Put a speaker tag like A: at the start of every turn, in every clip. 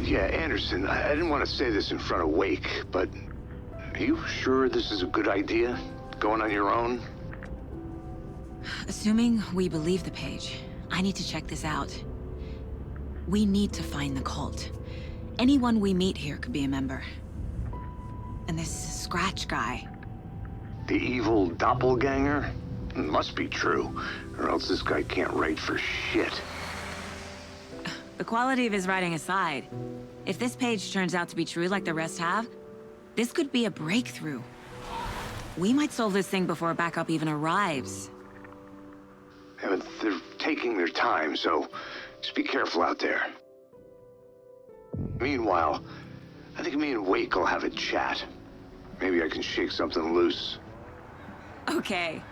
A: Yeah, Anderson, I didn't want to say this in front of Wake, but are you sure this is a good idea? Going on your own?
B: Assuming we believe the page, I need to check this out. We need to find the cult. Anyone we meet here could be a member. And this Scratch guy.
A: The evil doppelganger? Must be true, or else this guy can't write for shit.
B: The quality of his writing aside, if this page turns out to be true like the rest have, this could be a breakthrough. We might solve this thing before backup even arrives.
A: Yeah, but they're taking their time, so just be careful out there. Meanwhile, I think me and Wake will have a chat. Maybe I can shake something loose.
B: Okay.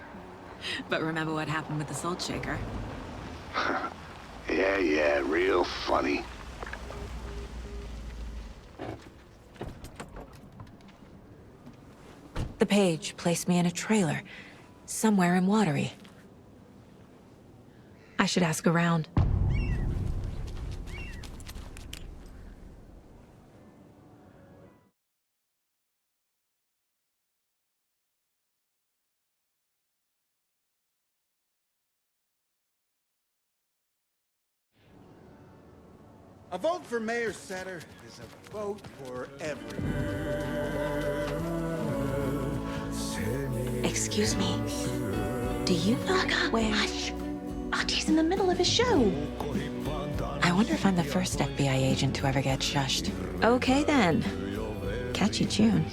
B: But remember what happened with the Salt Shaker?
A: Yeah, real funny.
B: The page placed me in a trailer, somewhere in Watery. I should ask around.
C: A vote for Mayor Setter is a vote for everyone.
B: Excuse me. Do you know where...
D: Hush! Artie's in the middle of a show.
B: I wonder if I'm the first FBI agent to ever get shushed. Okay then. Catchy tune.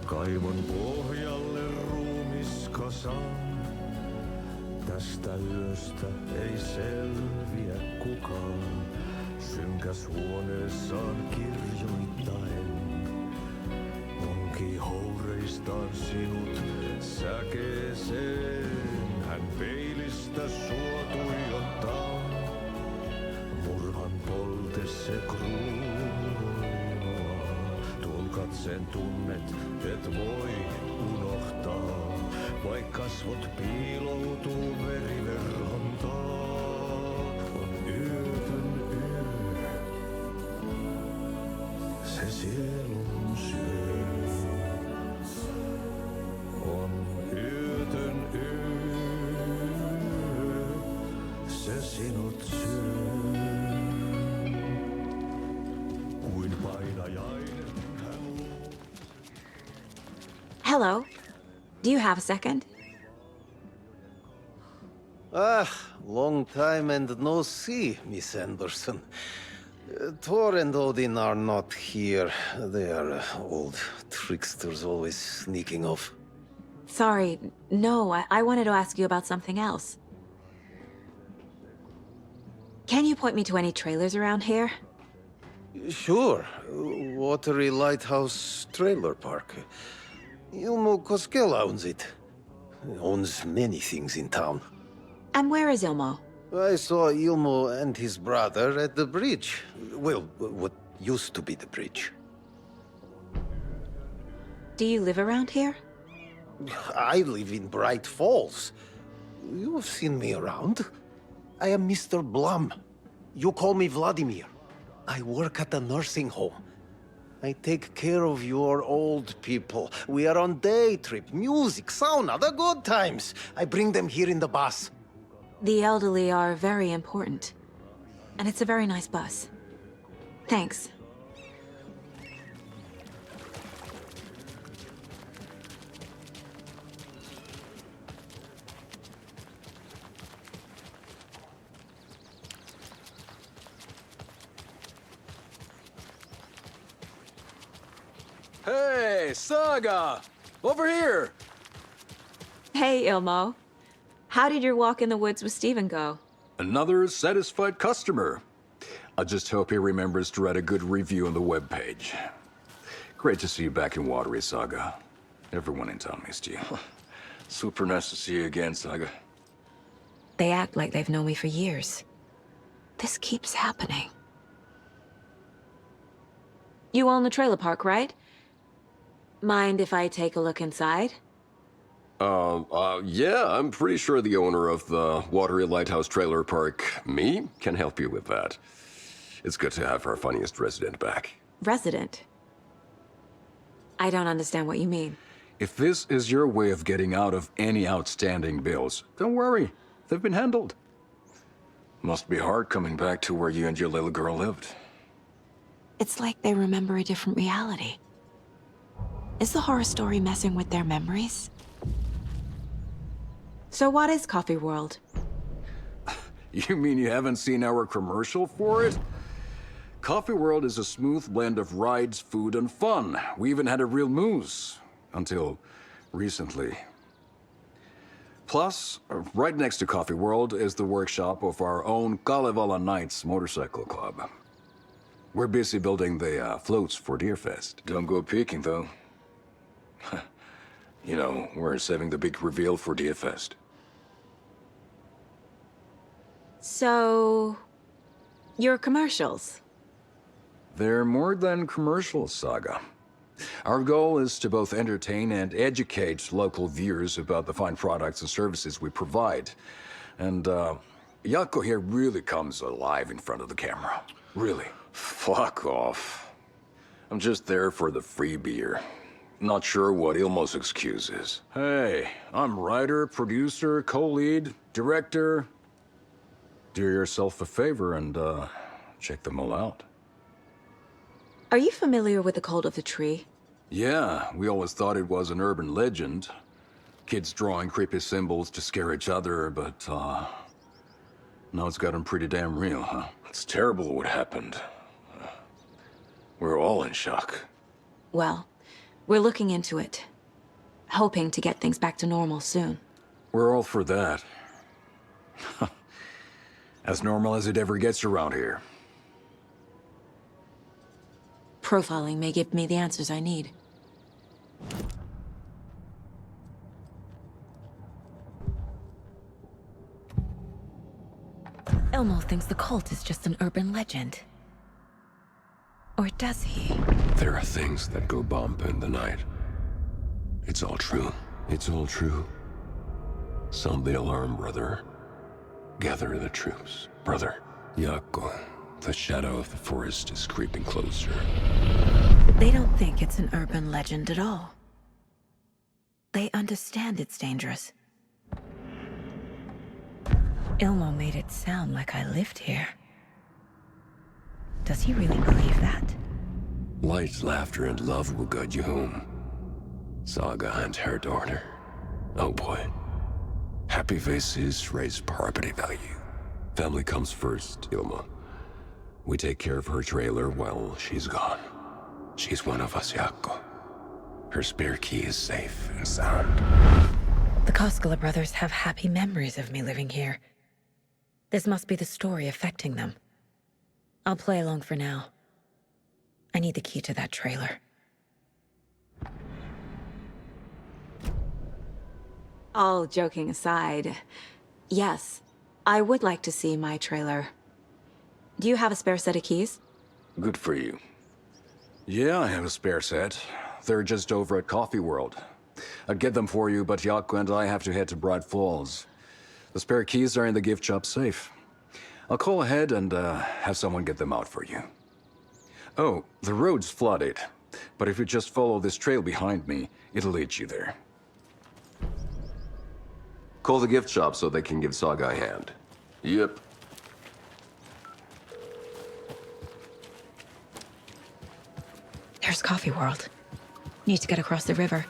E: Kaivon pohjalle ruumiskasaan. Tästä yöstä ei selviä kukaan. Synkäs huoneessaan kirjoittaen. Onki houreistaan sinut säkeeseen. Hän peilistä sua tuijottaa. Murhan polte se kruunua. Tuon katseen tunnet, et voi unohtaa. Vaik kasvot piiloutuu veriverhon taa. On yötön yö. Se sielun syö. On yötön yö. Se sinut syö. Kuin painajainen hän.
B: Hello. Do you have a second?
F: Ah, long time and no see, Miss Anderson. Thor and Odin are not here. They are old tricksters always sneaking off.
B: Sorry. No, I wanted to ask you about something else. Can you point me to any trailers around here?
F: Sure. Watery Lighthouse Trailer Park. Ilmo Koskela owns it. Owns many things in town.
B: And where is Ilmo?
F: I saw Ilmo and his brother at the bridge. Well, what used to be the bridge.
B: Do you live around here?
F: I live in Bright Falls. You have seen me around. I am Mr. Blum. You call me Vladimir. I work at a nursing home. I take care of your old people. We are on day trip, music, sauna, the good times. I bring them here in the bus.
B: The elderly are very important. And it's a very nice bus. Thanks.
G: Hey, Saga! Over here!
B: Hey, Ilmo. How did your walk in the woods with Steven go?
G: Another satisfied customer. I just hope he remembers to write a good review on the webpage. Great to see you back in Watery, Saga. Everyone in town missed you. Super nice to see you again, Saga.
B: They act like they've known me for years. This keeps happening. You own the trailer park, right? Mind if I take a look inside?
H: Yeah, I'm pretty sure the owner of the Watery Lighthouse Trailer Park, me, can help you with that. It's good to have our funniest resident back.
B: Resident? I don't understand what you mean.
G: If this is your way of getting out of any outstanding bills, don't worry. They've been handled. Must be hard coming back to where you and your little girl lived.
B: It's like they remember a different reality. Is the horror story messing with their memories? So what is Coffee World?
G: You mean you haven't seen our commercial for it? Coffee World is a smooth blend of rides, food, and fun. We even had a real moose. Until recently. Plus, right next to Coffee World is the workshop of our own Kalevala Knights Motorcycle Club. We're busy building the floats for Deerfest. Don't go peeking, though. You know, we're saving the big reveal for Deerfest.
B: So... your commercials?
G: They're more than commercials, Saga. Our goal is to both entertain and educate local viewers about the fine products and services we provide. And, Yako here really comes alive in front of the camera. Really.
H: Fuck off. I'm just there for the free beer. Not sure what Ilmo's excuse is.
G: Hey, I'm writer, producer, co-lead, director. Do yourself a favor and, check them all out.
B: Are you familiar with the Cult of the Tree?
G: Yeah, we always thought it was an urban legend. Kids drawing creepy symbols to scare each other, but, now it's gotten pretty damn real, huh?
H: It's terrible what happened. We're all in shock.
B: Well, we're looking into it. Hoping to get things back to normal soon.
G: We're all for that. As normal as it ever gets around here.
B: Profiling may give me the answers I need. Elmo thinks the cult is just an urban legend. Or does he?
H: There are things that go bump in the night. It's all true. It's all true. Sound the alarm, brother. Gather the troops, brother. Yako, the shadow of the forest is creeping closer.
B: They don't think it's an urban legend at all. They understand it's dangerous. Ilmo made it sound like I lived here. Does he really believe that?
H: Light, laughter, and love will guide you home. Saga and her daughter. Oh boy. Happy faces raise property value. Family comes first, Ilma. We take care of her trailer while she's gone. She's one of us, Yako. Her spare key is safe and sound.
B: The Koskela brothers have happy memories of me living here. This must be the story affecting them. I'll play along for now. I need the key to that trailer. All joking aside, yes, I would like to see my trailer. Do you have a spare set of keys?
G: Good for you. Yeah, I have a spare set. They're just over at Coffee World. I'd get them for you, but Yaku and I have to head to Bright Falls. The spare keys are in the gift shop safe. I'll call ahead and have someone get them out for you. Oh, the road's flooded, but if you just follow this trail behind me, it'll lead you there.
H: Call the gift shop so they can give Saga a hand. Yep.
B: There's Coffee World. Need to get across the river.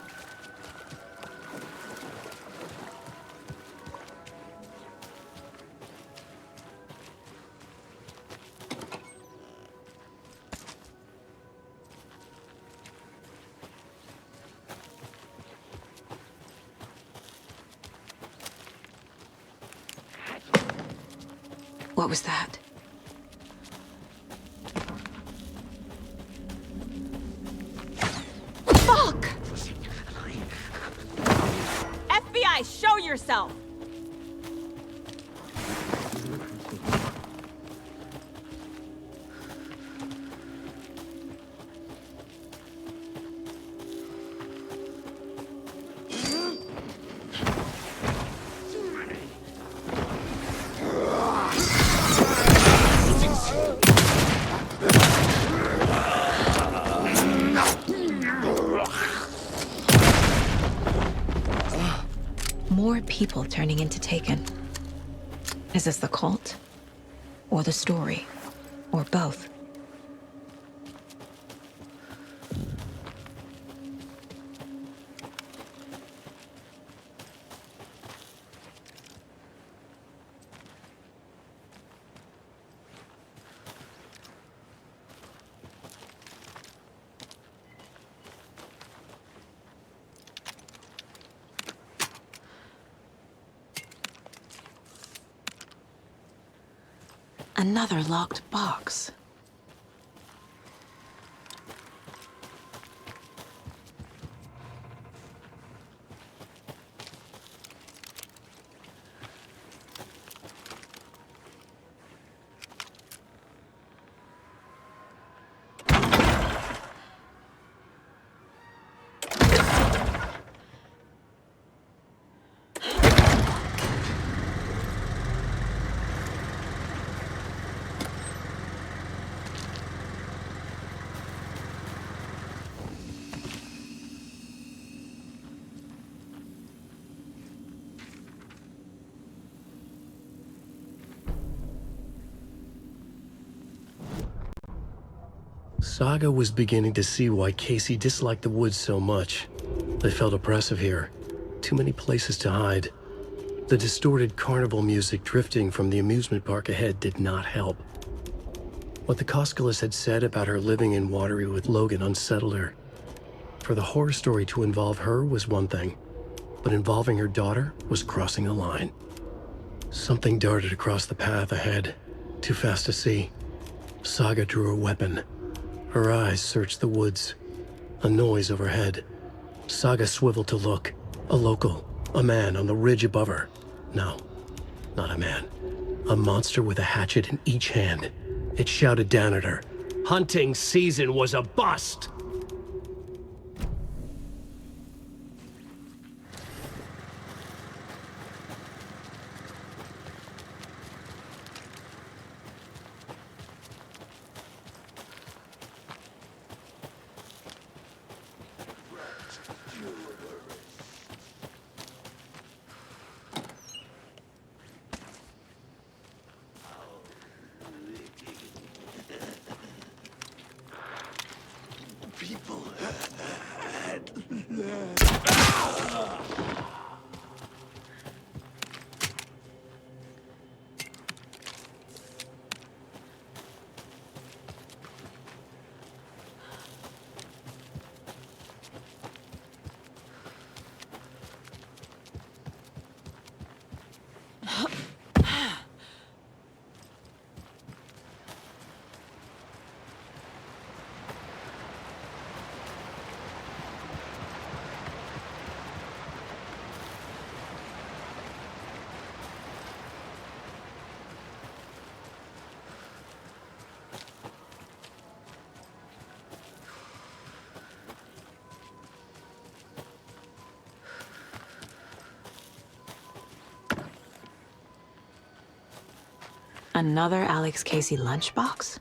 B: What was that? Fuck! FBI, show yourself! More people turning into Taken. Is this the cult? Or the story? Or both? Another locked box.
I: Saga was beginning to see why Casey disliked the woods so much. They felt oppressive here. Too many places to hide. The distorted carnival music drifting from the amusement park ahead did not help. What the Koskalis had said about her living in Watery with Logan unsettled her. For the horror story to involve her was one thing, but involving her daughter was crossing a line. Something darted across the path ahead, too fast to see. Saga drew her weapon. Her eyes searched the woods. A noise overhead. Saga swiveled to look. A local. A man on the ridge above her. No, not a man. A monster with a hatchet in each hand. It shouted down at her. Hunting season was a bust!
D: Another Alex Casey lunchbox?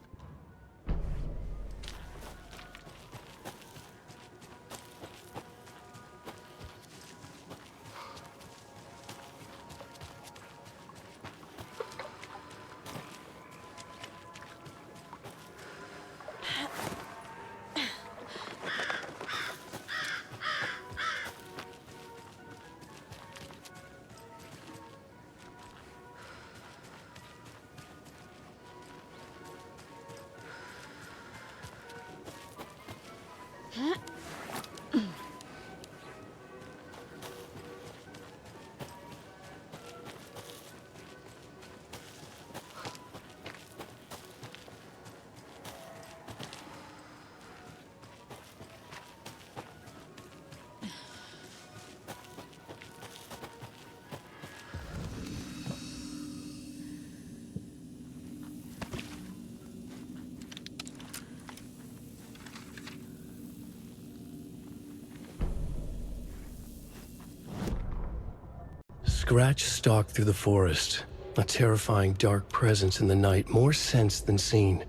I: Scratch stalked through the forest, a terrifying dark presence in the night, more sensed than seen.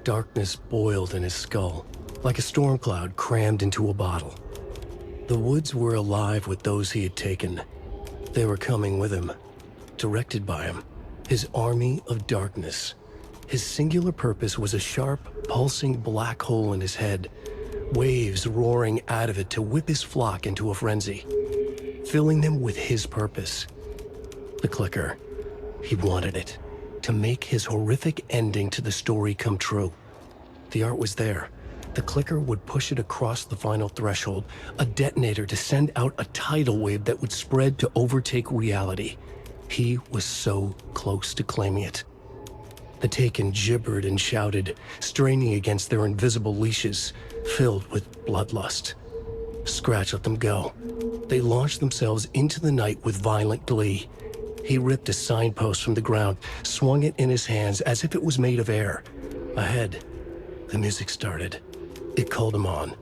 I: Darkness boiled in his skull, like a storm cloud crammed into a bottle. The woods were alive with those he had taken. They were coming with him, directed by him, his army of darkness. His singular purpose was a sharp, pulsing black hole in his head, waves roaring out of it to whip his flock into a frenzy, filling them with his purpose. The clicker. He wanted it, to make his horrific ending to the story come true. The art was there. The clicker would push it across the final threshold, a detonator to send out a tidal wave that would spread to overtake reality. He was so close to claiming it. The Taken gibbered and shouted, straining against their invisible leashes, filled with bloodlust. Scratch let them go. They launched themselves into the night with violent glee. He ripped a signpost from the ground, swung it in his hands as if it was made of air. Ahead, the music started. It called him on.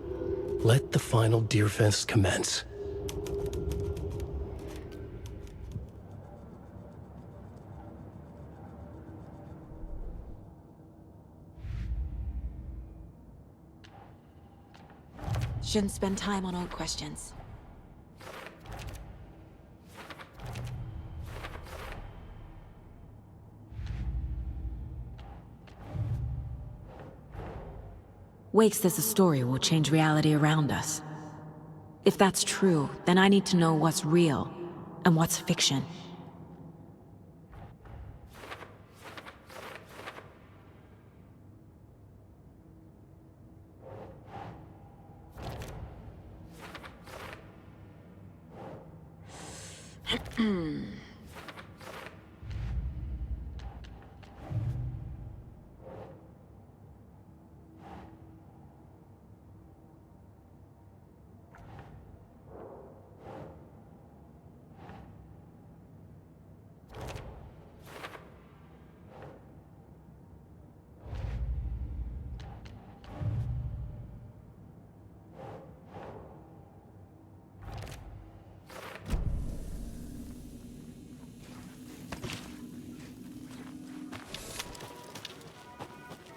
I: Let the final deer fest commence.
B: Shouldn't spend time on old questions. Wake says the story will change reality around us. If that's true, then I need to know what's real and what's fiction.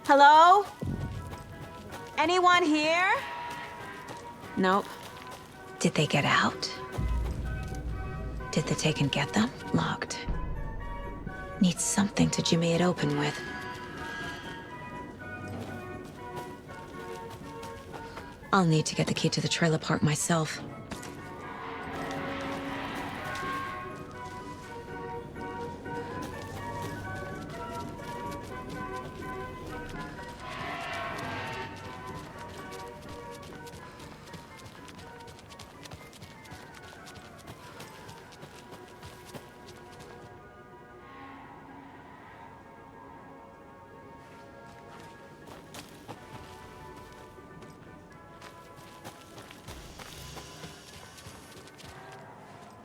B: Hello? Anyone here? Nope.
D: Did they get out? Did the Taken get them? Locked. Need something to jimmy it open with. I'll need to get the key to the trailer park myself.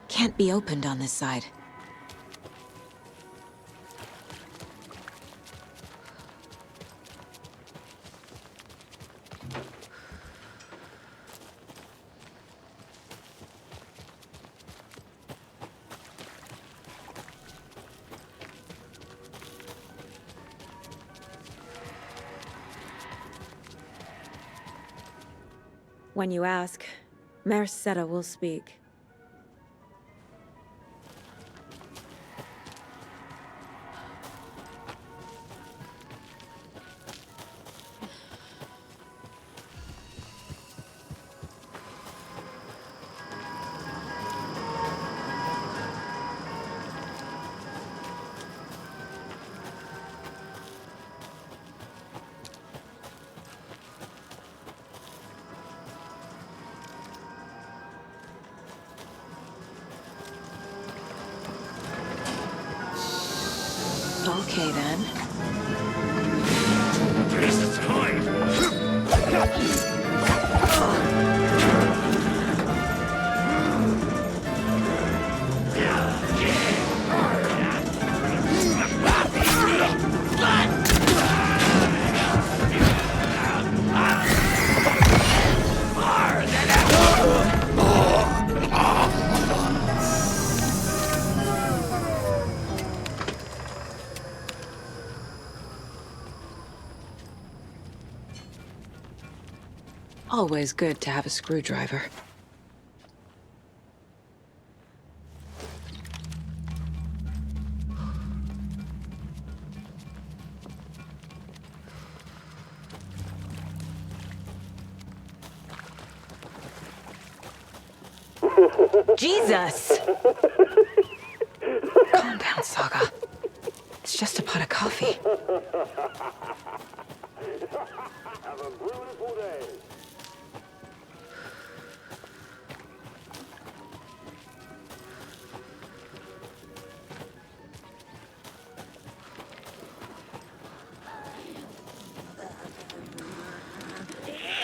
B: Can't be opened on this side.
J: When you ask, Mayor Seta will speak.
D: Okay, then. Always good to have a screwdriver. Jesus! Calm down, Saga. It's just a pot of coffee.
E: Have a beautiful day.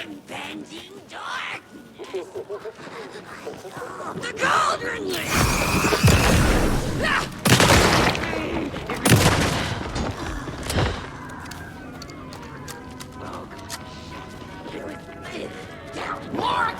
B: Impending darkness! The cauldron! More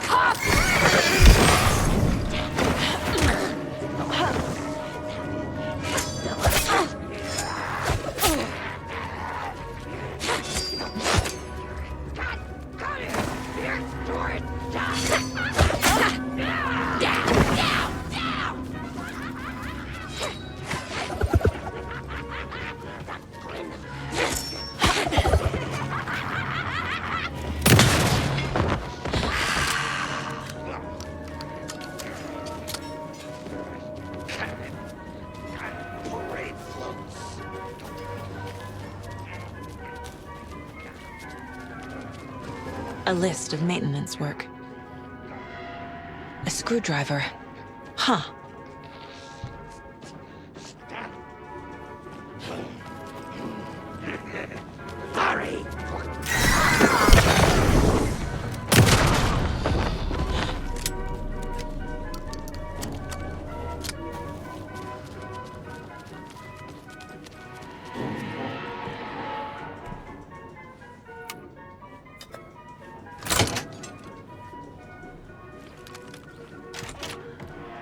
D: A list of maintenance work. A screwdriver. Huh.
B: Hurry!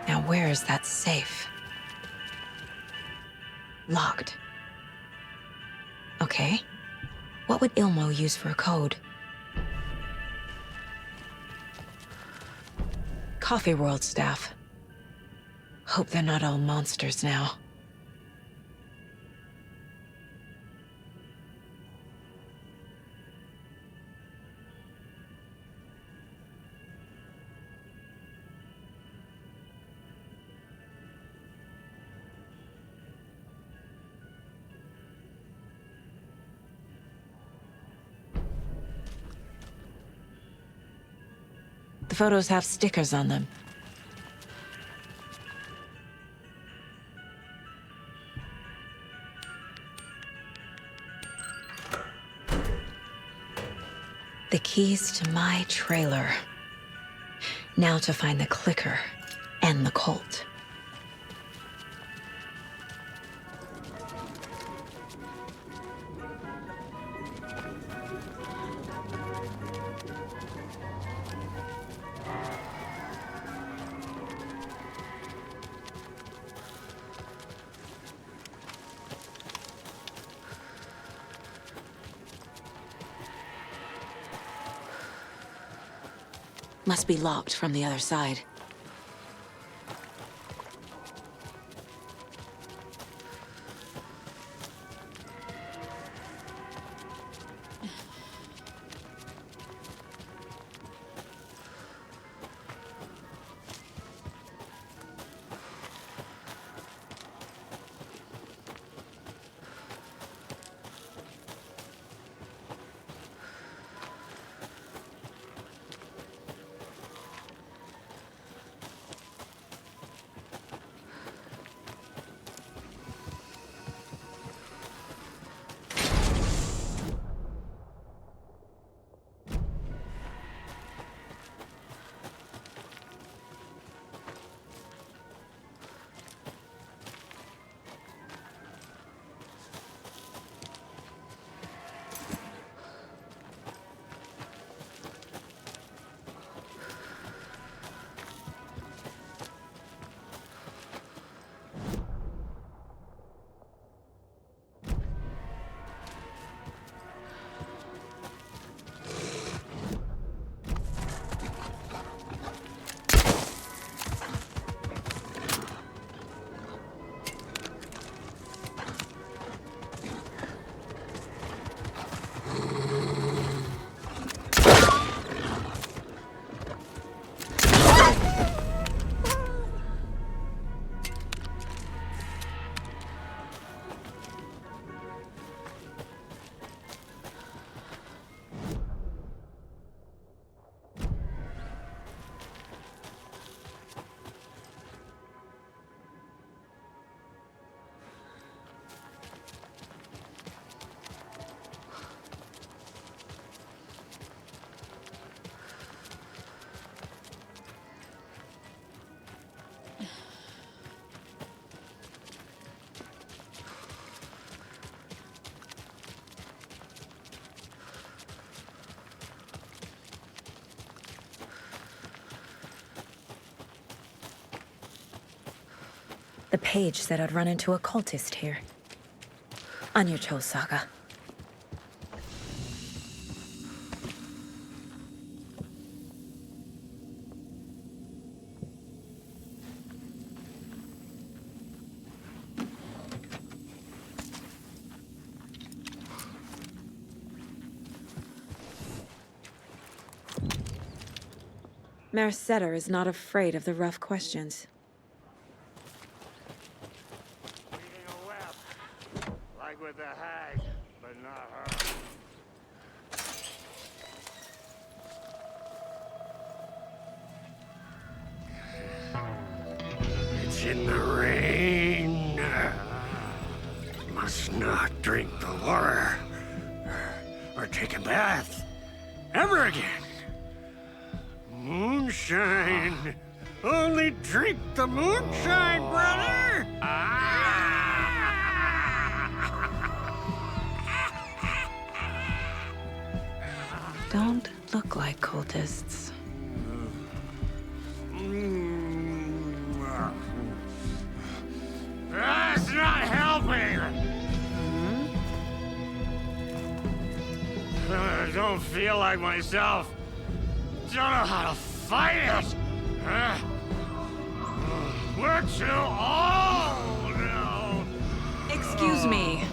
D: Now where is that safe? Locked. Okay. What would Ilmo use for a code? Coffee World staff. Hope they're not all monsters now. The photos have stickers on them. The keys to my trailer. Now to find the clicker and the Colt.
B: Must be locked from the other side.
D: The page said I'd run into a cultist here. On your toes, Saga.
J: Mayor Setter is not afraid of the rough questions.
E: Leading a web, like with the hag, but not her. It's in the rain. Must not drink the water or take a bath ever again. Moonshine. Only drink the moonshine, brother!
D: Don't look like cultists.
E: That's not helping! I don't feel like myself. Don't know how to fight it! We're too old now!
B: Excuse me.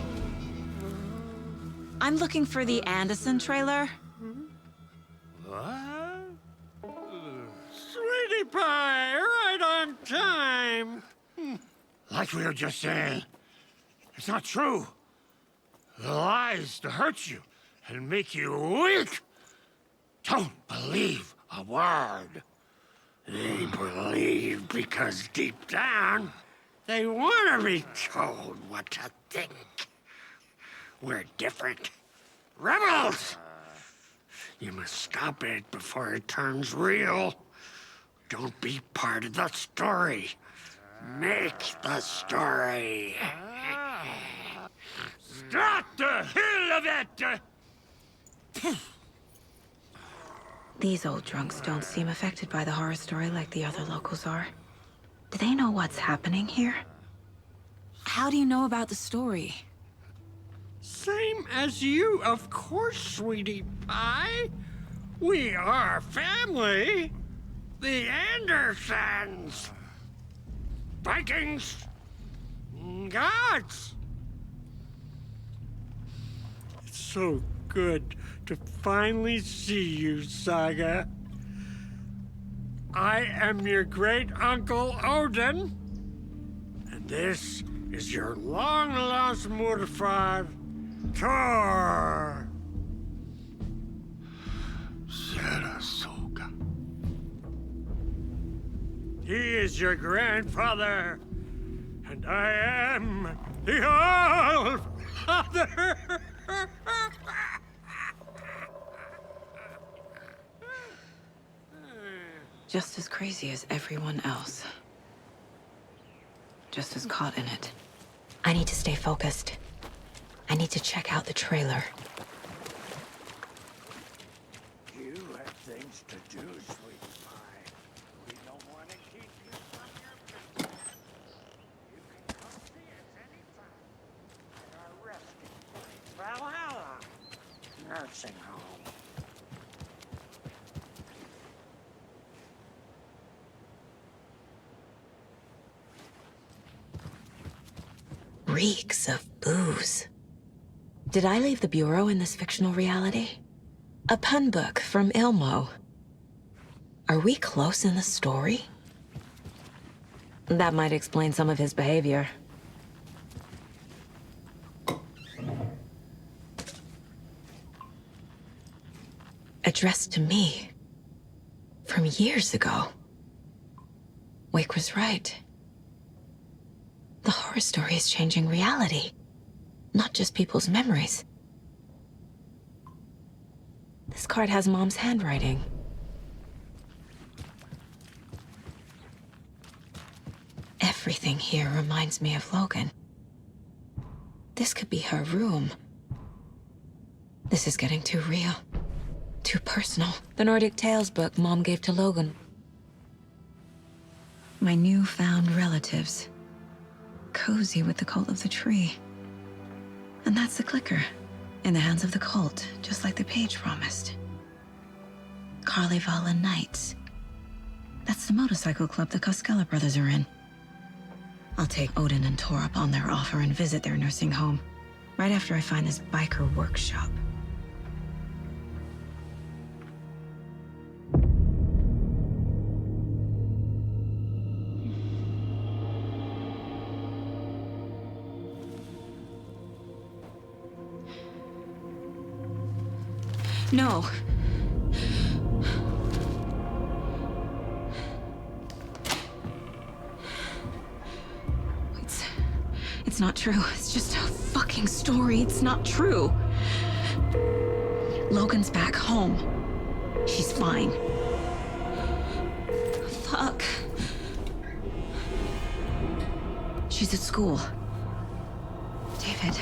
B: I'm looking for the Anderson trailer.
E: What? Sweetie pie, right on time! Like we were just saying, it's not true. The lies to hurt you and make you weak. Don't believe a word. They believe because deep down, they want to be told what to think. We're different. Rebels! You must stop it before it turns real. Don't be part of the story. Make the story. Start the hell of it!
D: These old drunks don't seem affected by the horror story like the other locals are. Do they know what's happening here?
B: How do you know about the story?
E: Same as you, of course, sweetie pie. We are family. The Andersons! Vikings! Gods! It's so good to finally see you, Saga. I am your great-uncle Odin, and this is your long-lost mortified, Thor! Sarasota. He is your grandfather, and I am the All-Father!
D: Just as crazy as everyone else. Just as caught in it. I need to stay focused. I need to check out the trailer.
E: You have things to do, sweet pie. We don't want to keep you from your business. You can come see us anytime at our resting place, Valhalla Nursing Home.
D: Reeks of booze. Did I leave the Bureau in this fictional reality? A pun book from Ilmo. Are we close in the story? That might explain some of his behavior. Addressed to me. From years ago. Wake was right. The horror story is changing reality, not just people's memories. This card has Mom's handwriting. Everything here reminds me of Logan. This could be her room. This is getting too real. Too personal. The Nordic Tales book Mom gave to Logan. My newfound relatives. Cozy with the cult of the tree. And that's the clicker. In the hands of the cult, just like the page promised. Carnival Knights. That's the motorcycle club the Koskela brothers are in. I'll take Odin and Tor up on their offer and visit their nursing home. Right after I find this biker workshop. No. It's not true. It's just a fucking story. It's not true. Logan's back home. She's fine. Fuck. She's at school. David.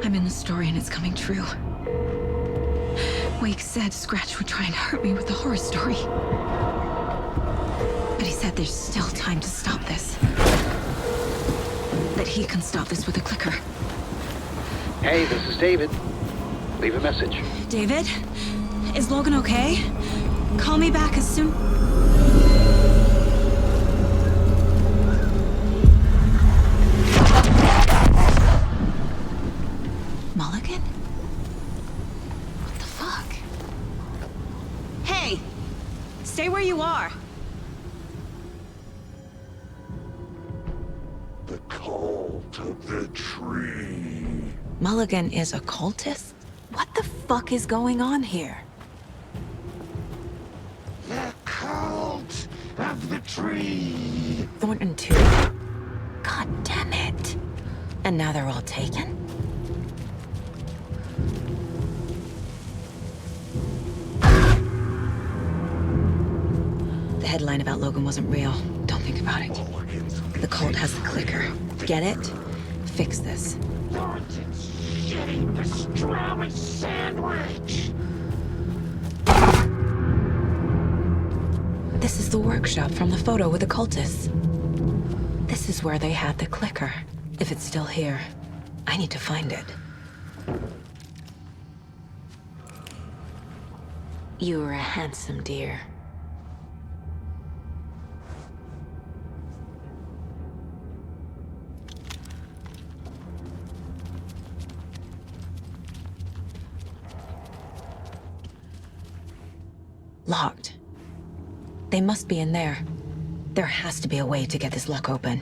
D: I'm in the story and it's coming true. Wake said Scratch would try and hurt me with the horror story. But he said there's still time to stop this. That he can stop this with a clicker.
K: Hey, this is David. Leave a message.
B: David? Is Logan okay? Call me back as soon... Mulligan? What the fuck? Hey! Stay where you are!
E: The cult of the tree.
D: Mulligan is a cultist? What the fuck is going on here?
E: The cult of the tree.
D: Thornton too? God damn it. And now they're all taken? The headline about Logan wasn't real. Don't think about it. The cult has the clicker. Get it? Fix this.
E: Thornton's shitting pastrami sandwich.
D: This is the workshop from the photo with the cultists. This is where they had the clicker. If it's still here, I need to find it. You were a handsome deer. Locked. They must be in there. There has to be a way to get this lock open.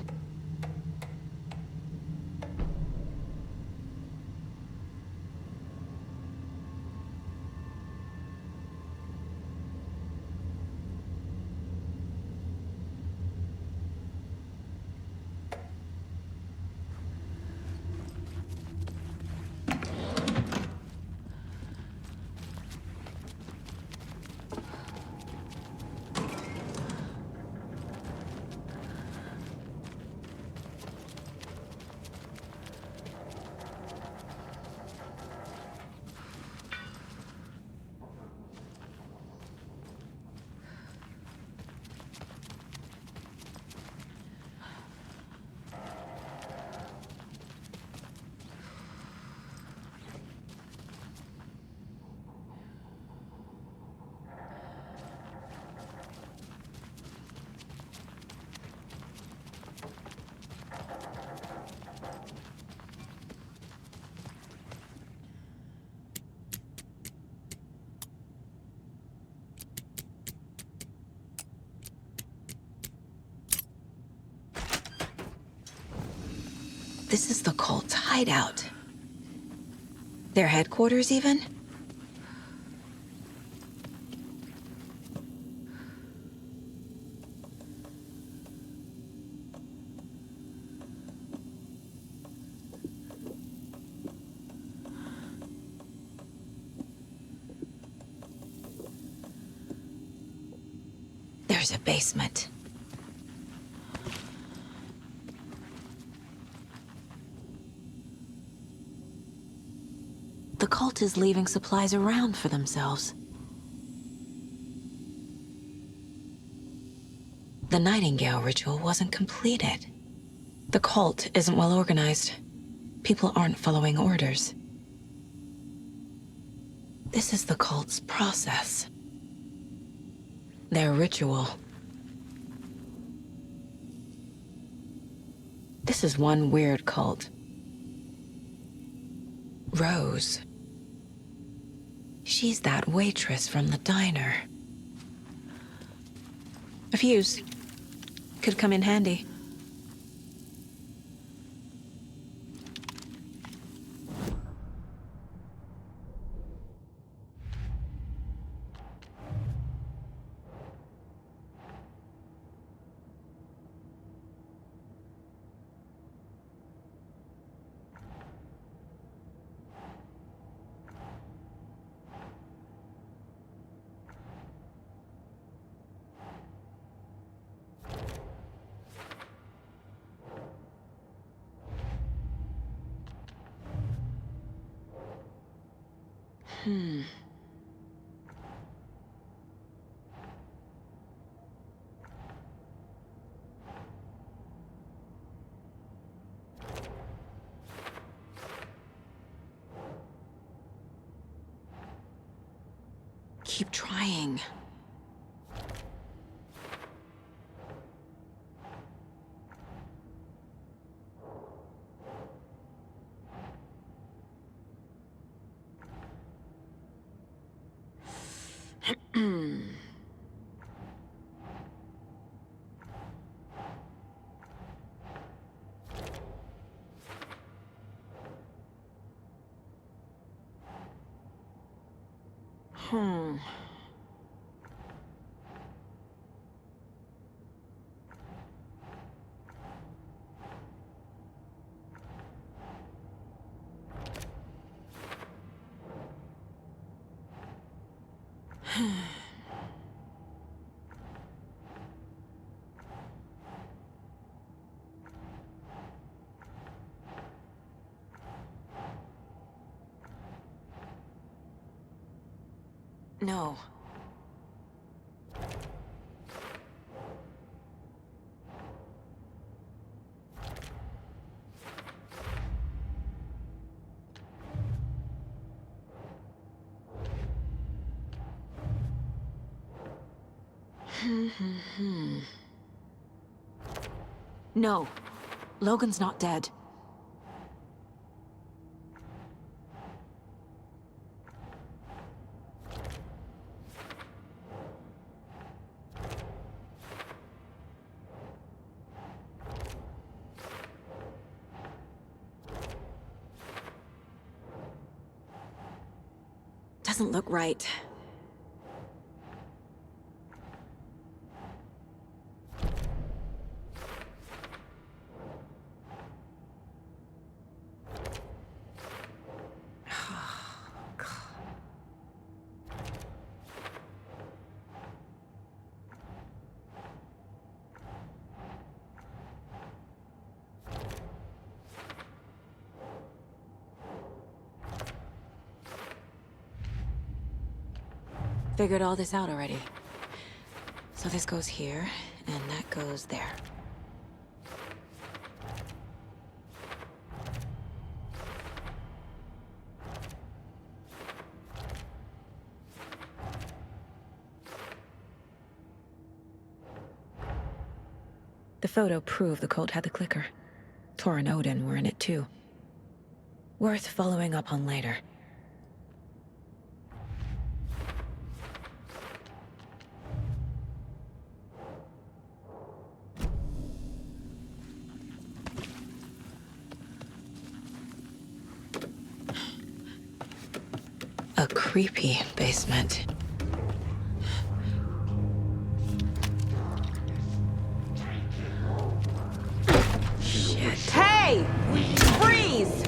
D: This is the cult's hideout. Their headquarters, even? There's a basement. The cult is leaving supplies around for themselves. The Nightingale ritual wasn't completed. The cult isn't well organized. People aren't following orders. This is the cult's process. Their ritual. This is one weird cult. Rose. She's that waitress from the diner. A fuse. Could come in handy. Keep trying. No. No. Logan's not dead. Doesn't look right. Figured all this out already. So this goes here, and that goes there. The photo proved the cult had the clicker. Tor and Odin were in it too. Worth following up on later. A creepy basement. Shit. Hey! Freeze!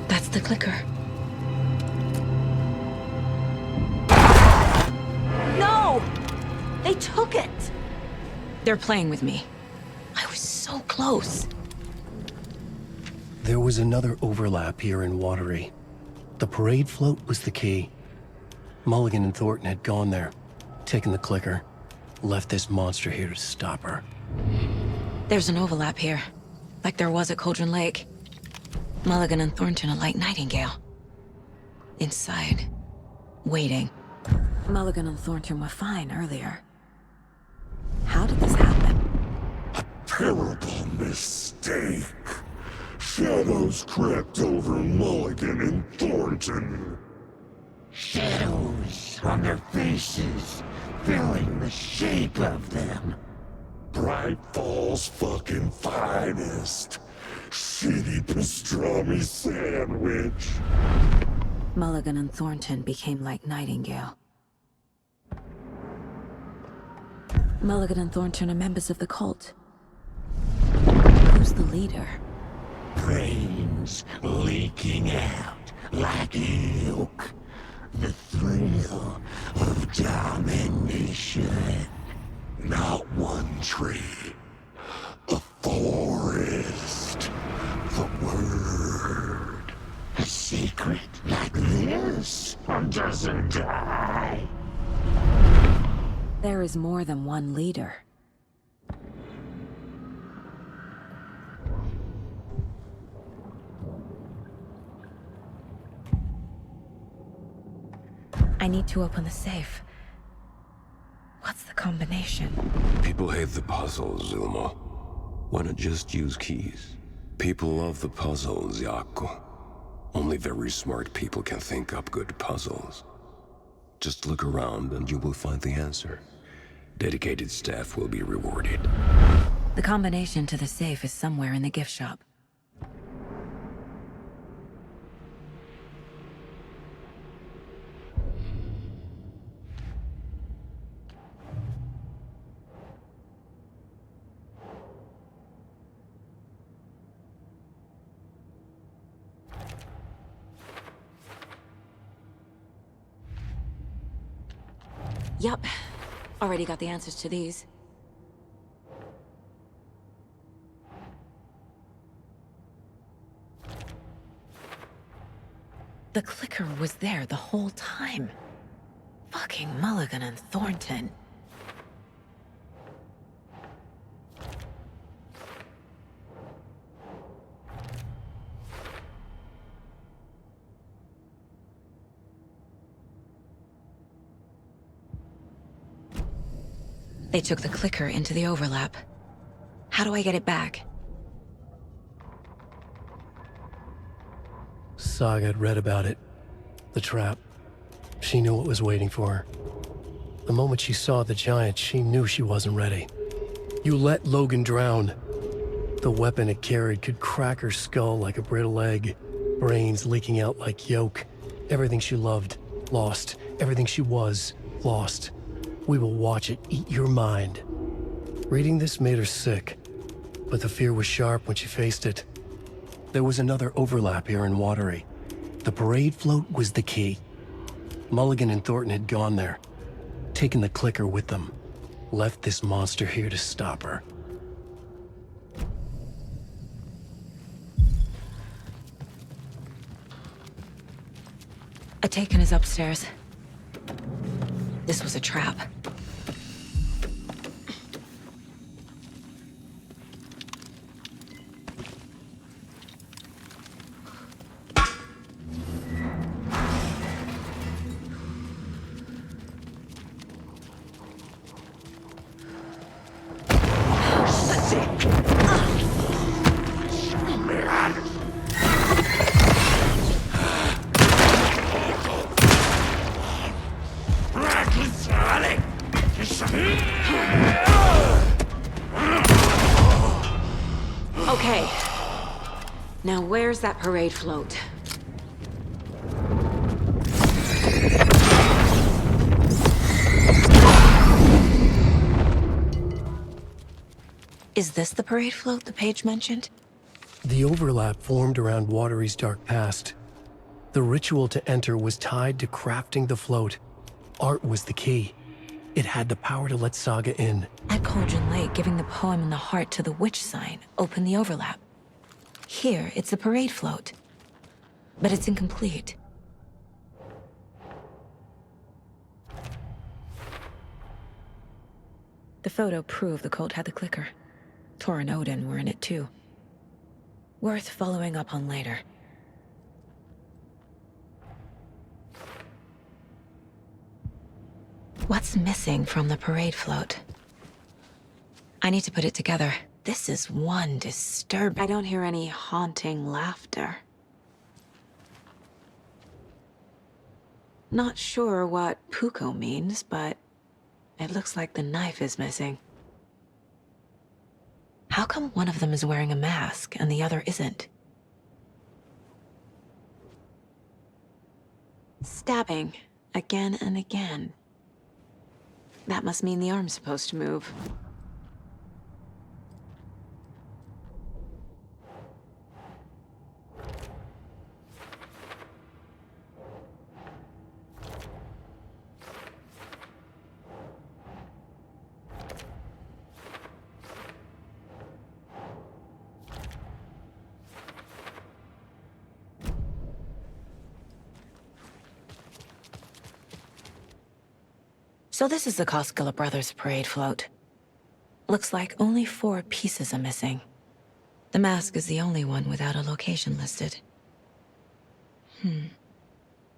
D: That's the clicker. No! They took it! They're playing with me. I was so close.
I: There was another overlap here in Watery. The parade float was the key. Mulligan and Thornton had gone there, taken the clicker, left this monster here to stop her.
D: There's an overlap here, like there was at Cauldron Lake. Mulligan and Thornton are like Nightingale. Inside, waiting. Mulligan and Thornton were fine earlier. How did this happen?
L: A terrible mistake. Shadows crept over Mulligan and Thornton.
E: Shadows on their faces, filling the shape of them.
L: Bright Falls fucking finest. Shitty pastrami sandwich.
D: Mulligan and Thornton became like Nightingale. Mulligan and Thornton are members of the cult. Who's the leader?
E: Brains leaking out like milk. The thrill of domination.
L: Not one tree. A forest. The word.
E: A secret like this doesn't die.
D: There is more than one leader. I need to open the safe. What's the combination?
H: People hate the puzzles, Ilmo. Why not just use keys? People love the puzzles, Jaakko. Only very smart people can think up good puzzles. Just look around and you will find the answer. Dedicated staff will be rewarded.
D: The combination to the safe is somewhere in the gift shop. Yup. Already got the answers to these. The clicker was there the whole time. Fucking Mulligan and Thornton. They took the clicker into the overlap. How do I get it back?
I: Saga had read about it. The trap. She knew what was waiting for her. The moment she saw the giant, she knew she wasn't ready. You let Logan drown. The weapon it carried could crack her skull like a brittle egg. Brains leaking out like yolk. Everything she loved, lost. Everything she was, lost. We will watch it eat your mind. Reading this made her sick, but the fear was sharp when she faced it. There was another overlap here in Watery. The parade float was the key. Mulligan and Thornton had gone there, taken the clicker with them, left this monster here to stop her.
D: Ataken is upstairs. This was a trap. Okay. Now where's that parade float? Is this the parade float the page mentioned?
I: The overlap formed around Watery's dark past. The ritual to enter was tied to crafting the float. Art was the key. It had the power to let Saga in.
D: At Cauldron Lake, giving the poem in the heart to the witch sign opened the overlap. Here, it's the parade float. But it's incomplete. The photo proved the cult had the clicker. Tor and Odin were in it too. Worth following up on later. What's missing from the parade float? I need to put it together. This is one disturbing. I don't hear any haunting laughter. Not sure what Puko means, but it looks like the knife is missing. How come one of them is wearing a mask and the other isn't? Stabbing again and again. That must mean the arm's supposed to move. So this is the Koskela Brothers parade float. Looks like only 4 pieces are missing. The mask is the only one without a location listed.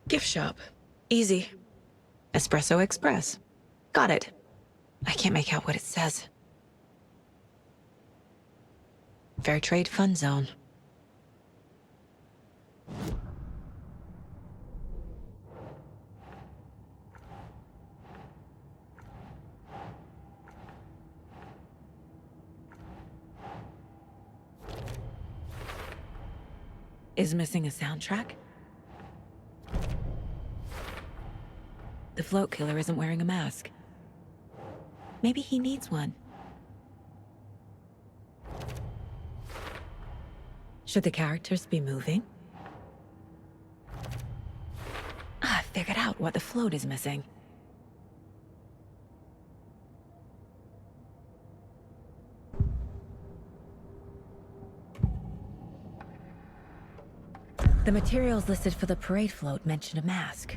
D: Gift shop. Easy. Espresso Express. Got it. I can't make out what it says. Fair Trade Fun Zone. Is missing a soundtrack? The float killer isn't wearing a mask. Maybe he needs one. Should the characters be moving? I figured out what the float is missing. The materials listed for the parade float mention a mask.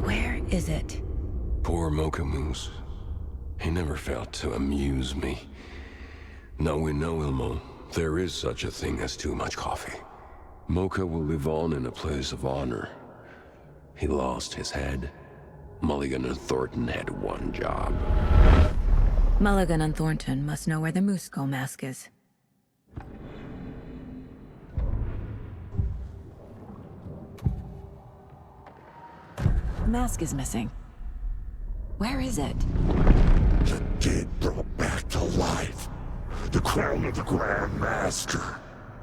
D: Where is it?
H: Poor Mocha Moose. He never failed to amuse me. Now we know, Ilmo, there is such a thing as too much coffee. Mocha will live on in a place of honor. He lost his head, Mulligan and Thornton had one job.
D: Mulligan and Thornton must know where the Moose Skull mask is. The mask is missing. Where is it?
L: The dead brought back to life. The crown of the Grand Master.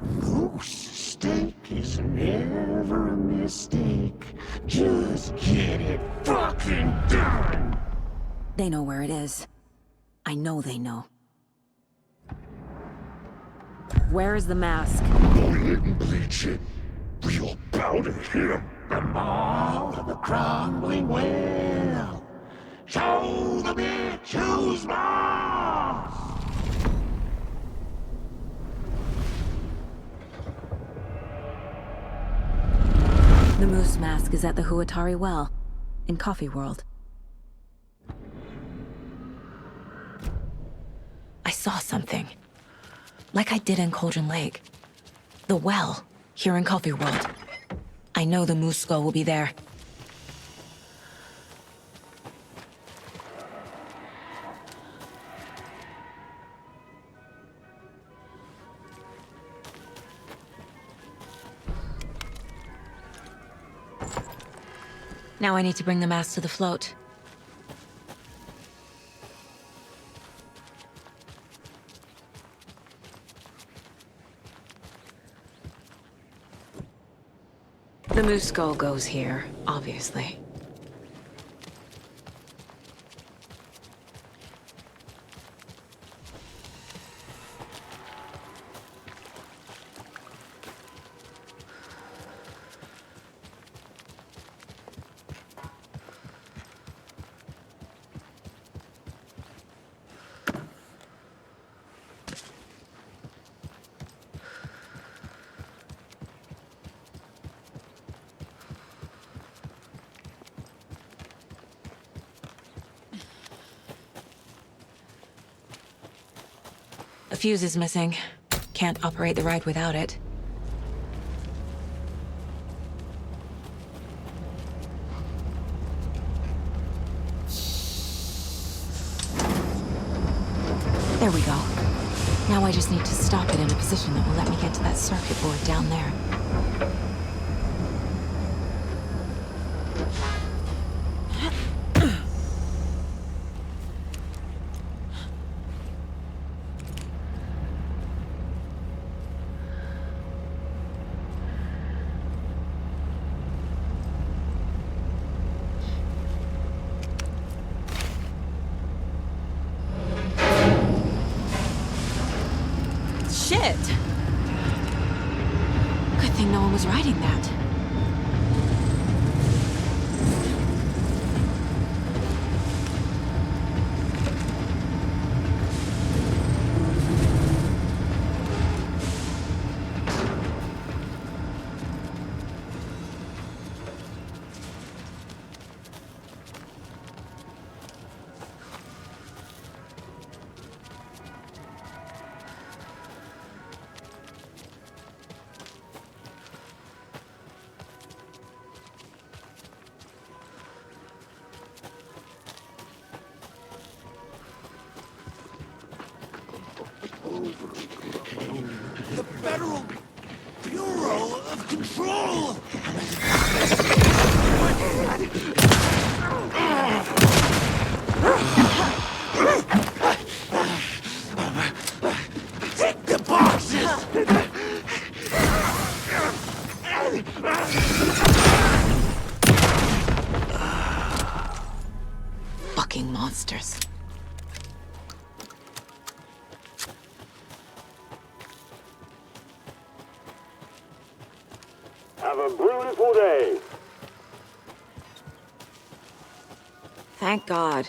L: Moose steak is never a mistake. Just get it fucking done!
D: They know where it is. I know they know. Where is the mask?
L: Boil it and bleach it. Real powder him. The mall of the crumbling well. Show the bitch who's boss!
D: The moose mask is at the Huatari Well, in Coffee World. I saw something. Like I did in Cauldron Lake. The well, here in Coffee World. I know the Moose Skull will be there. Now I need to bring the mask to the float. The Moose Skull goes here, obviously. A fuse is missing. Can't operate the ride without it. There we go. Now I just need to stop it in a position that will let me get to that circuit board down there. Shit! Good thing no one was riding that.
L: The Federal Bureau of Control! Take the boxes!
D: Fucking monsters.
M: Have a beautiful day.
J: Thank God.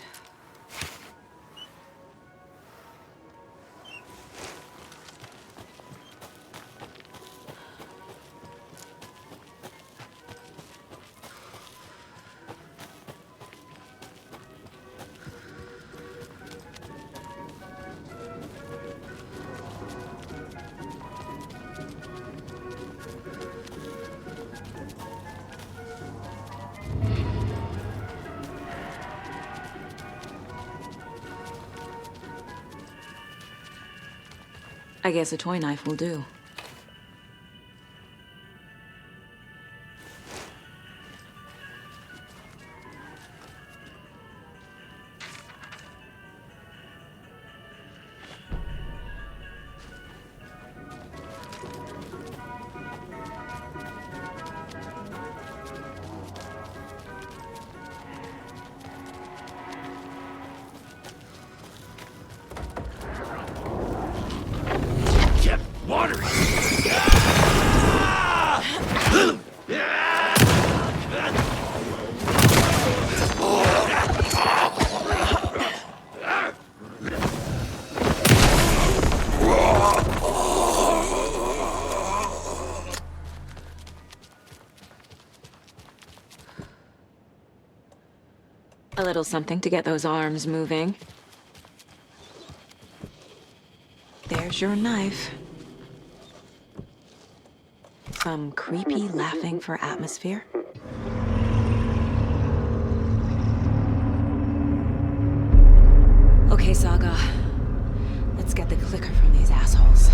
D: I guess a toy knife will do.
E: Get water!
D: A little something to get those arms moving. There's your knife. Some creepy laughing for atmosphere. Okay, Saga. Let's get the clicker from these assholes.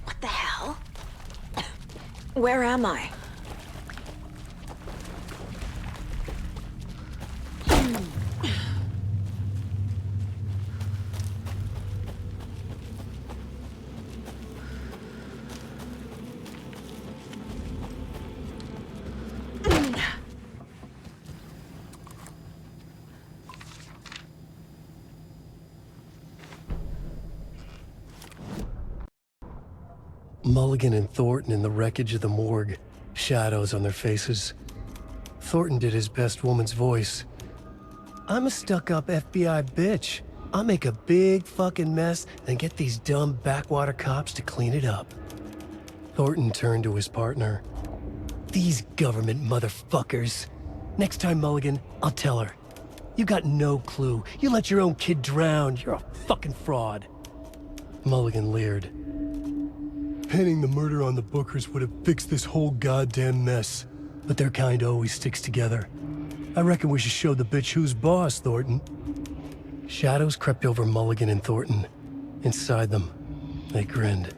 D: What the hell? Where am I?
I: Mulligan and Thornton in the wreckage of the morgue, shadows on their faces. Thornton did his best woman's voice. I'm a stuck-up FBI bitch. I'll make a big fucking mess and get these dumb backwater cops to clean it up. Thornton turned to his partner. These government motherfuckers. Next time, Mulligan, I'll tell her. You got no clue. You let your own kid drown. You're a fucking fraud. Mulligan leered. Pinning the murder on the Bookers would have fixed this whole goddamn mess. But their kind always sticks together. I reckon we should show the bitch who's boss, Thornton. Shadows crept over Mulligan and Thornton. Inside them, they grinned.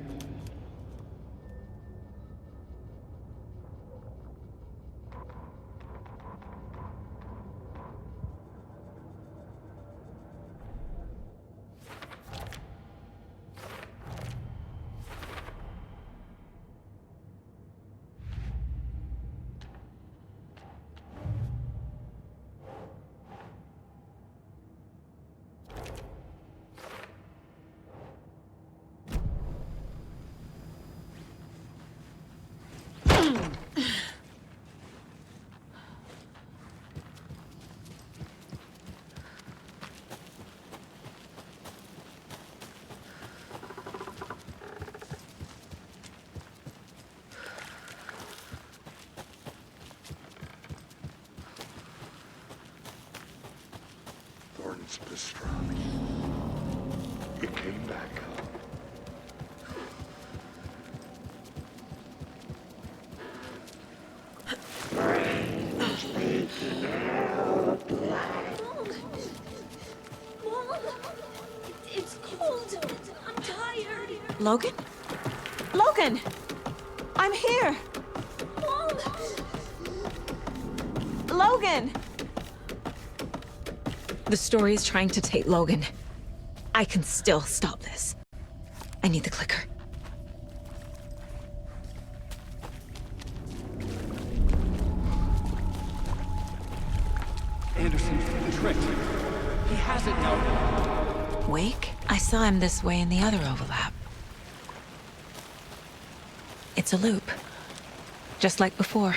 L: Thornton's pastrami. It came back up.
J: It's cold. I'm tired.
D: Logan? Logan! I'm here! Logan! The story is trying to take Logan. I can still stop this. I need the clicker.
N: Anderson's tricked. He has it now.
D: Wake? I saw him this way in the other overlap. It's a loop. Just like before.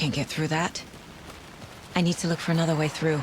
D: can't get through that. I need to look for another way through.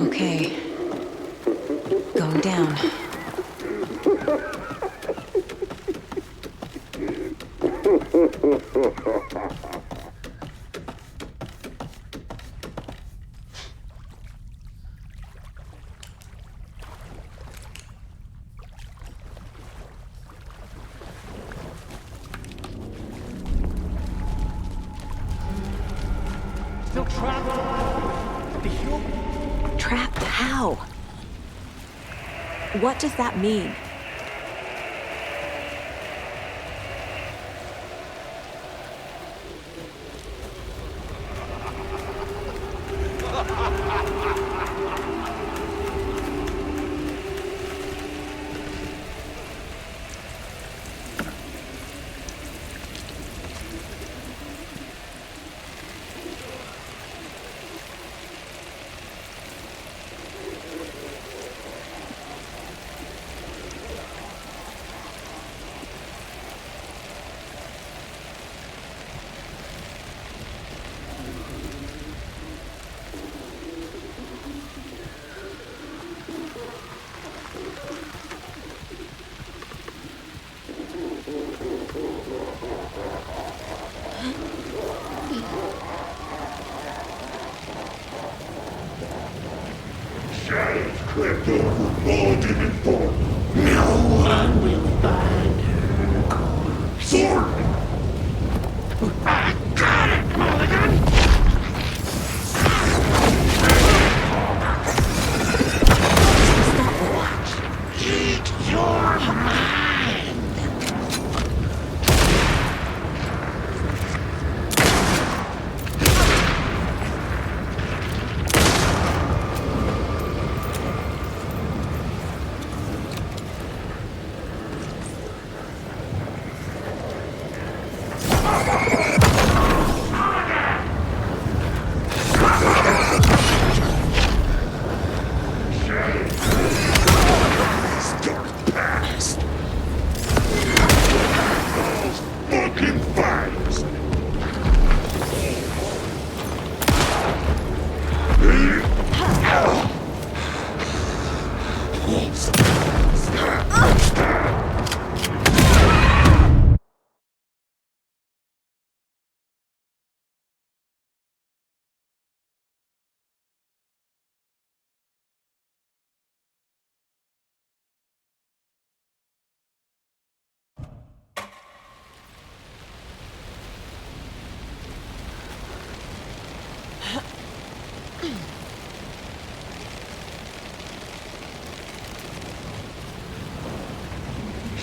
D: Okay. Going down.
N: Still trapped. The human.
J: Trapped how? What does that mean?
L: Shadows crept over Malden and Thornton. No one will find her corpse. Thornton! I got it, Mulligan! Eat your mind! Fucking fires!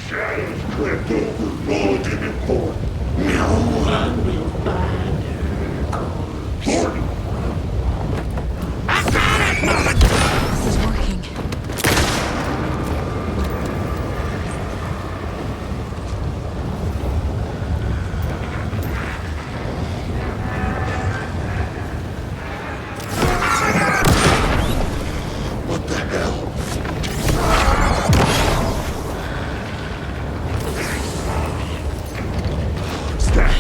L: Shadows crept over Malden and Thornton. No one will find her corpse. Thornton! I got it, Mulligan!
D: This is working.
L: What the hell? Stab!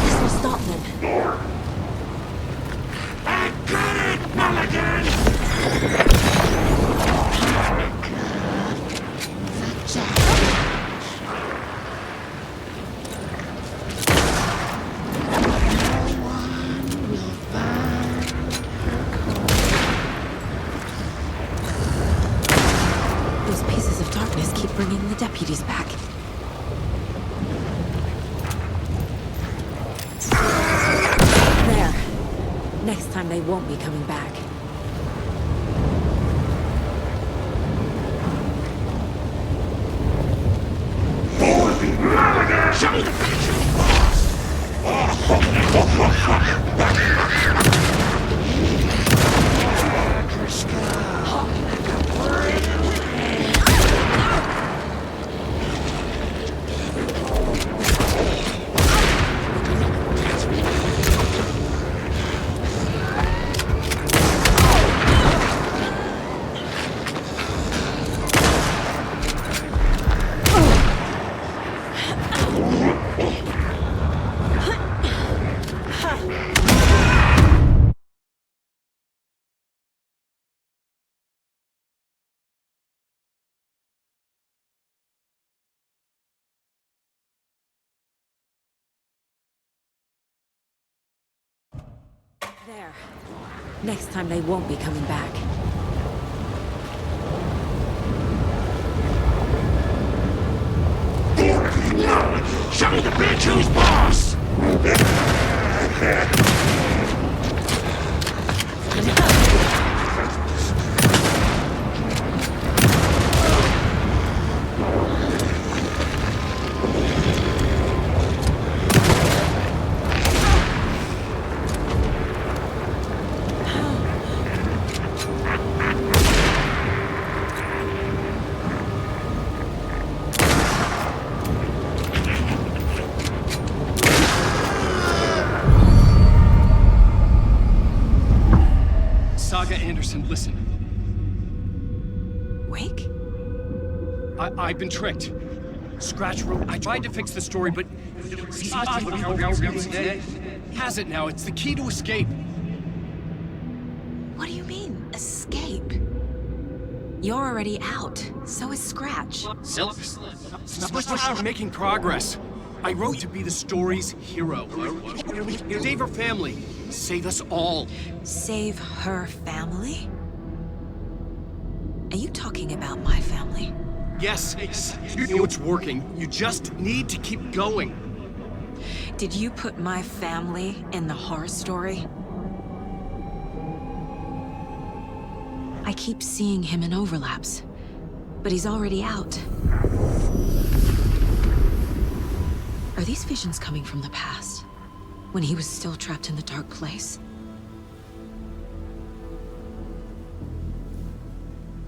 J: This will stop them.
L: I got it, Mulligan!
J: Those pieces of darkness keep bringing the deputies back. There. Next time they won't be coming back.
L: Show me the picture!
B: There. Next time they won't be coming back.
L: Show me the bitch who's boss!
N: Saga Anderson, listen.
B: Wake?
N: I've been tricked. Scratch wrote. I tried to fix the story, but he has it now. It's the key to escape.
B: What do you mean, escape? You're already out. So is Scratch.
N: We're making progress. I wrote to be the story's hero. Save her family. Save us all.
B: Save her family? Are you talking about my family?
N: Yes, you know it's working. You just need to keep going.
B: Did you put my family in the horror story? I keep seeing him in overlaps, but he's already out. Are these visions coming from the past, when he was still trapped in the dark place?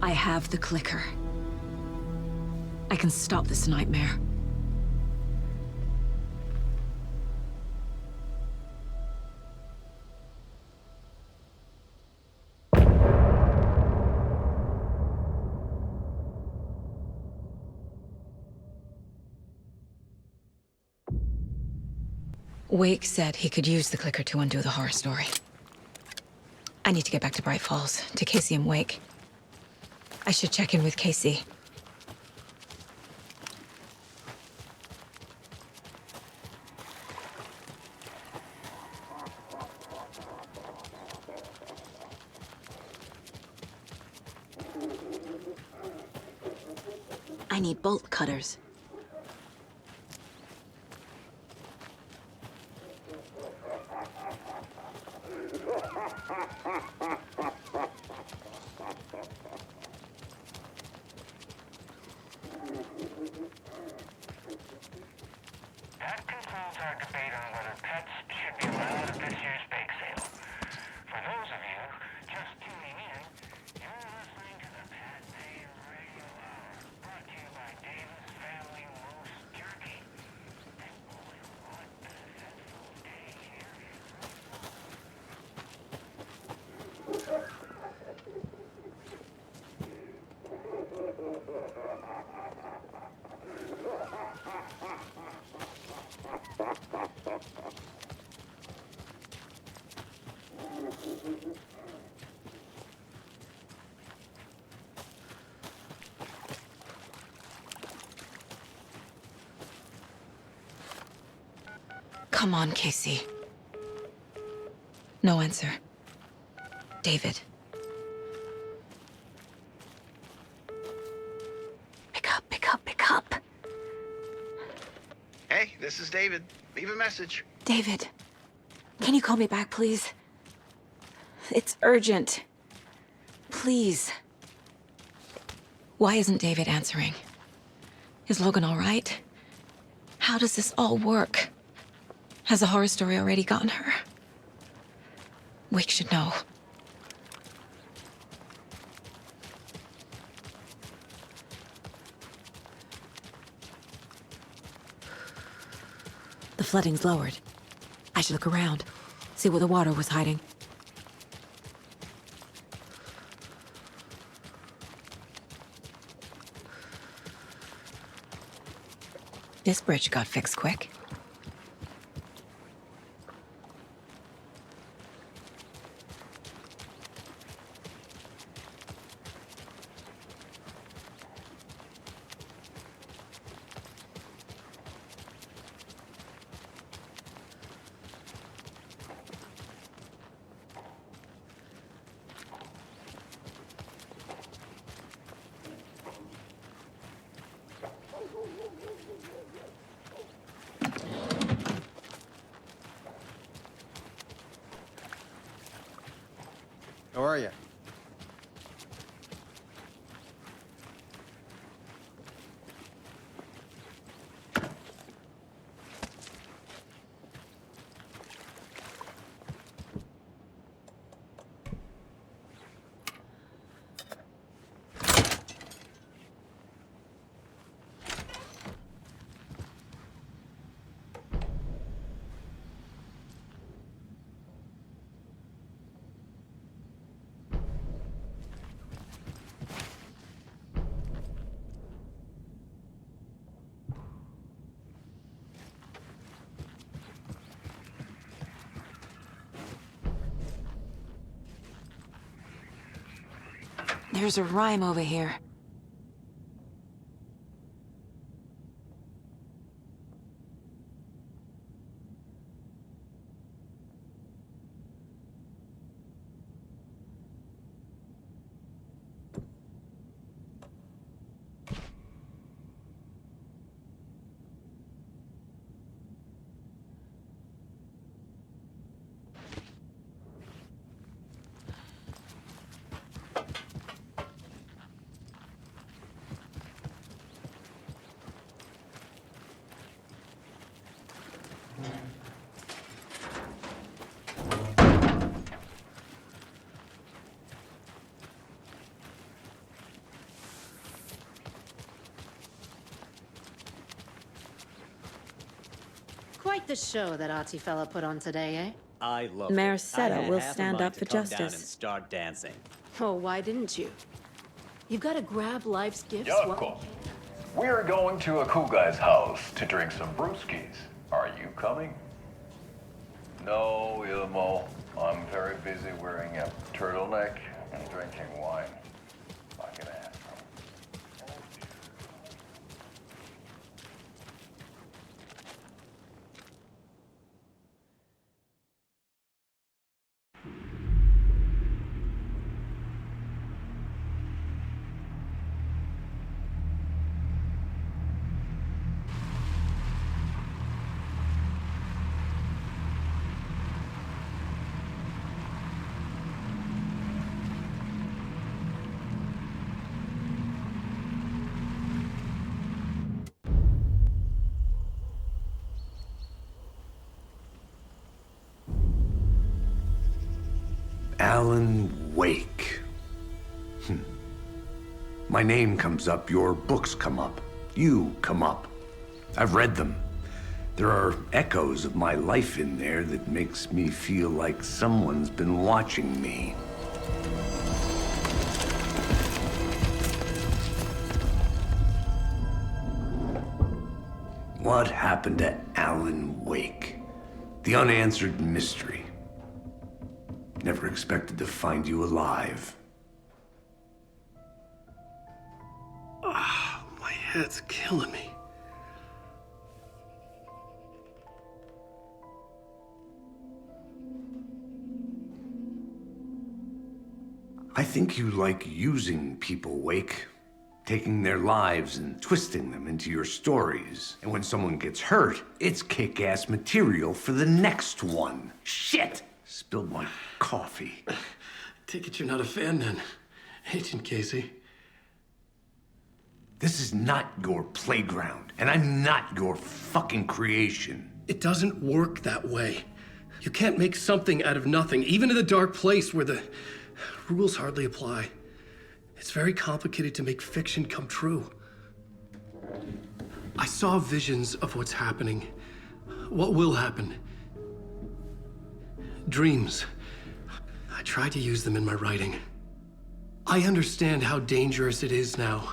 B: I have the clicker. I can stop this nightmare. Wake said he could use the clicker to undo the horror story. I need to get back to Bright Falls, to Casey and Wake. I should check in with Casey. I need bolt cutters.
O: That concludes our debate on whether pets should be allowed at this year's bake sale. For those of you just tuning in, you're listening to the Pet Day Radio Hour, brought to you by Davis Family Moose Jerky. And boy, what a eventful day here in
B: Come on, Casey. No answer. David. Pick up, pick up, pick up.
K: Hey, this is David. Leave a message.
B: David, can you call me back, please? It's urgent. Please. Why isn't David answering? Is Logan all right? How does this all work? Has the horror story already gotten her? Wake should know. The flooding's lowered. I should look around, see where the water was hiding. This bridge got fixed quick.
C: are you?
D: There's a rhyme over here.
P: Quite the show that artsy fella put on today, eh?
K: I love
J: Mayor
K: it.
J: Seta
K: I had
J: will
K: half a
J: stand
K: mind
J: up
K: to
J: for
K: come down
J: justice.
K: and start dancing.
P: Oh, why didn't you? You've got to grab life's gifts.
Q: Yeah, of course. We're going to a cool guy's house to drink some brewskis. Are you coming? No, Ilmo. I'm very busy wearing a turtleneck and drinking wine. Like an asshole.
A: Alan Wake. My name comes up, your books come up, you come up. I've read them. There are echoes of my life in there that makes me feel like someone's been watching me. What happened to Alan Wake? The unanswered mystery. Never expected to find you alive.
I: Ah, my head's killing me.
A: I think you like using people, Wake. Taking their lives and twisting them into your stories. And when someone gets hurt, it's kick-ass material for the next one. Shit! Spilled my coffee.
I: Take it you're not a fan then, Agent Casey.
A: This is not your playground, and I'm not your fucking creation.
I: It doesn't work that way. You can't make something out of nothing, even in the dark place where the rules hardly apply. It's very complicated to make fiction come true. I saw visions of what's happening, what will happen. Dreams. I tried to use them in my writing. I understand how dangerous it is now.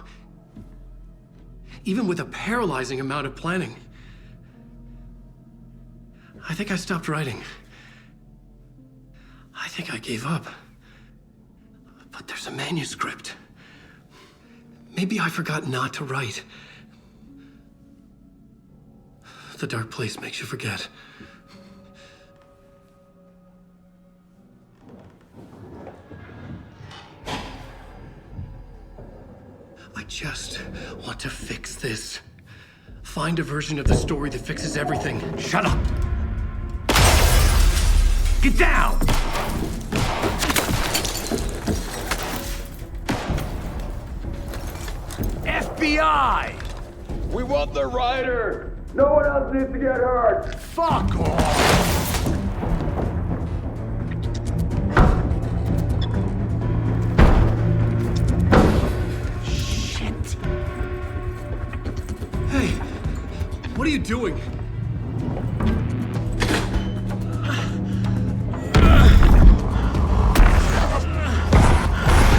I: Even with a paralyzing amount of planning. I think I stopped writing. I think I gave up. But there's a manuscript. Maybe I forgot not to write. The dark place makes you forget. I just want to fix this. Find a version of the story that fixes everything.
A: Shut up! Get down! FBI!
H: We want the rider! No one else needs to get hurt!
A: Fuck off!
N: Hey, what are you doing?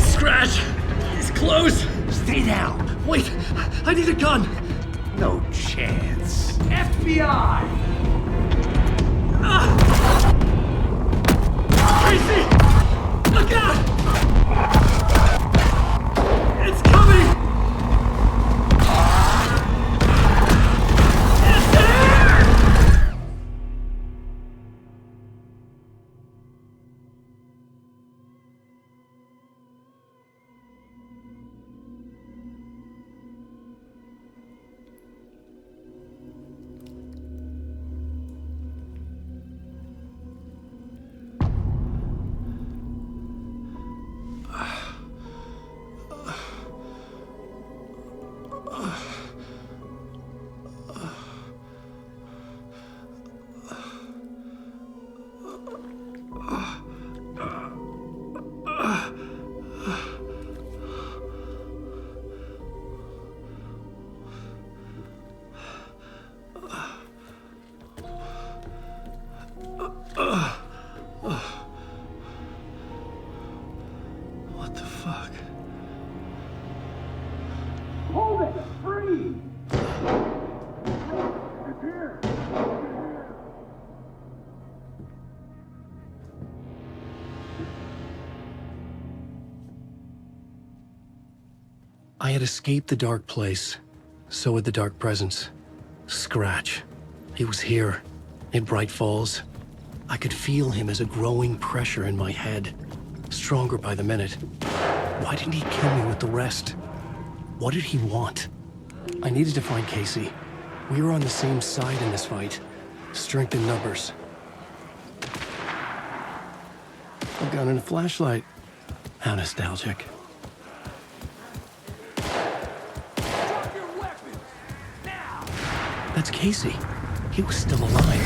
N: Scratch! He's close!
A: Stay down!
N: Wait, I need a gun!
A: No chance. FBI!
N: Casey! Look out! It's coming! It's there! What the fuck?
A: Hold it! Free! It's here!
I: I had escaped the dark place. So had the dark presence. Scratch. He was here, in Bright Falls. I could feel him as a growing pressure in my head, stronger by the minute. Why didn't he kill me with the rest? What did he want? I needed to find Casey. We were on the same side in this fight. Strength in numbers. A gun and a flashlight. How nostalgic. That's Casey. He was still alive.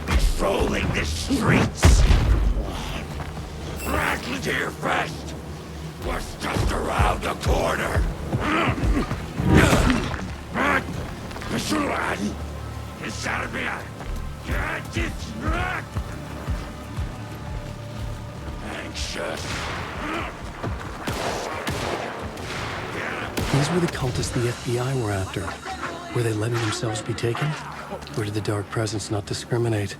L: Patrolling the streets. Right into your vest. Was just around the corner. Mr. Laden, it's out of me. Get it back. Anxious.
I: These were the cultists the FBI were after. Were they letting themselves be taken? Or did the dark presence not discriminate?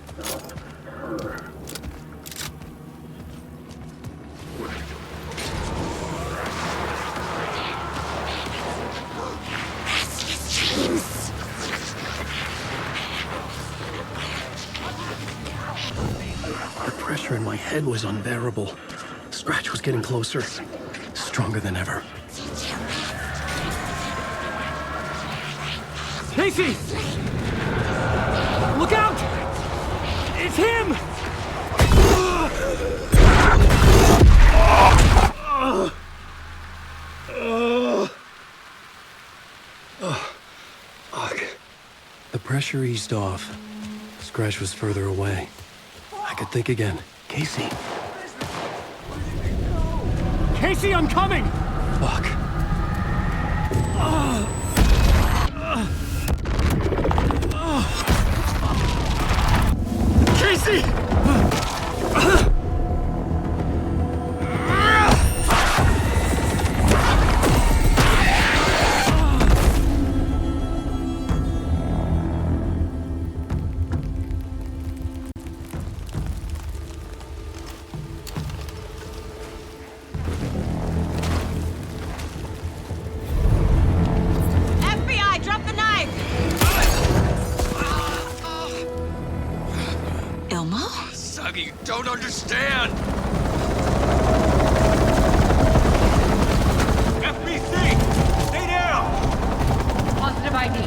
I: The pressure in my head was unbearable. Scratch was getting closer, stronger than ever.
N: Casey! Look out! It's him!
I: The pressure eased off. Scratch was further away. I could think again. Casey.
N: Casey, I'm coming!
I: Fuck.
N: Casey!
B: FBI, drop the knife! Elmo?
H: Saga, you don't understand!
R: FBC! Stay down!
S: Positive ID.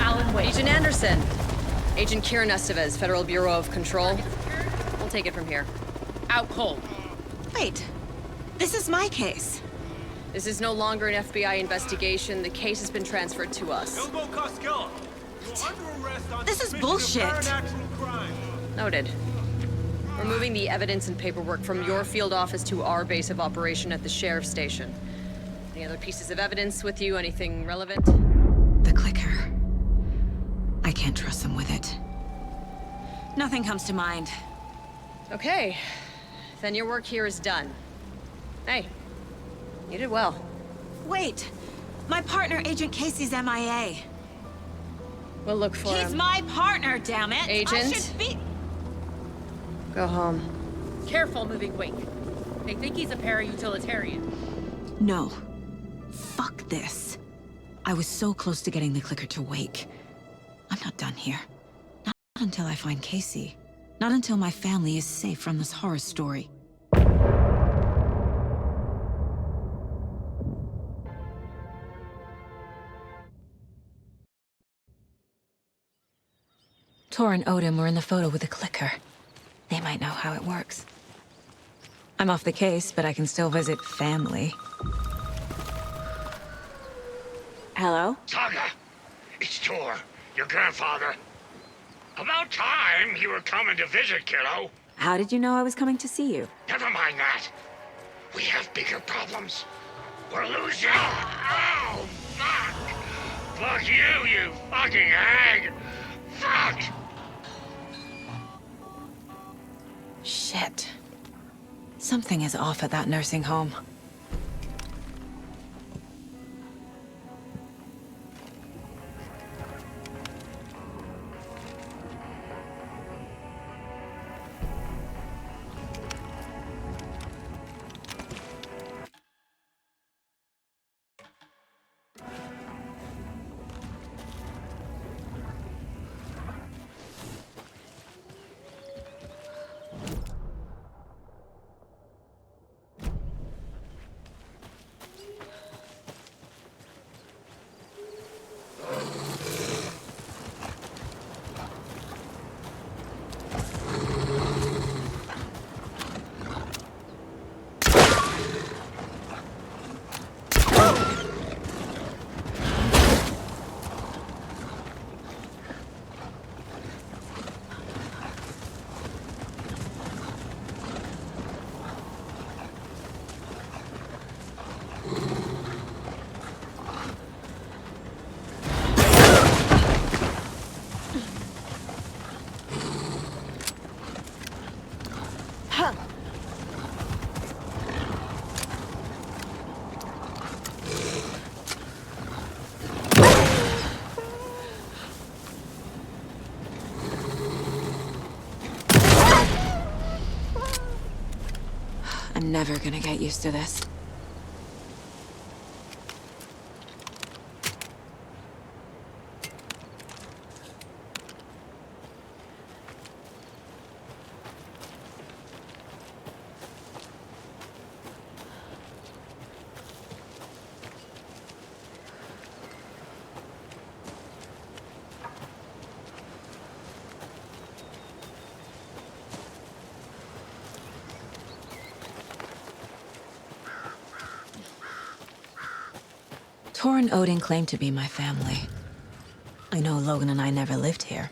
S: Alan Wade. Agent Anderson.
R: Agent Kieran Estevez, Federal Bureau of Control. We'll take it from here.
S: Out cold.
B: Wait. This is my case.
R: This is no longer an FBI investigation. The case has been transferred to us.
B: This is bullshit.
R: Noted. We're moving the evidence and paperwork from your field office to our base of operation at the sheriff's station. Any other pieces of evidence with you? Anything relevant?
D: The clicker. I can't trust them with it.
B: Nothing comes to mind.
R: Okay. Then your work here is done. Hey, you did well.
B: Wait. My partner, Agent Casey's MIA.
R: We'll look for him.
B: He's my partner, damn it!
R: Agent?
B: I should be...
R: Go home.
S: Careful moving Wake. They think he's a para-utilitarian.
D: No. Fuck this. I was so close to getting the clicker to Wake. I'm not done here. Not until I find Casey. Not until my family is safe from this horror story. Tor and Odin were in the photo with the clicker. They might know how it works. I'm off the case, but I can still visit family.
B: Hello?
E: Saga, it's Tor, your grandfather. About time you were coming to visit, kiddo.
B: How did you know I was coming to see you?
E: Never mind that. We have bigger problems. We're losing. Oh, fuck. Fuck you, you fucking hag. Fuck.
D: Shit. Something is off at that nursing home. I'm never gonna get used to this. Tor and Odin claim to be my family. I know Logan and I never lived here.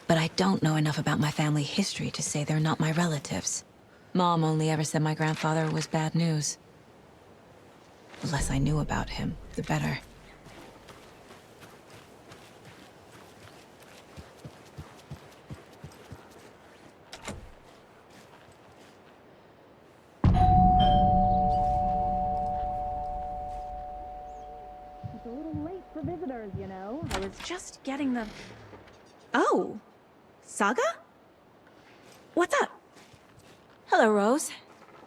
D: But I don't know enough about my family history to say they're not my relatives. Mom only ever said my grandfather was bad news. The less I knew about him, the better.
J: It's a little late for visitors, you know. I was just getting the... Oh, Saga? What's up?
B: Hello, Rose.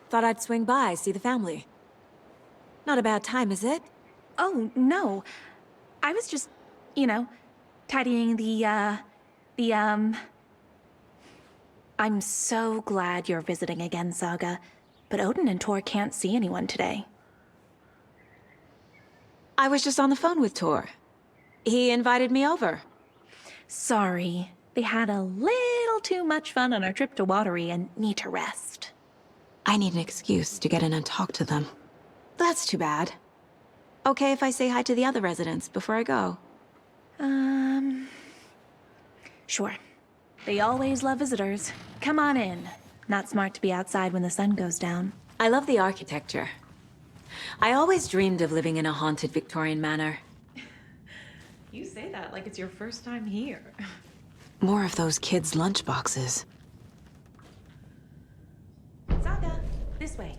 B: Thought I'd swing by, see the family. Not a bad time, is it?
J: Oh, no. I was just, you know, tidying I'm so glad you're visiting again, Saga. But Odin and Tor can't see anyone today.
B: I was just on the phone with Tor. He invited me over.
J: Sorry. They had a little too much fun on our trip to Watery and need to rest.
D: I need an excuse to get in and talk to them. That's too bad. Okay if I say hi to the other residents before I go?
J: Sure. They always love visitors. Come on in. Not smart to be outside when the sun goes down.
B: I love the architecture. I always dreamed of living in a haunted Victorian manor.
J: You say that like it's your first time here.
D: More of those kids' lunchboxes.
J: Saga, this way.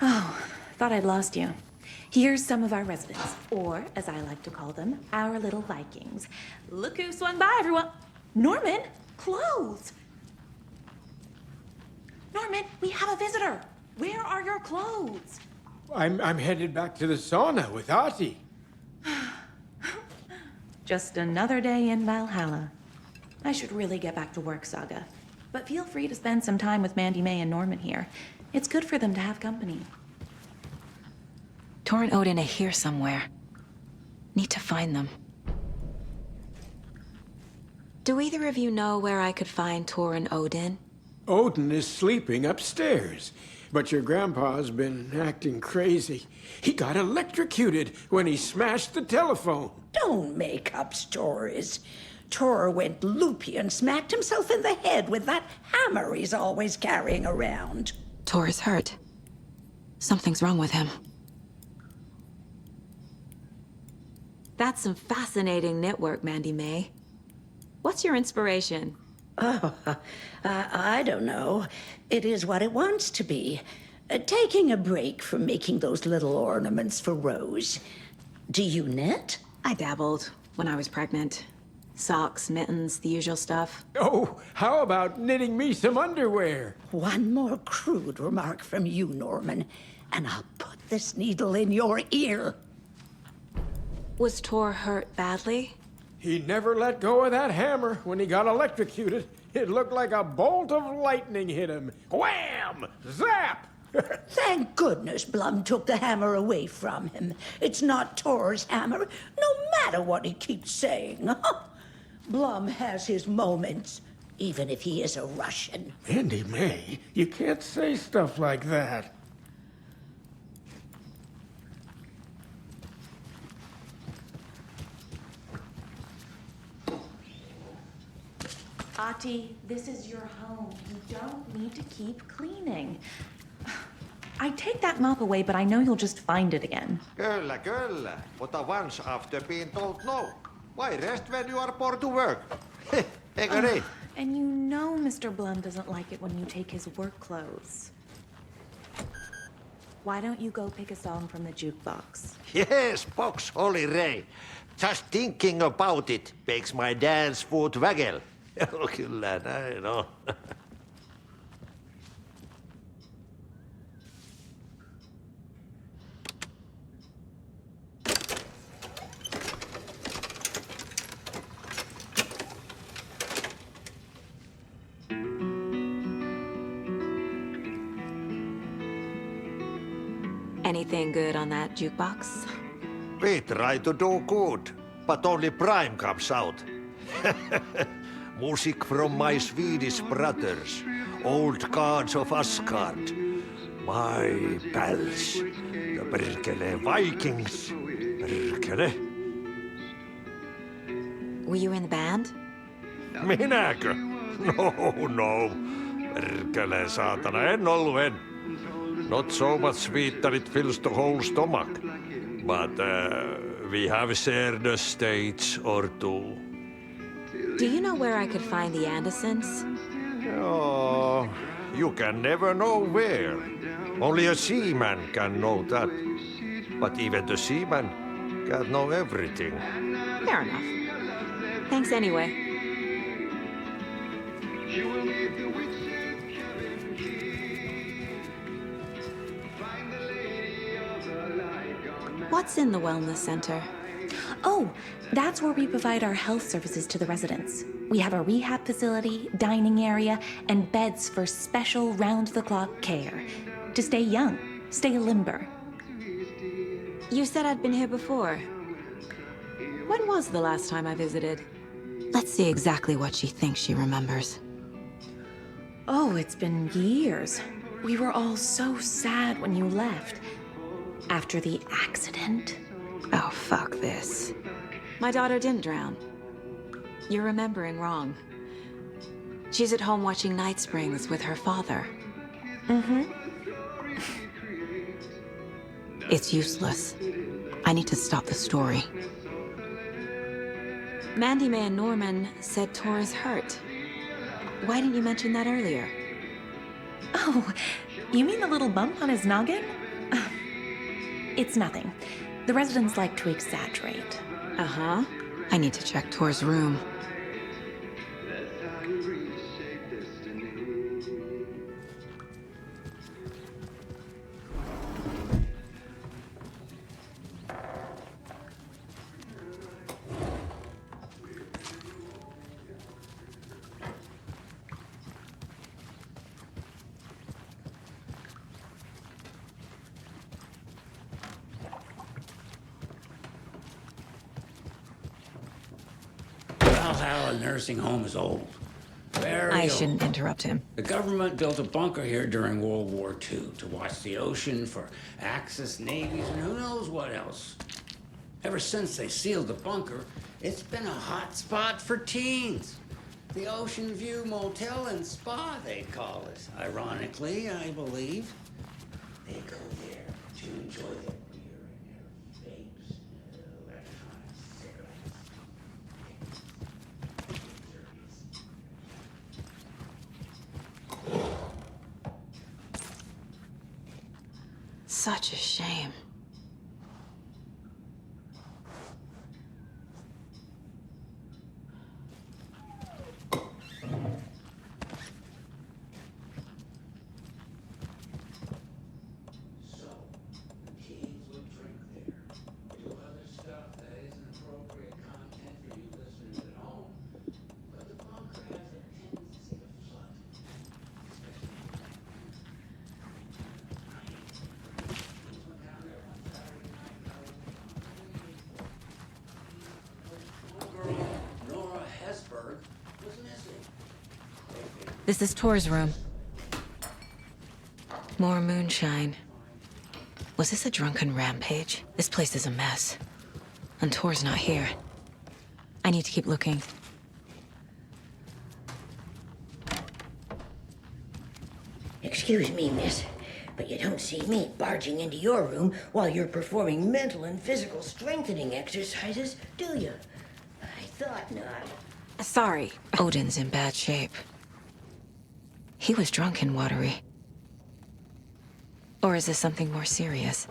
J: Oh, thought I'd lost you. Here's some of our residents, or as I like to call them, our little Vikings. Look who swung by, everyone. Norman, clothes. Norman, we have a visitor. Where are your clothes?
T: I'm headed back to the sauna with Artie.
J: Just another day in Valhalla. I should really get back to work, Saga. But feel free to spend some time with Mandy May and Norman here. It's good for them to have company.
D: Tor and Odin are here somewhere. Need to find them. Do either of you know where I could find Tor and Odin?
T: Odin is sleeping upstairs, but your grandpa's been acting crazy. He got electrocuted when he smashed the telephone.
U: Don't make up stories. Tor went loopy and smacked himself in the head with that hammer he's always carrying around.
D: Tor is hurt. Something's wrong with him.
B: That's some fascinating network, Mandy May. What's your inspiration?
U: Oh, I don't know. It is what it wants to be. Taking a break from making those little ornaments for Rose. Do you knit?
B: I dabbled when I was pregnant. Socks, mittens, the usual stuff.
T: Oh, how about knitting me some underwear?
U: One more crude remark from you, Norman, and I'll put this needle in your ear.
B: Was Tor hurt badly?
T: He never let go of that hammer when he got electrocuted. It looked like a bolt of lightning hit him. Wham! Zap!
U: Thank goodness Blum took the hammer away from him. It's not Tor's hammer, no matter what he keeps saying. Blum has his moments, even if he is a Russian.
T: Mandy May, you can't say stuff like that.
J: Ati, this is your home. You don't need to keep cleaning. I take that mop away, but I know you'll just find it again.
V: Kyllä, kyllä. But once after being told no. Why rest when you are born to work? Eikö niin?
J: And you know Mr. Blum doesn't like it when you take his work clothes. Why don't you go pick a song from the jukebox?
V: Yes, box Holy Ray. Just thinking about it makes my dance foot waggle. Kyllä näin on.
B: Anything good on that jukebox?
V: We try to do good, but only Prime comes out. Music from my Swedish brothers, old gods of Asgard. My pals, the perkele Vikings. Perkele.
B: Were you in the band?
V: Minäkö? No. Perkele saatana, en ollut. Not so much sweet that it fills the whole stomach. But we have shared a stage or two.
B: Do you know where I could find the Andersons?
V: Oh, you can never know where. Only a seaman can know that. But even the seaman can't know everything.
B: Fair enough. Thanks anyway. What's in the wellness center?
J: Oh, that's where we provide our health services to the residents. We have a rehab facility, dining area, and beds for special round-the-clock care. To stay young, stay limber.
B: You said I'd been here before. When was the last time I visited? Let's see exactly what she thinks she remembers.
J: Oh, it's been years. We were all so sad when you left. After the accident.
B: Oh, fuck this. My daughter didn't drown. You're remembering wrong. She's at home watching Night Springs with her father.
J: Mm-hmm.
B: It's useless. I need to stop the story. Mandy May and Norman said Tor is hurt. Why didn't you mention that earlier?
J: Oh, you mean the little bump on his noggin? It's nothing. The residents like to exaggerate.
B: Uh-huh. I need to check Tor's room.
F: Valhalla nursing home is old. Very
B: I
F: old.
B: shouldn't interrupt him.
F: The government built a bunker here during World War II to watch the ocean for Axis navies and who knows what else. Ever since they sealed the bunker, it's been a hot spot for teens. The Ocean View Motel and Spa, they call it. Ironically, I believe. They go there to enjoy their beer and their vapes and electronic cigarettes.
B: Such a shame. This is Tor's room. More moonshine. Was this a drunken rampage? This place is a mess. And Tor's not here. I need to keep looking.
U: Excuse me, miss, but you don't see me barging into your room while you're performing mental and physical strengthening exercises, do you? I thought not.
B: Sorry. Odin's in bad shape. He was drunk and watery. Or is this something more serious?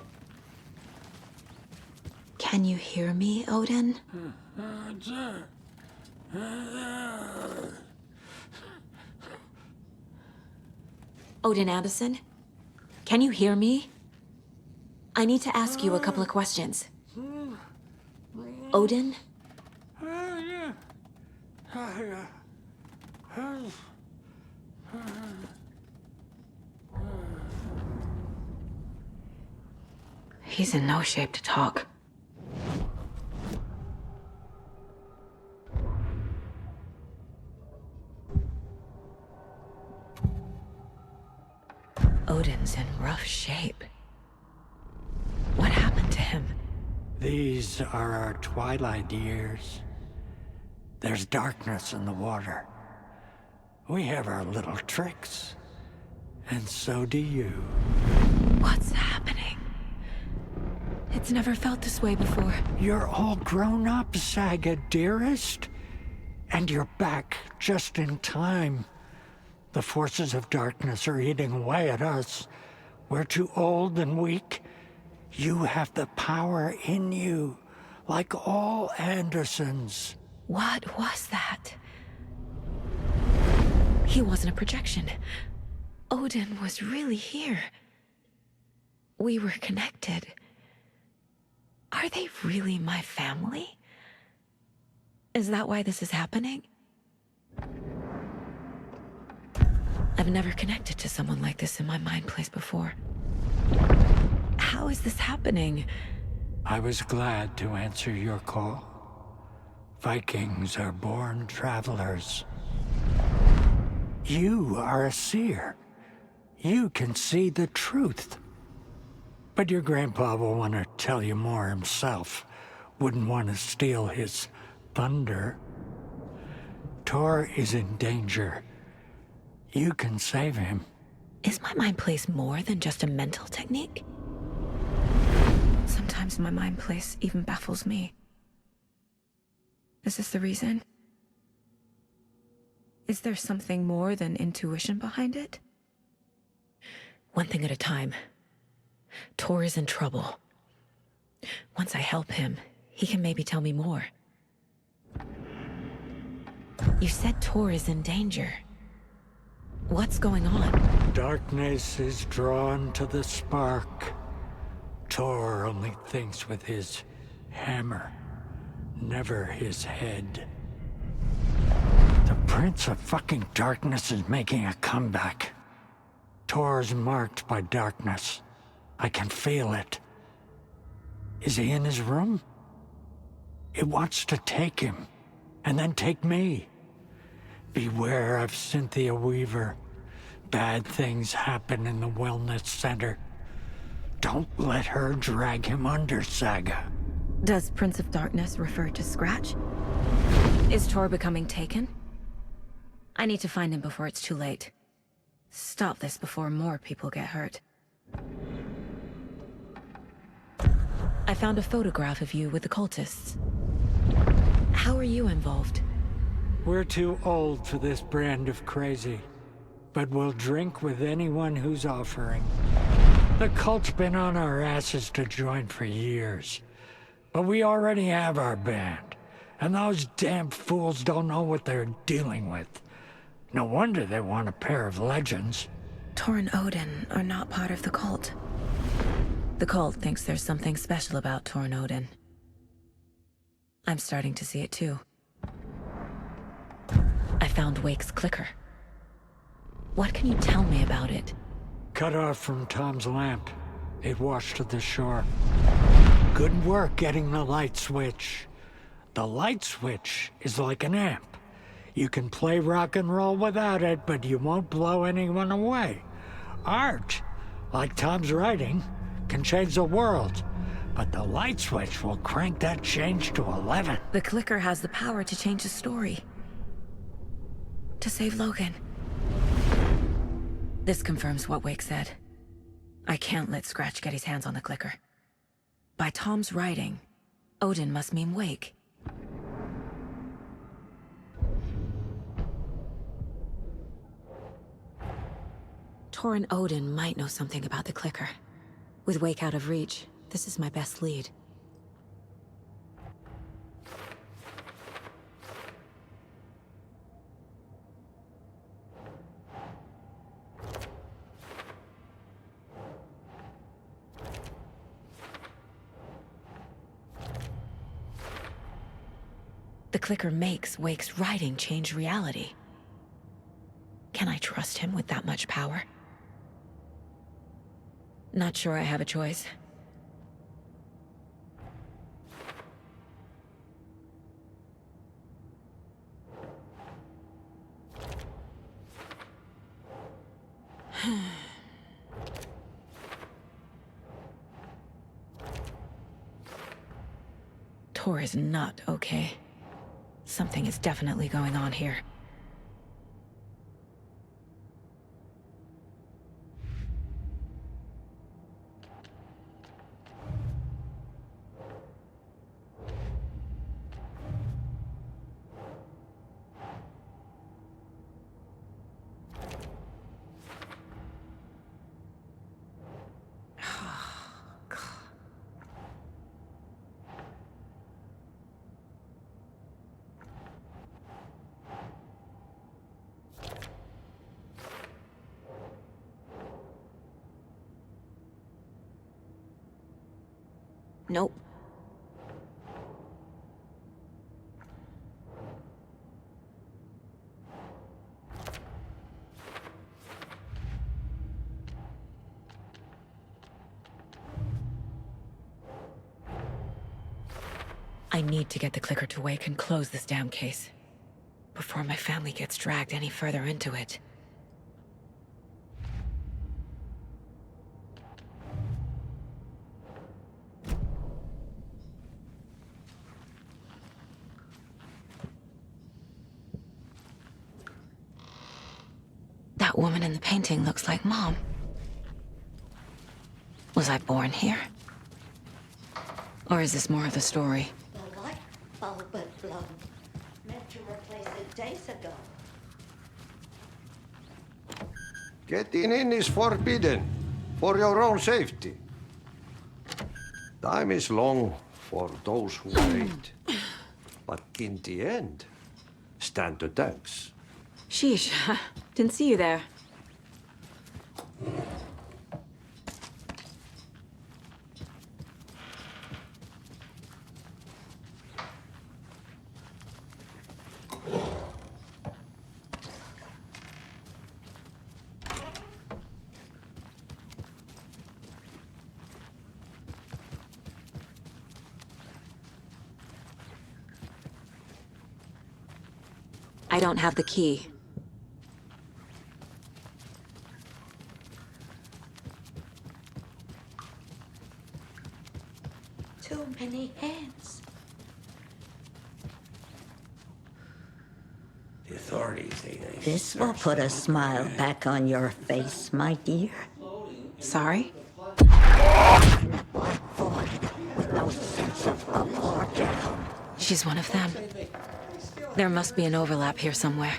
B: Can you hear me, Odin? Odin Addison? Can you hear me? I need to ask you a couple of questions. Odin? He's in no shape to talk. Odin's in rough shape. What happened to him?
G: These are our twilight years. There's darkness in the water. We have our little tricks. And so do you.
D: What's happening? It's never felt this way before.
G: You're all grown up, Saga, dearest. And you're back just in time. The forces of darkness are eating away at us. We're too old and weak. You have the power in you, like all Andersons.
D: What was that? He wasn't a projection. Odin was really here. We were connected. Are they really my family? Is that why this is happening? I've never connected to someone like this in my mind place before. How is this happening?
G: I was glad to answer your call. Vikings are born travelers. You are a seer. You can see the truth. But your grandpa will want to tell you more himself. Wouldn't want to steal his thunder. Tor is in danger. You can save him.
D: Is my mind place more than just a mental technique? Sometimes my mind place even baffles me. Is this the reason? Is there something more than intuition behind it? One thing at a time. Tor is in trouble. Once I help him, he can maybe tell me more. You said Tor is in danger. What's going on?
G: Darkness is drawn to the spark. Tor only thinks with his hammer, never his head. The Prince of fucking Darkness is making a comeback. Tor's marked by darkness. I can feel it. Is he in his room? It wants to take him, and then take me. Beware of Cynthia Weaver. Bad things happen in the wellness center. Don't let her drag him under, Saga.
D: Does Prince of Darkness refer to Scratch? Is Tor becoming taken? I need to find him before it's too late. Stop this before more people get hurt. I found a photograph of you with the cultists. How are you involved?
G: We're too old for this brand of crazy, but we'll drink with anyone who's offering. The cult's been on our asses to join for years, but we already have our band, and those damn fools don't know what they're dealing with. No wonder they want a pair of legends.
D: Tor and Odin are not part of the cult. The cult thinks there's something special about Tor and Odin. I'm starting to see it too. I found Wake's clicker. What can you tell me about it?
G: Cut off from Tom's lamp. It washed to the shore. Good work getting the light switch. The light switch is like an amp. You can play rock and roll without it, but you won't blow anyone away. Art, like Tom's writing, can change the world, but the light switch will crank that change to 11.
D: The clicker has the power to change the story. To save Logan. This confirms what Wake said. I can't let Scratch get his hands on the clicker. By Tom's writing, Odin must mean Wake. Tor and Odin might know something about the clicker. With Wake out of reach, this is my best lead. The clicker makes Wake's writing change reality. Can I trust him with that much power? Not sure I have a choice. Tor is not okay. Something is definitely going on here. Nope. I need to get the clicker to Wake and close this damn case before my family gets dragged any further into it. That woman in the painting looks like Mom. Was I born here? Or is this more of the story?
U: The light bulb had blown. Meant to replace it days ago.
V: Getting in is forbidden, for your own safety. Time is long for those who wait. But in the end, stand the thanks.
D: Sheesh, didn't see you there. I don't have the key.
U: Too many hands.
F: The authorities, they
U: This will put a smile back on your face, my dear.
D: Sorry? She's one of them. There must be an overlap here somewhere.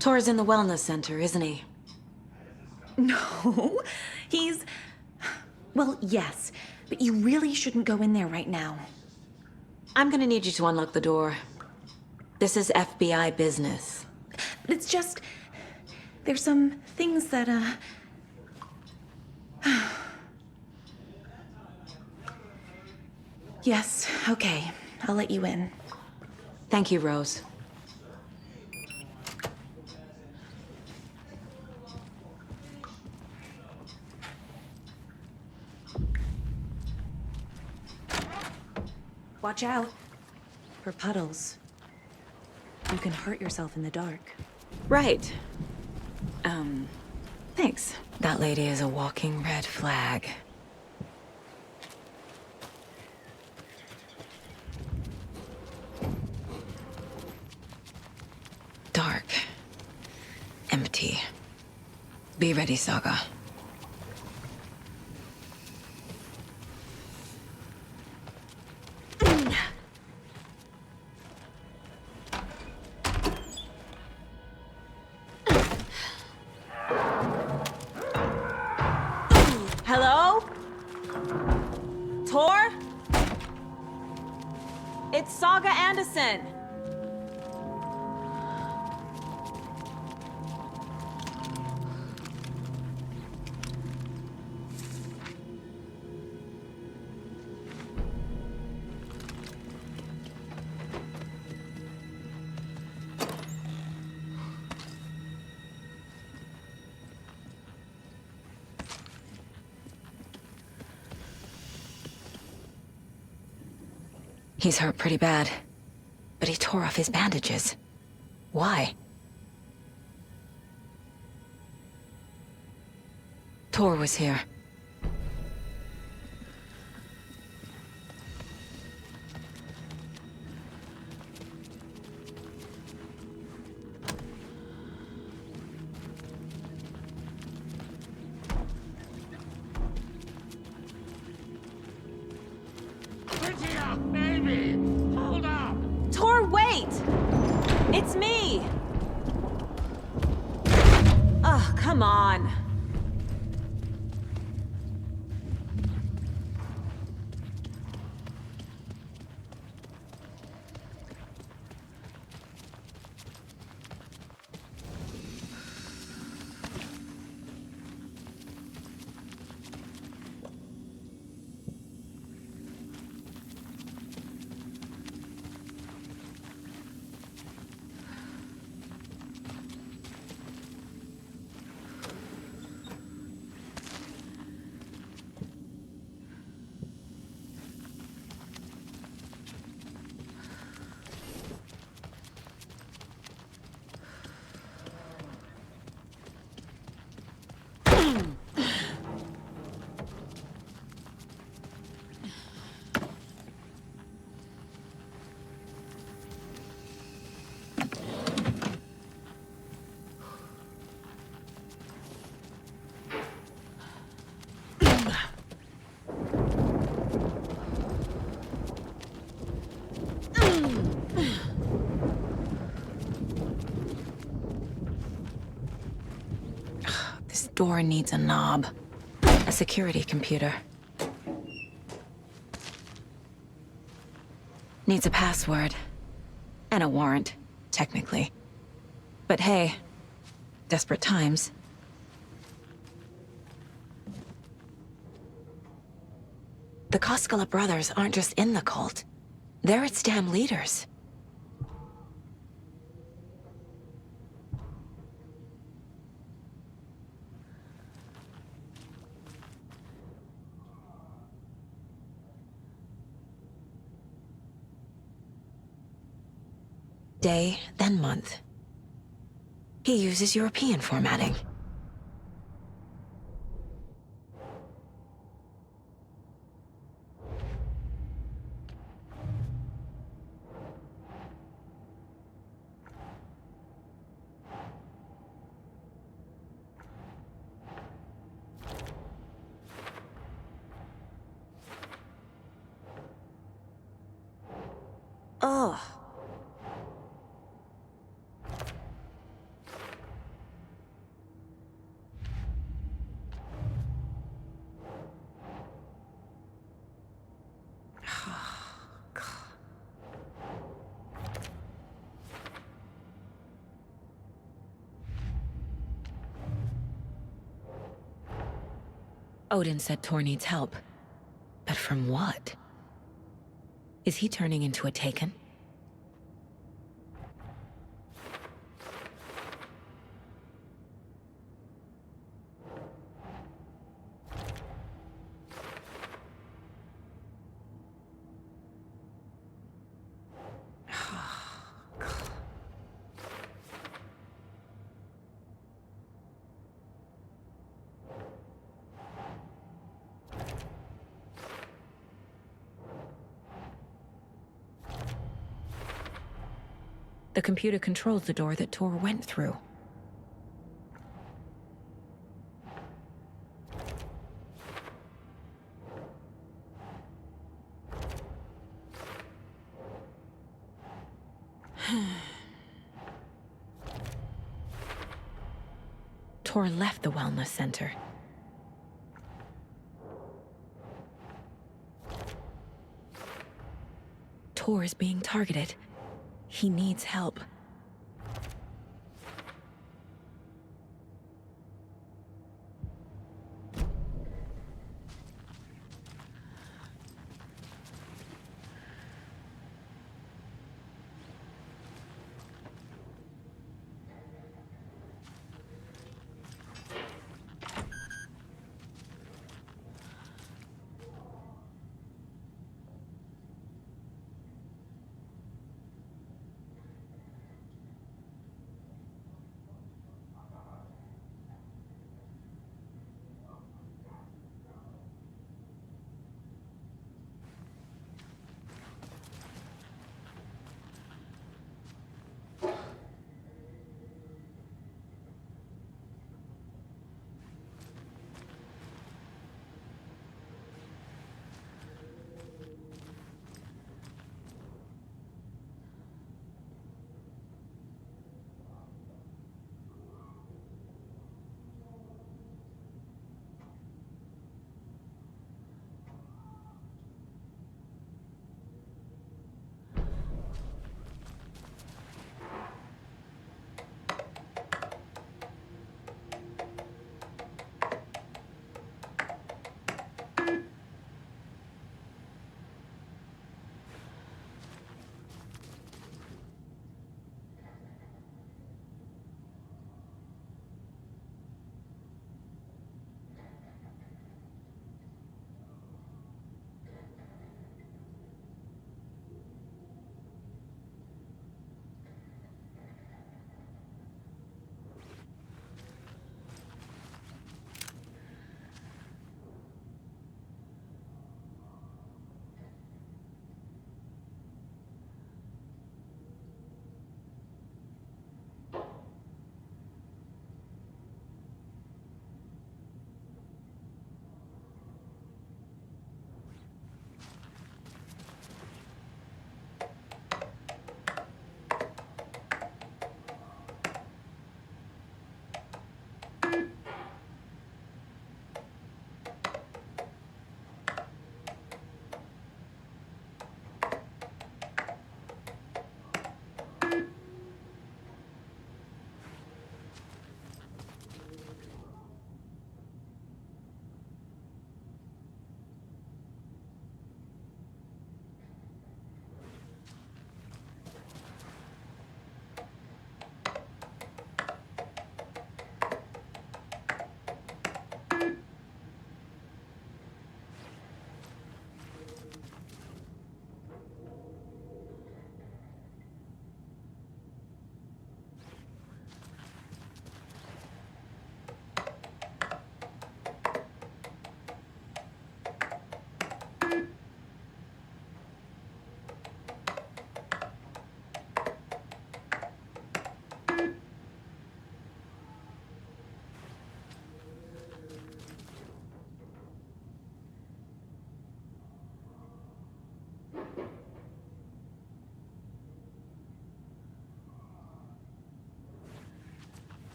D: Tor's in the wellness center, isn't he?
J: No, he's... Well, yes, but you really shouldn't go in there right now.
D: I'm gonna need you to unlock the door. This is FBI business.
J: But it's just... There's some things that, Yes, okay. I'll let you in.
D: Thank you, Rose.
J: Watch out. For puddles. You can hurt yourself in the dark.
D: Right. Thanks. That lady is a walking red flag. Dark. Empty. Be ready, Saga.
B: Hello? Tor? It's Saga Anderson.
D: He's hurt pretty bad, but he tore off his bandages. Why? Tor was here.
E: Baby! Hold up!
B: Tor, wait! It's me! Ugh, come on.
D: door needs a knob. A security computer. Needs a password. And a warrant, technically. But hey, desperate times. The Koskela brothers aren't just in the cult. They're its damn leaders. Day, then month. He uses European formatting.
B: Ugh.
D: Odin said Tor needs help. But from what? Is he turning into a Taken? The computer controls the door that Tor went through. Tor left the wellness center. Tor is being targeted. He needs help.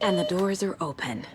B: And the doors are open.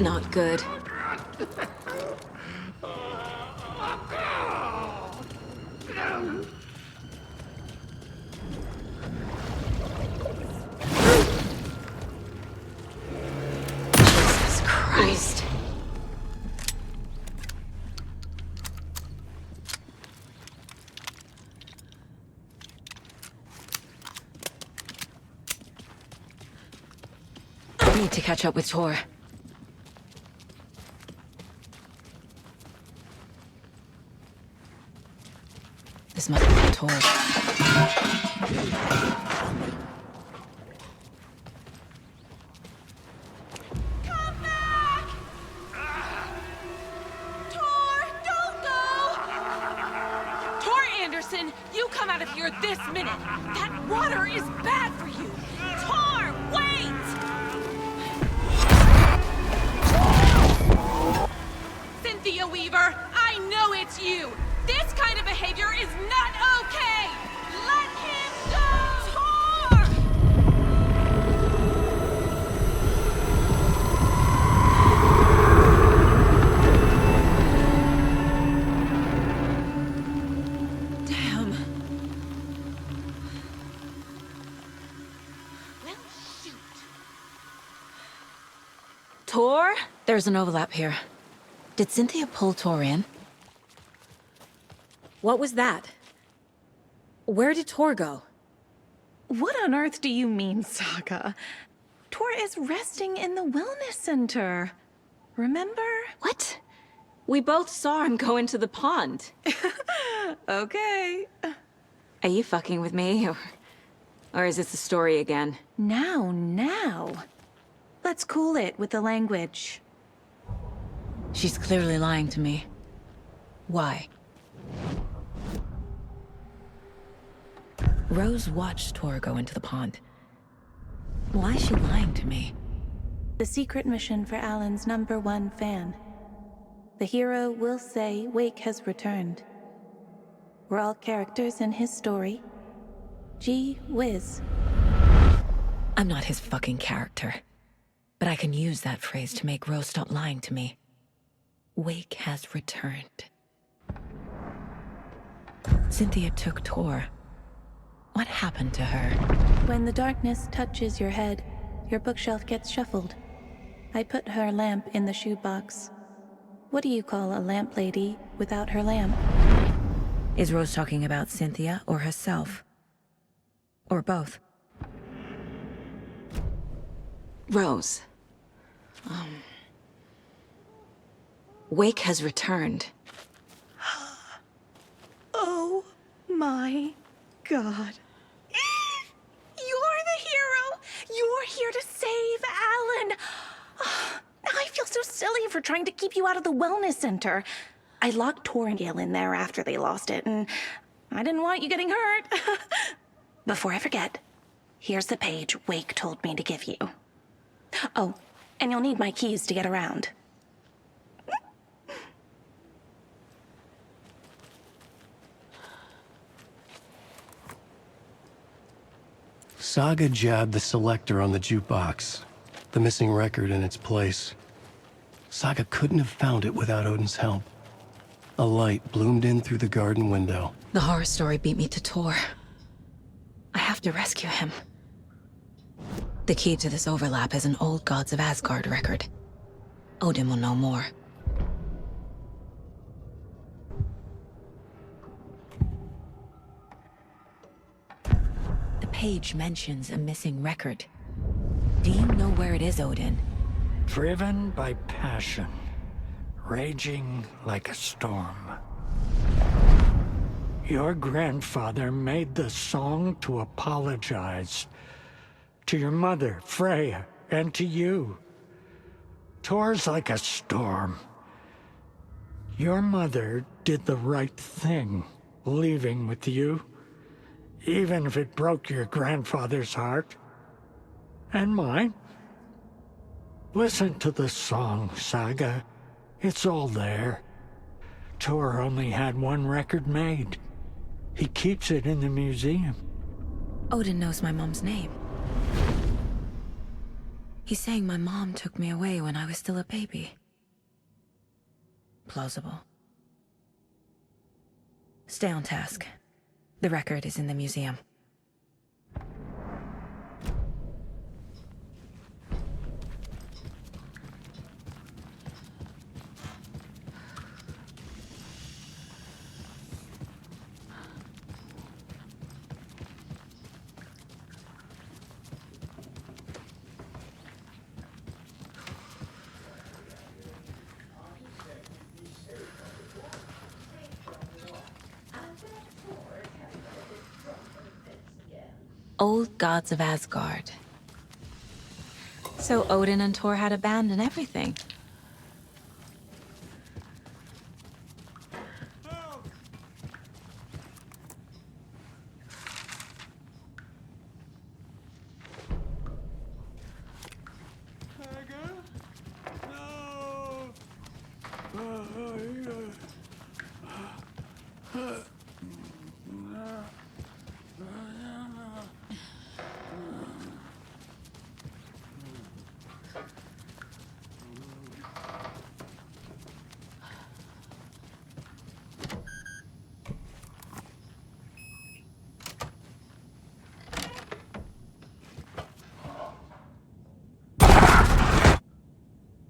B: Not good. Jesus Christ. I need to catch up with Tor. This must be Tor.
M: Anderson, you come out of here this minute! That water is bad for you! Tor, wait! Cynthia Weaver, I know it's you! This kind of behavior is not okay! Let him go! Tor!
B: Damn.
M: Well, shoot.
B: Tor? There's an overlap here. Did Cynthia pull Tor in? What was that? Where did Tor go?
J: What on earth do you mean, Saga? Tor is resting in the wellness center. Remember?
B: What? We both saw him go into the pond.
J: Okay.
B: Are you fucking with me, or is this a story again?
J: Now. Let's cool it with the language.
B: She's clearly lying to me. Why? Rose watched Tor go into the pond. Why is she lying to me?
J: The secret mission for Alan's #1 fan. The hero will say Wake has returned. We're all characters in his story. Gee whiz.
B: I'm not his fucking character. But I can use that phrase to make Rose stop lying to me. Wake has returned. Cynthia took Tor. What happened to her?
J: When the darkness touches your head, your bookshelf gets shuffled. I put her lamp in the shoebox. What do you call a lamp lady without her lamp?
B: Is Rose talking about Cynthia or herself? Or both? Rose. Wake has returned.
J: Oh my God. You're the hero! You're here to save Alan! I feel so silly for trying to keep you out of the wellness center. I locked Tor and Gale in there after they lost it, and I didn't want you getting hurt. Before I forget, here's the page Wake told me to give you. Oh, and you'll need my keys to get around.
I: Saga jabbed the selector on the jukebox, the missing record in its place. Saga couldn't have found it without Odin's help. A light bloomed in through the garden window.
B: The horror story beat me to Tor. I have to rescue him. The key to this overlap is an old Gods of Asgard record. Odin will know more.
D: page mentions a missing record. Do you know where it is, Odin?
G: Driven by passion, raging like a storm. Your grandfather made the song to apologize. To your mother, Freya, and to you. Tor's like a storm. Your mother did the right thing, leaving with you. Even if it broke your grandfather's heart. And mine. Listen to the song, Saga. It's all there. Tor only had one record made. He keeps it in the museum.
D: Odin knows my mom's name. He's saying my mom took me away when I was still a baby. Plausible. Stay on task. The record is in the museum. Old gods of Asgard. So Odin and Tor had a band and everything.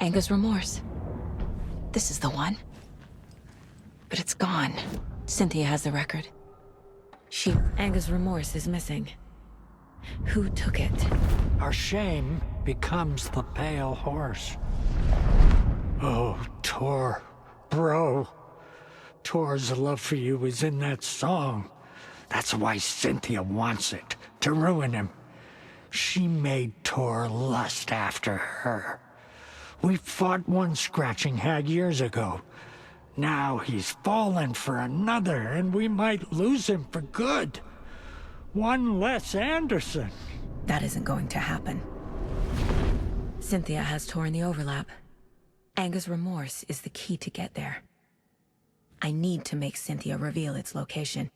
D: Anger's remorse. This is the one. But it's gone. Cynthia has the record. Anger's remorse is missing. Who took it?
G: Our shame becomes the pale horse. Oh, Tor. Bro. Tor's love for you is in that song. That's why Cynthia wants it. To ruin him. She made Tor lust after her. We fought one scratching hag years ago. Now he's fallen for another, and we might lose him for good. One less Anderson.
D: That isn't going to happen. Cynthia has Tor in the overlap. Anger's remorse is the key to get there. I need to make Cynthia reveal its location.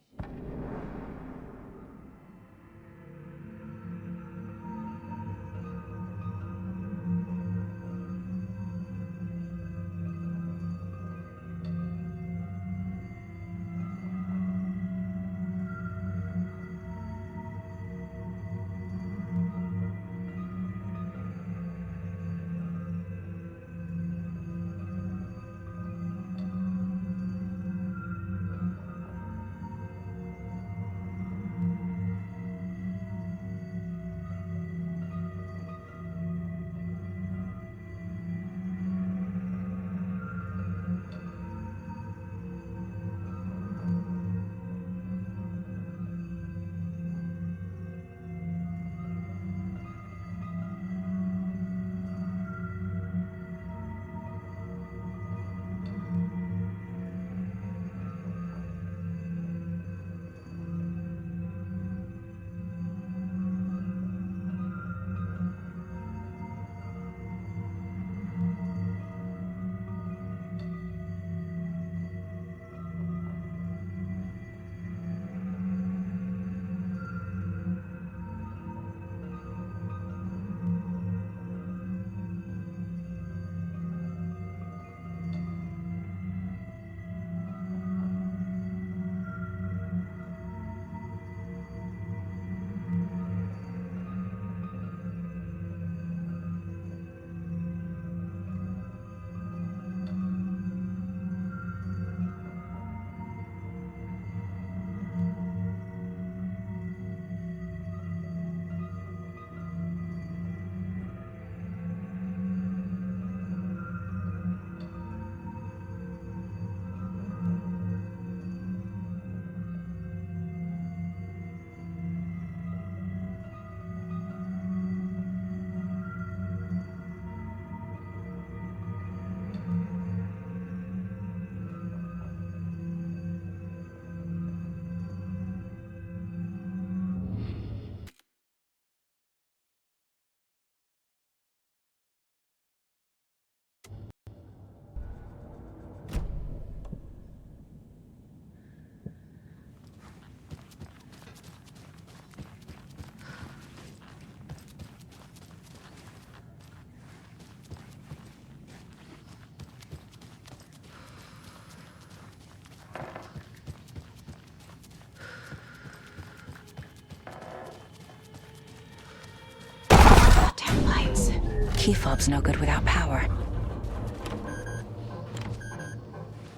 D: key fob's no good without power.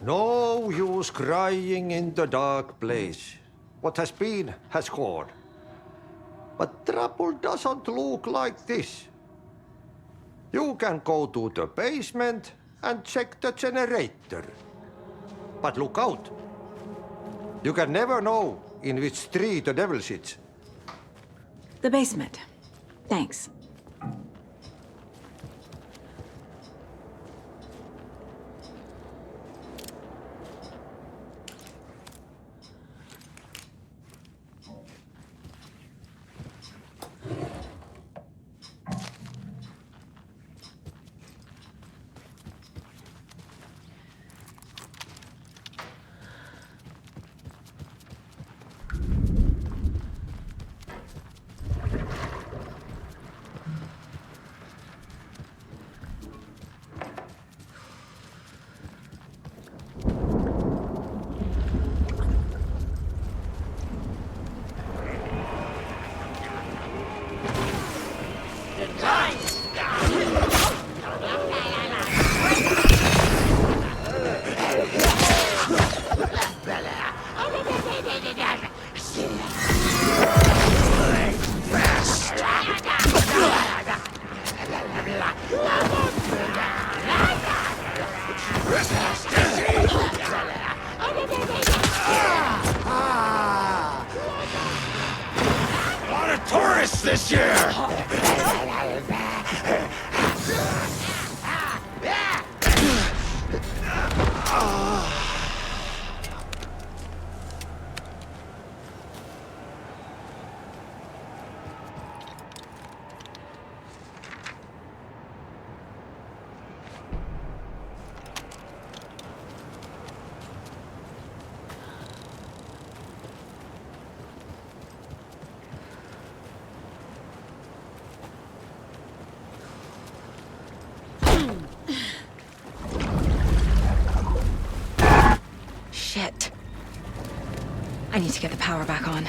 V: No use crying in the dark place. What has been has gone. But trouble doesn't look like this. You can go to the basement and check the generator. But look out. You can never know in which tree the devil sits.
D: The basement. Thanks.
L: A lot of tourists this year!
D: Shit. I need to get the power back on.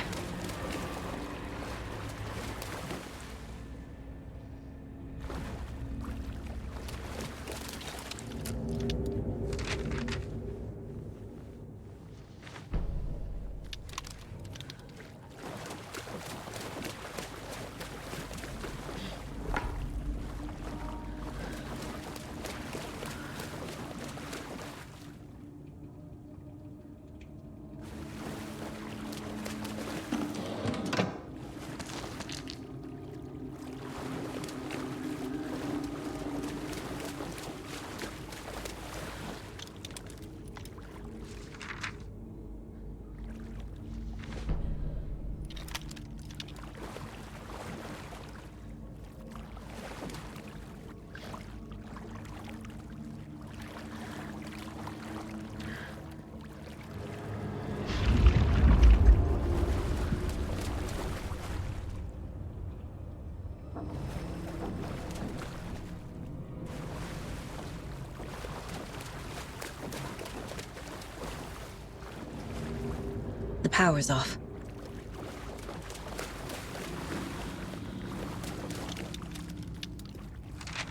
D: The power's off.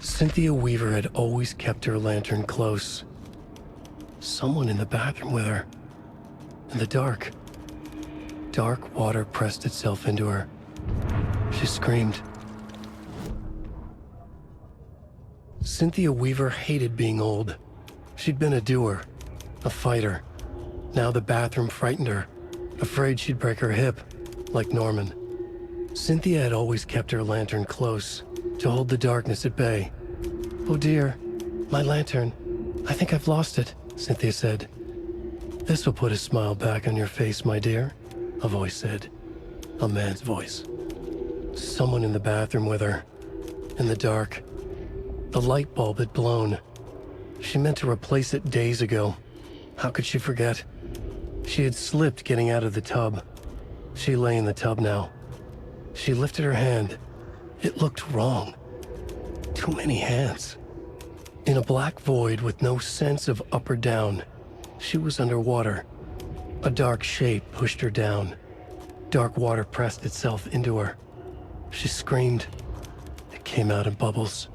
I: Cynthia Weaver had always kept her lantern close. Someone in the bathroom with her. In the dark. Dark water pressed itself into her. She screamed. Cynthia Weaver hated being old. She'd been a doer, a fighter. Now the bathroom frightened her, afraid she'd break her hip, like Norman. Cynthia had always kept her lantern close, to hold the darkness at bay. "Oh dear, my lantern. I think I've lost it," Cynthia said. "This will put a smile back on your face, my dear," a voice said. A man's voice. Someone in the bathroom with her. In the dark. The light bulb had blown. She meant to replace it days ago. How could she forget? She had slipped getting out of the tub. She lay in the tub now. She lifted her hand. It looked wrong. Too many hands. In a black void with no sense of up or down, she was underwater. A dark shape pushed her down. Dark water pressed itself into her. She screamed. It came out in bubbles.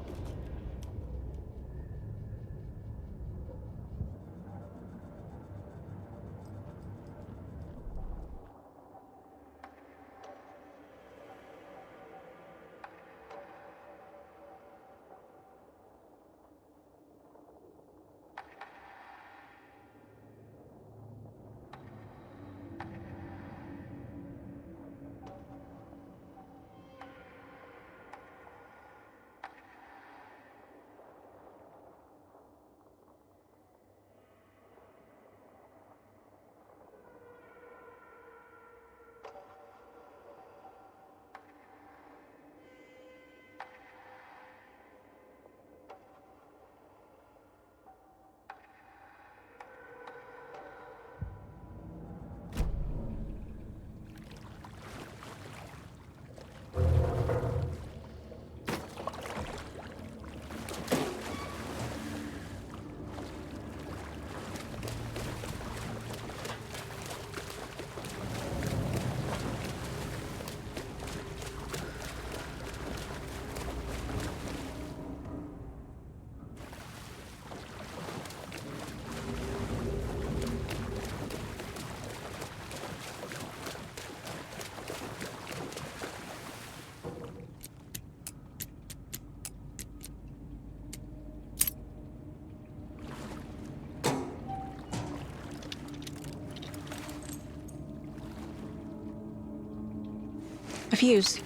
D: A fuse.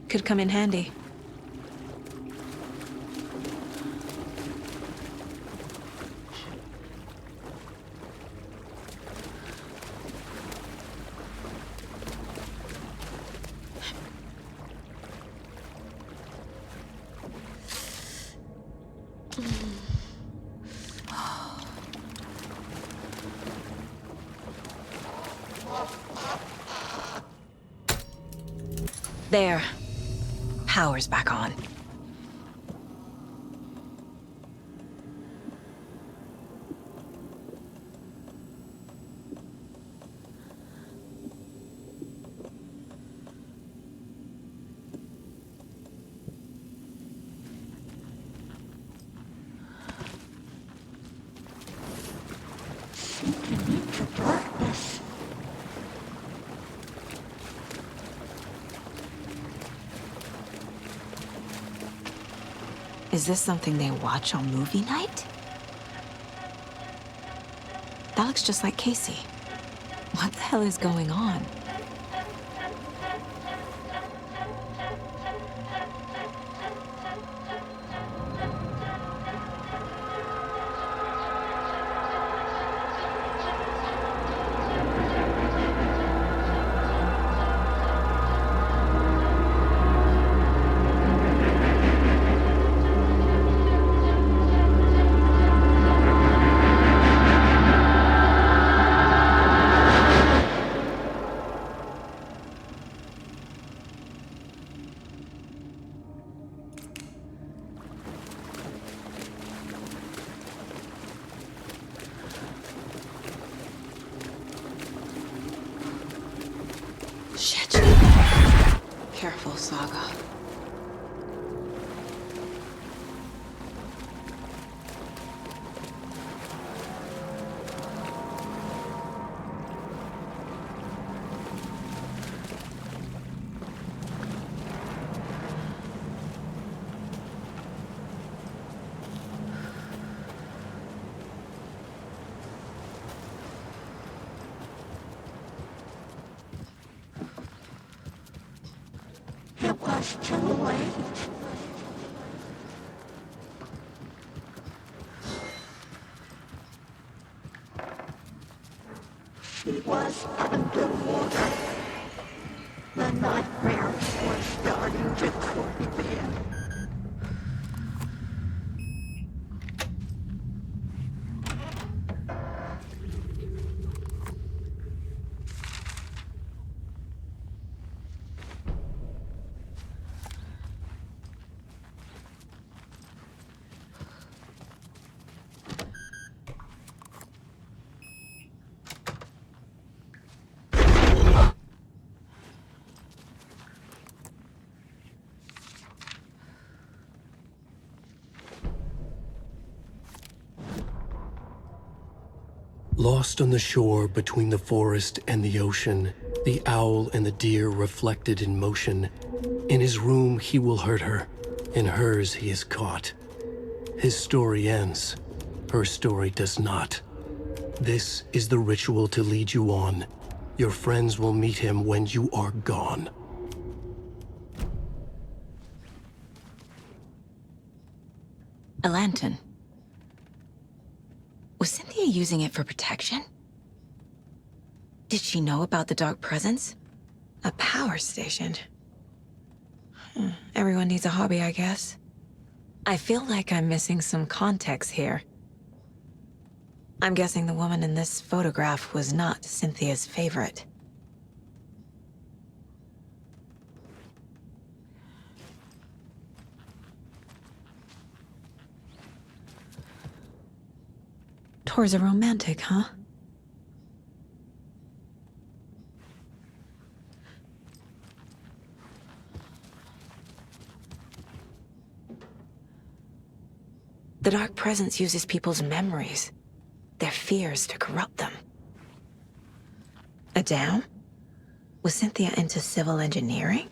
D: Could come in handy. There. Power's back on. Is this something they watch on movie night? That looks just like Casey. What the hell is going on? Shit. Careful, Saga.
U: It was too late. She was underwater. The nightmares were starting to creep in.
I: Lost on the shore between the forest and the ocean, the owl and the deer reflected in motion. In his room, he will hurt her. In hers, he is caught. His story ends. Her story does not. This is the ritual to lead you on. Your friends will meet him when you are gone.
D: A lantern. Was Cynthia using it for protection? Did she know about the dark presence? A power station. Everyone needs a hobby, I guess. I feel like I'm missing some context here. I'm guessing the woman in this photograph was not Cynthia's favorite. Tor's a romantic, huh? The dark presence uses people's memories, their fears to corrupt them. A dam? Was Cynthia into civil engineering?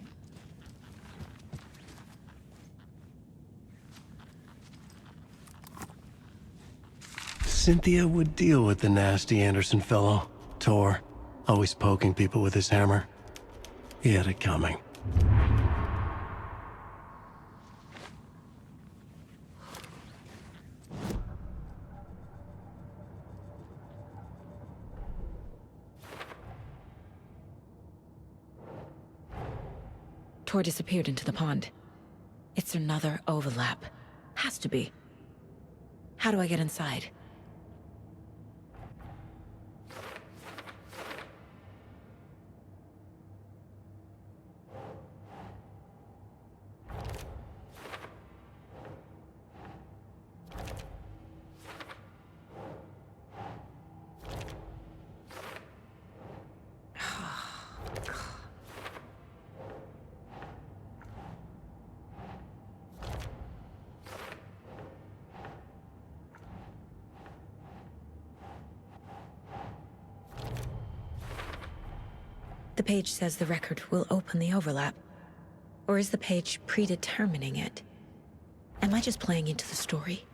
I: Cynthia would deal with the nasty Anderson fellow, Tor, always poking people with his hammer. He had it coming.
D: Tor disappeared into the pond. It's another overlap. Has to be. How do I get inside? The page says the record will open the overlap. Or is the page predetermining it? Am I just playing into the story?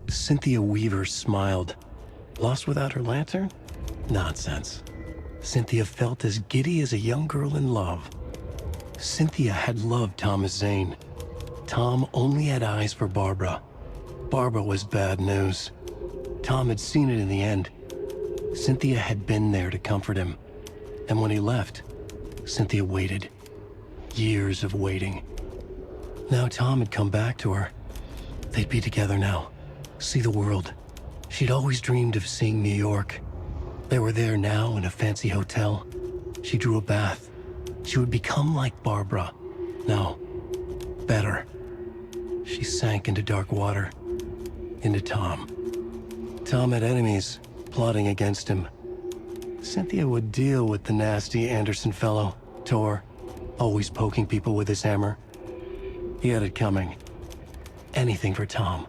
I: Cynthia Weaver smiled. Lost without her lantern? Nonsense. Cynthia felt as giddy as a young girl in love. Cynthia had loved Thomas Zane. Tom only had eyes for Barbara. Barbara was bad news. Tom had seen it in the end. Cynthia had been there to comfort him. And when he left, Cynthia waited. Years of waiting. Now Tom had come back to her. They'd be together now. See the world. She'd always dreamed of seeing New York. They were there now in a fancy hotel. She drew a bath. She would become like Barbara. No, better. She sank into dark water. Into Tom. Tom had enemies plotting against him. Cynthia would deal with the nasty Anderson fellow, Tor, always poking people with his hammer. He had it coming. Anything for Tom.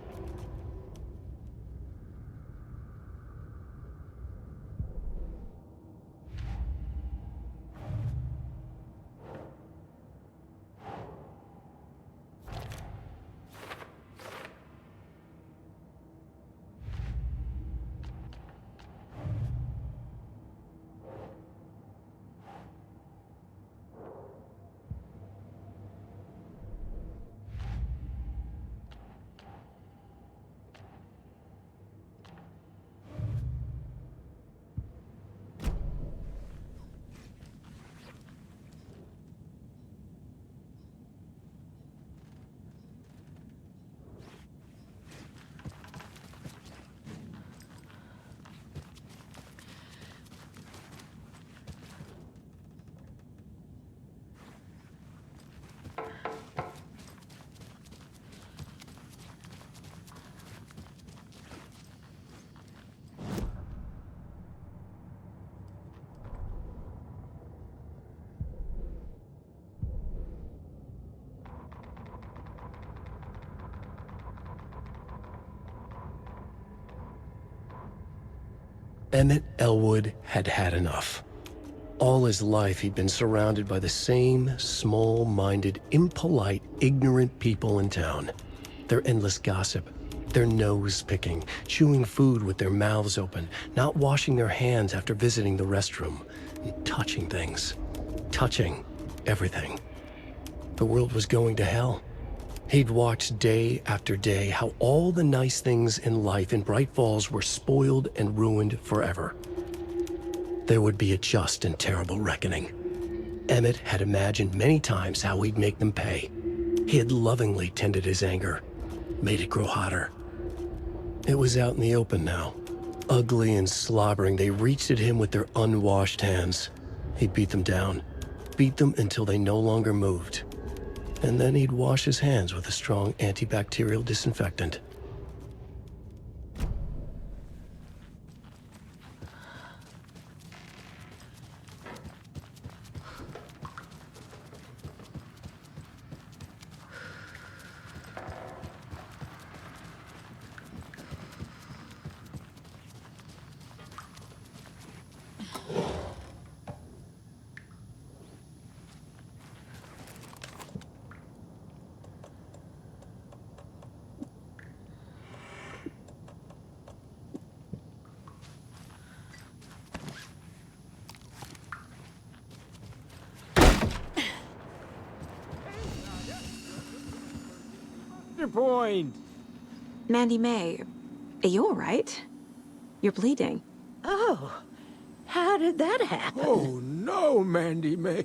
I: Emmett Elwood had had enough. All his life he'd been surrounded by the same small-minded, impolite, ignorant people in town. Their endless gossip, their nose-picking, chewing food with their mouths open, not washing their hands after visiting the restroom, and touching things. Touching everything. The world was going to hell. He'd watched day after day how all the nice things in life in Bright Falls were spoiled and ruined forever. There would be a just and terrible reckoning. Emmett had imagined many times how he'd make them pay. He had lovingly tended his anger, made it grow hotter. It was out in the open now. Ugly and slobbering, they reached at him with their unwashed hands. He'd beat them down, beat them until they no longer moved. And then he'd wash his hands with a strong antibacterial disinfectant.
T: point?
D: Mandy May, are you all right? You're bleeding.
U: Oh, how did that happen?
T: Oh, no, Mandy May.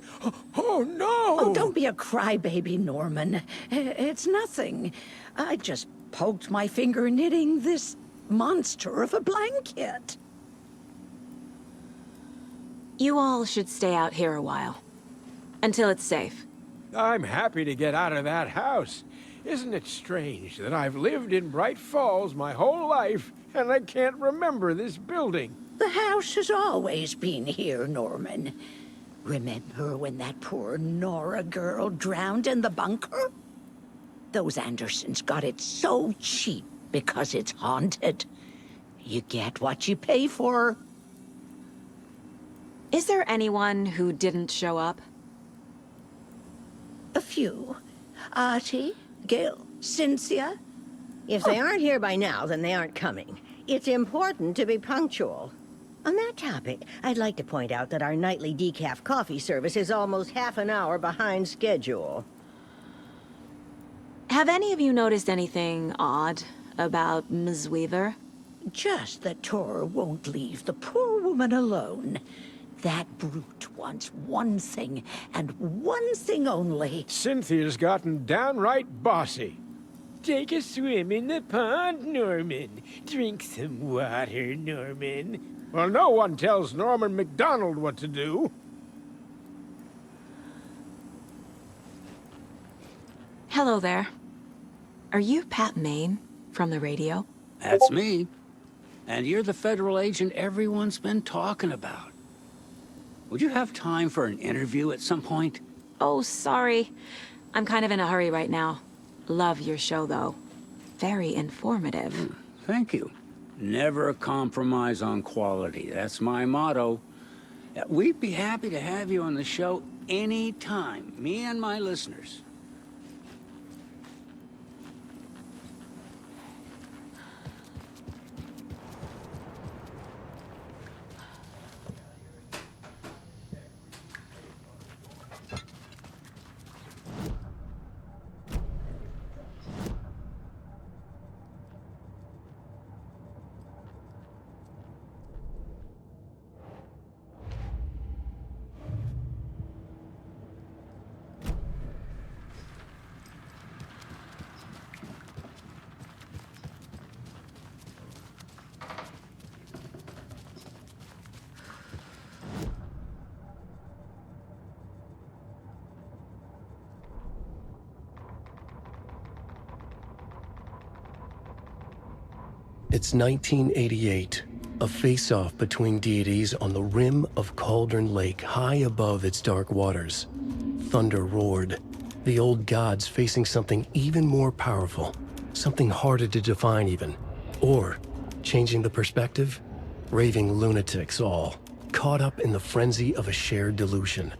T: Oh, no!
U: Oh, don't be a crybaby, Norman. It's nothing. I just poked my finger knitting this monster of a blanket.
D: You all should stay out here a while. Until it's safe.
T: I'm happy to get out of that house. Isn't it strange that I've lived in Bright Falls my whole life and I can't remember this building?
U: The house has always been here, Norman. Remember when that poor Nora girl drowned in the bunker? Those Andersons got it so cheap because it's haunted. You get what you pay for.
D: Is there anyone who didn't show up?
U: A few. Artie, Gail, Cynthia.
C: If they aren't here by now, then they aren't coming. It's important to be punctual. On that topic, I'd like to point out that our nightly decaf coffee service is almost half an hour behind schedule.
D: Have any of you noticed anything odd about Ms. Weaver?
U: Just that Tor won't leave the poor woman alone. That brute wants one thing, and one thing only.
T: Cynthia's gotten downright bossy. Take a swim in the pond, Norman. Drink some water, Norman. Well, no one tells Norman MacDonald what to do.
D: Hello there. Are you Pat Maine from the radio?
F: That's me. And you're the federal agent everyone's been talking about. Would you have time for an interview at some point?
D: Oh, sorry. I'm kind of in a hurry right now. Love your show, though. Very informative.
F: Thank you. Never compromise on quality. That's my motto. We'd be happy to have you on the show anytime, me and my listeners.
I: It's 1988, a face-off between deities on the rim of Cauldron Lake, high above its dark waters. Thunder roared, the old gods facing something even more powerful, something harder to define even. Or, changing the perspective, raving lunatics all, caught up in the frenzy of a shared delusion.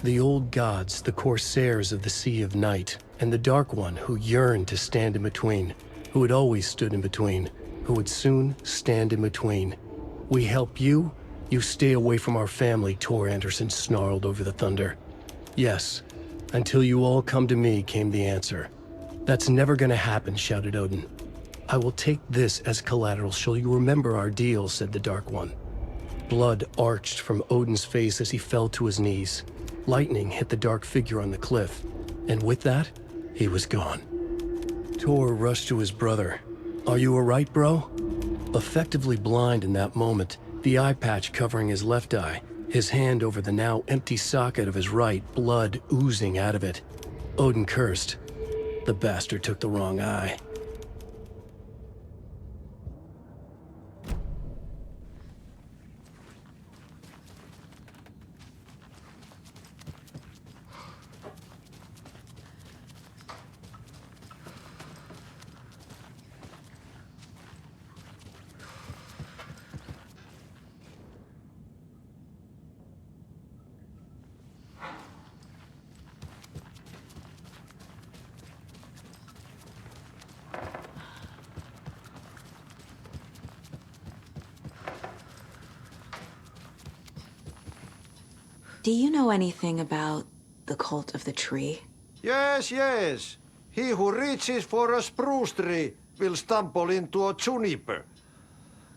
I: The old gods, the corsairs of the Sea of Night, and the Dark One who yearned to stand in between, who had always stood in between, who would soon stand in between. We help you, you stay away from our family, Tor Anderson snarled over the thunder. Yes, until you all come to me, came the answer. That's never gonna happen, shouted Odin. I will take this as collateral, shall you remember our deal, said the Dark One. Blood arched from Odin's face as he fell to his knees. Lightning hit the dark figure on the cliff, and with that, he was gone. Tor rushed to his brother. Are you all right, bro? Effectively blind in that moment, the eye patch covering his left eye, his hand over the now empty socket of his right, blood oozing out of it. Odin cursed. The bastard took the wrong eye.
D: Do you know anything about the cult of the tree?
O: Yes, yes.
V: He who reaches for a spruce tree will stumble into a juniper.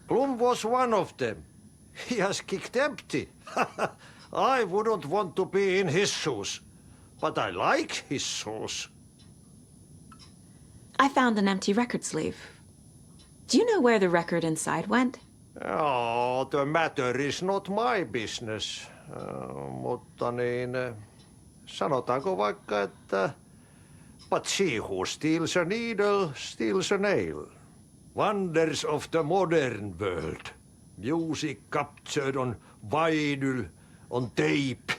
V: Blum was one of them. He has kicked empty. I wouldn't want to be in his shoes, but I like his shoes.
D: I found an empty record sleeve. Do you know where the record inside went?
V: Oh, the matter is not my business. Mutta niin, sanotaanko vaikka, että but she who steals a needle steals a nail. Wonders of the modern world. Music captured on vinyl, on tape.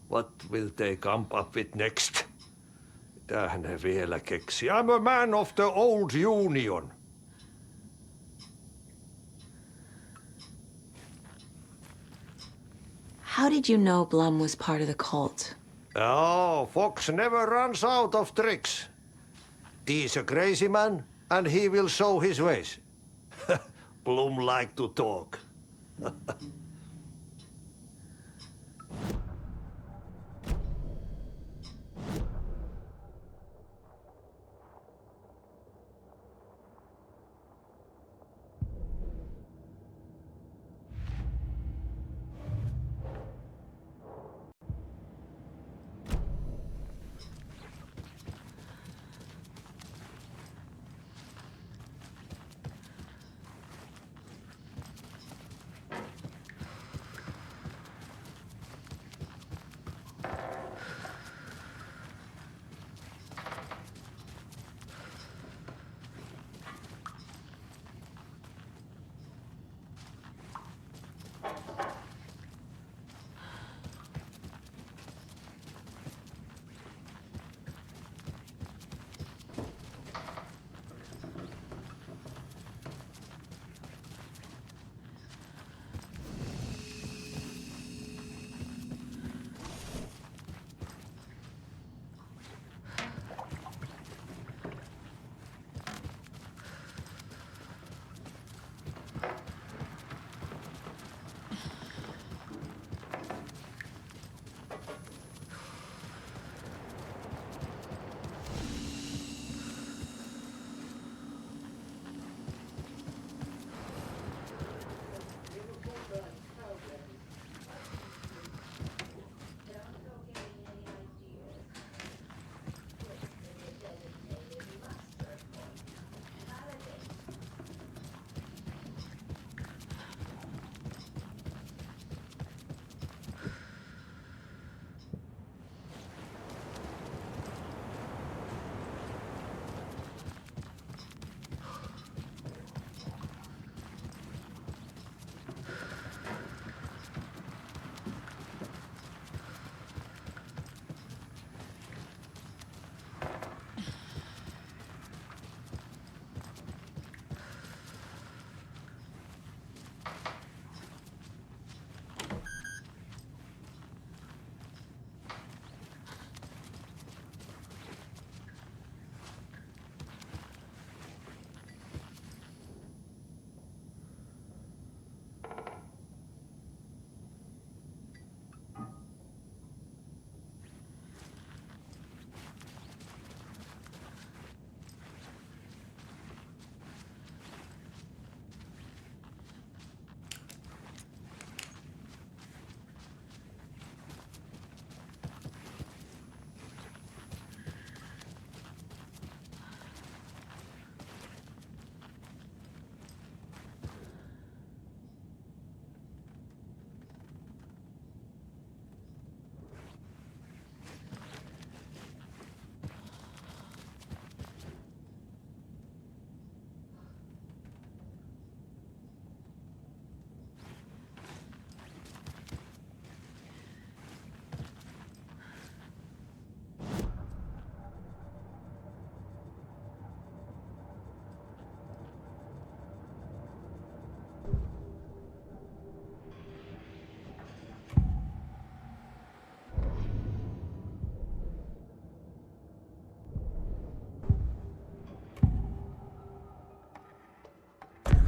V: What will they come up with next? Mitähän ne vielä keksi? I'm a man of the old union.
D: How did you know Blum was part of the cult?
V: Oh, Fox never runs out of tricks. He's a crazy man, and he will show his ways. Blum like to talk.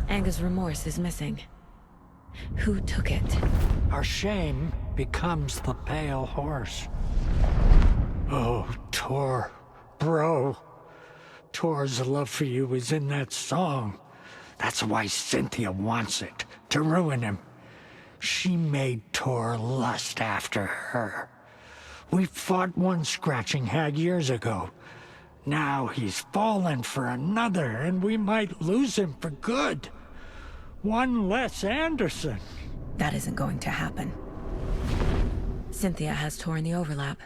D: Anga's remorse is missing. Who took it?
G: Our shame becomes the pale horse. Oh, Tor, bro. Tor's love for you is in that song. That's why Cynthia wants it, to ruin him. She made Tor lust after her. We fought one scratching hag years ago. Now he's fallen for another, and we might lose him for good. One less Anderson.
D: That isn't going to happen. Cynthia has Tor in the overlap.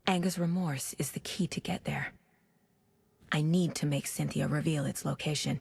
D: Anger's remorse is the key to get there. I need to make Cynthia reveal its location.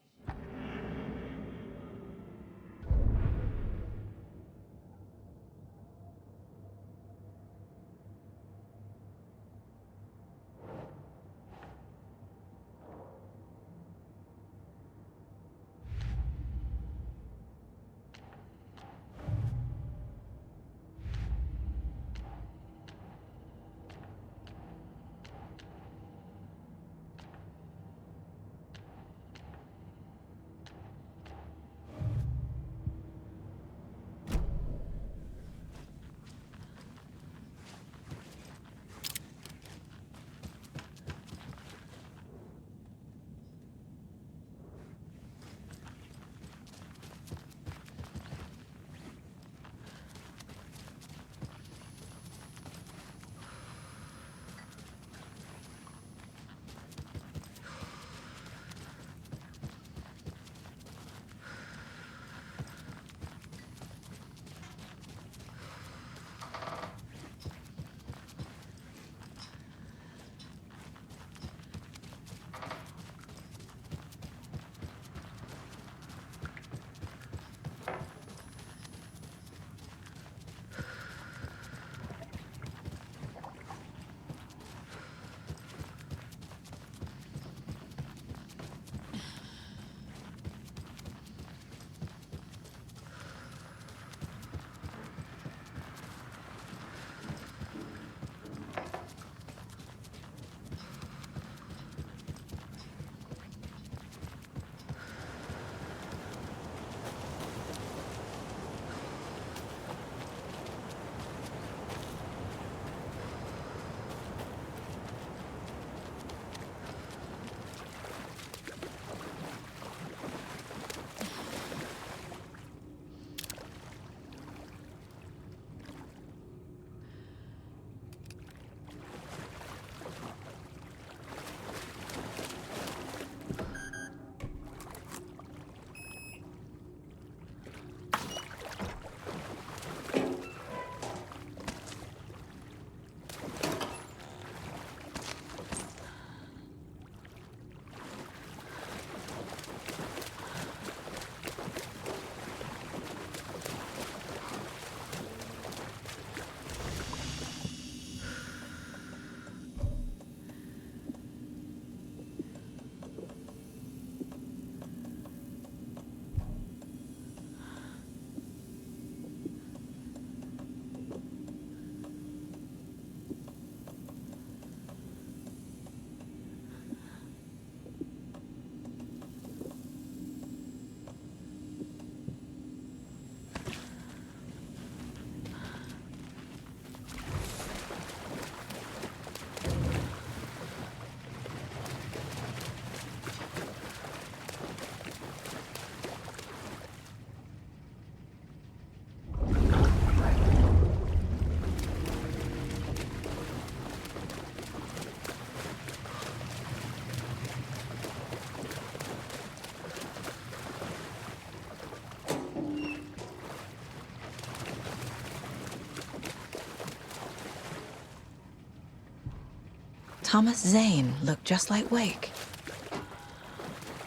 D: Thomas Zane looked just like Wake.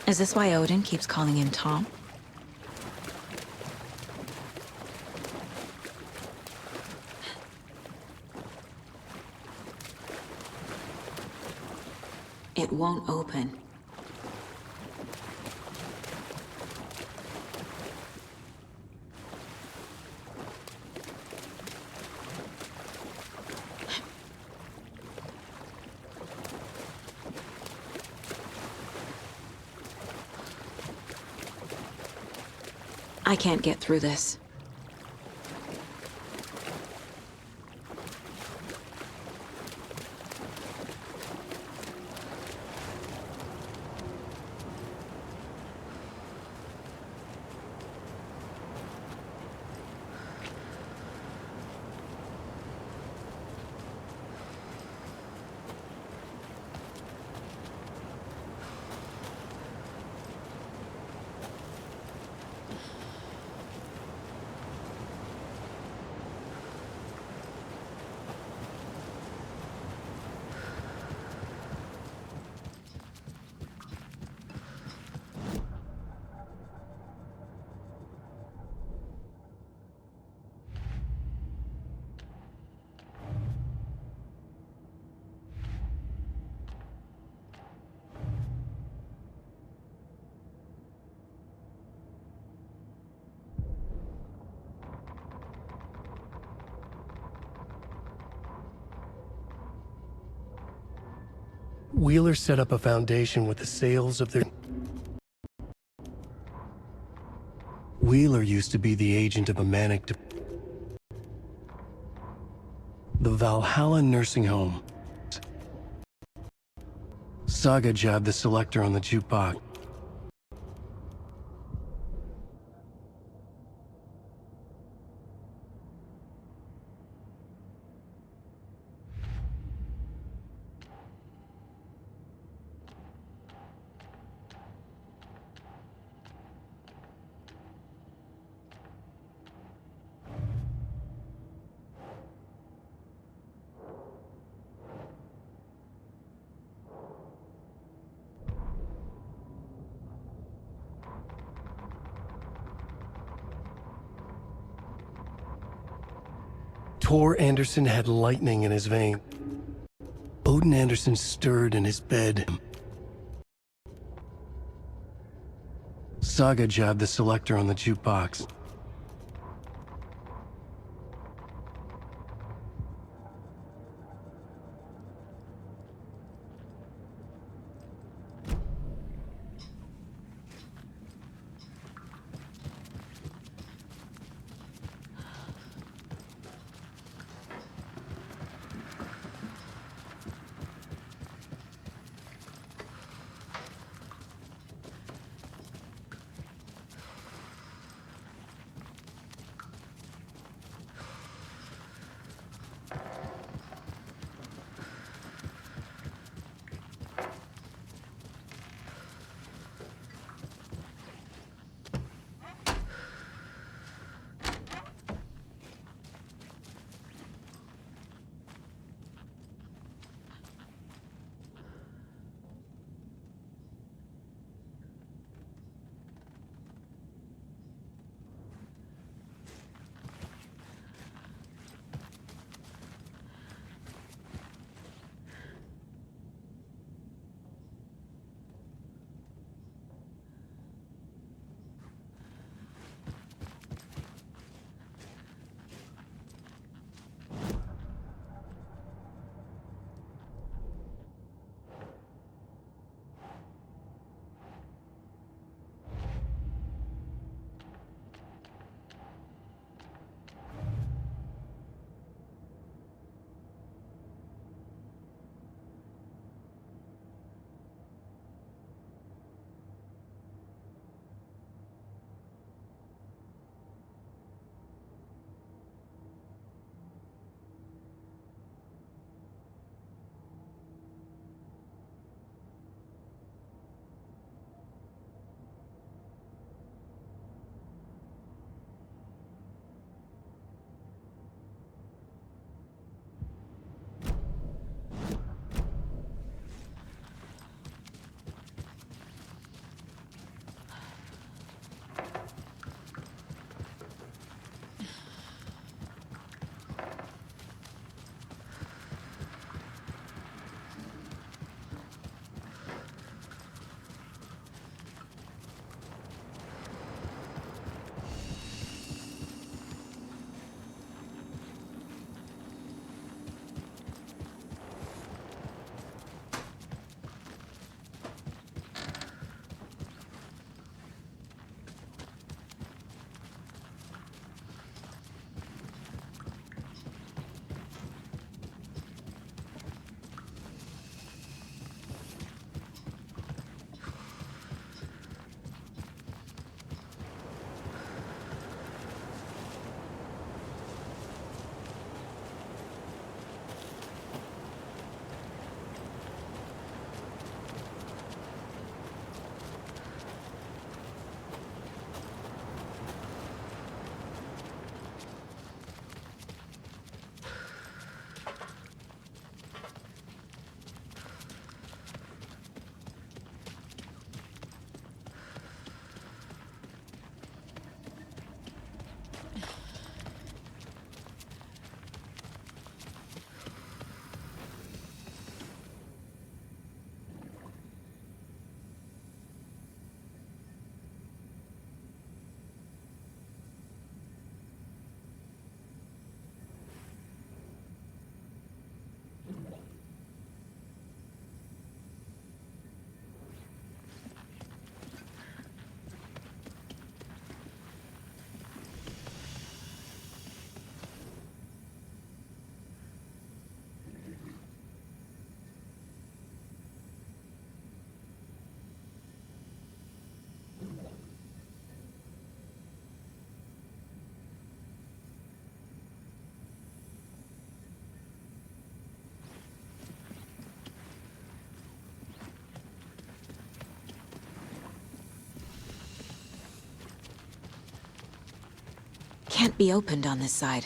D: Is this why Odin keeps calling him Tom? It won't open. I can't get through this.
I: Wheeler set up a foundation with the sales of their... Wheeler used to be the agent of a manic... The Valhalla nursing home. Saga jabbed the selector on the jukebox. Tor Anderson had lightning in his vein. Odin Anderson stirred in his bed. Saga jabbed the selector on the jukebox.
B: Can't be opened on this side.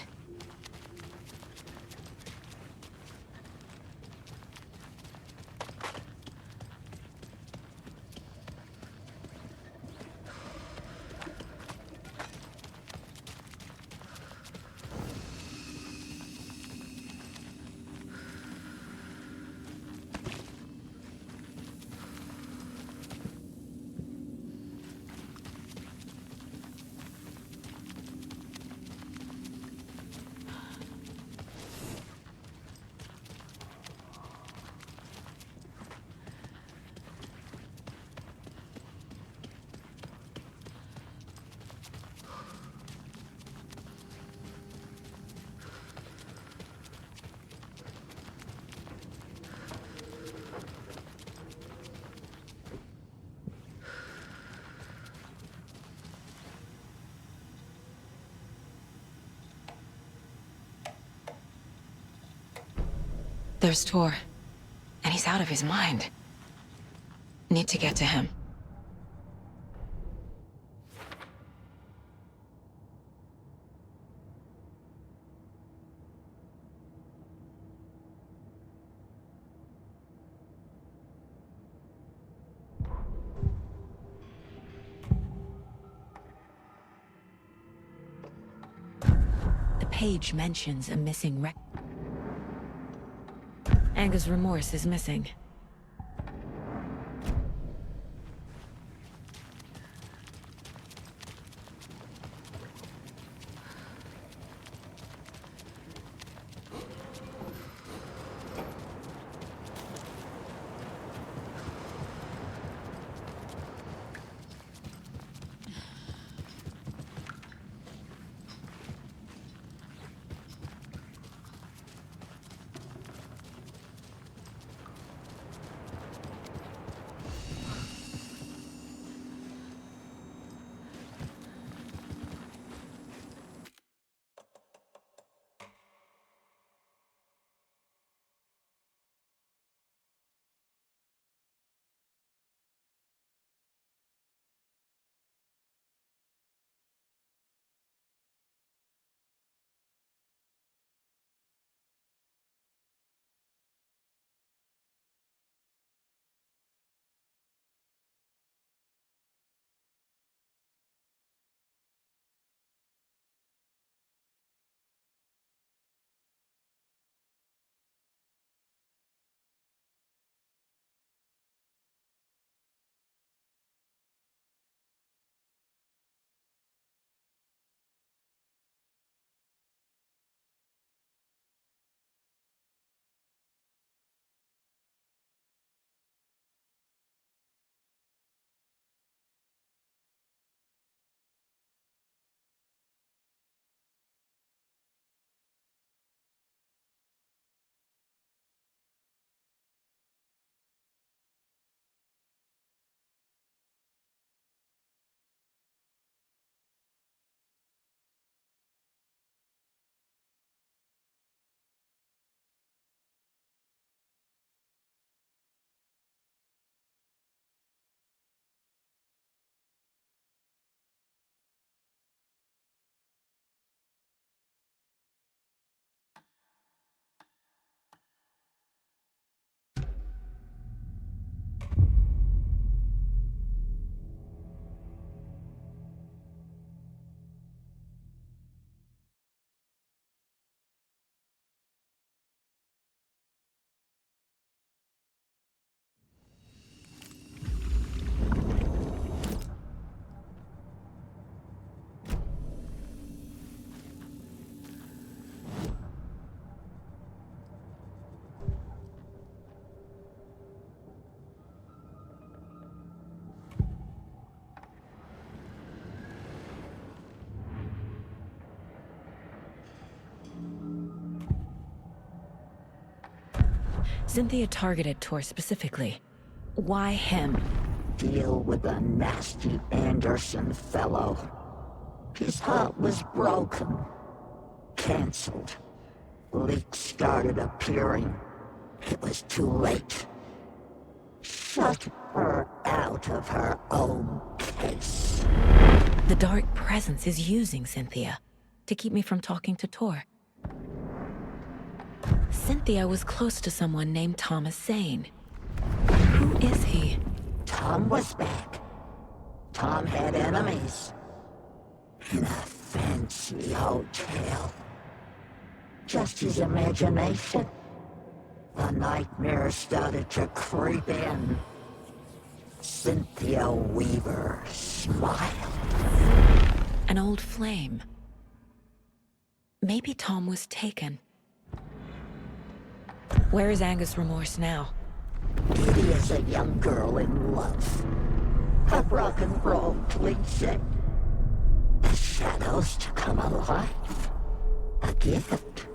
B: There's Tor. And he's out of his mind. Need to get to him. The page mentions a missing record. Anga's remorse is missing. Cynthia targeted Tor specifically. Why him?
U: Deal with the nasty Anderson fellow. His heart was broken. Cancelled. Leaks started appearing. It was too late. Shut her out of her own case.
B: The dark presence is using Cynthia.
D: to keep me from talking to Tor. Cynthia was close to someone named Thomas Zane. Who is he?
U: Tom was back. Tom had enemies. In a fancy hotel. Just his imagination. The nightmare started to creep in. Cynthia Weaver smiled.
D: An old flame. Maybe Tom was taken. Where is Angus Remorse now?
U: Diddy is a young girl in love. A rock and roll cliche. The shadows to come alive. A gift.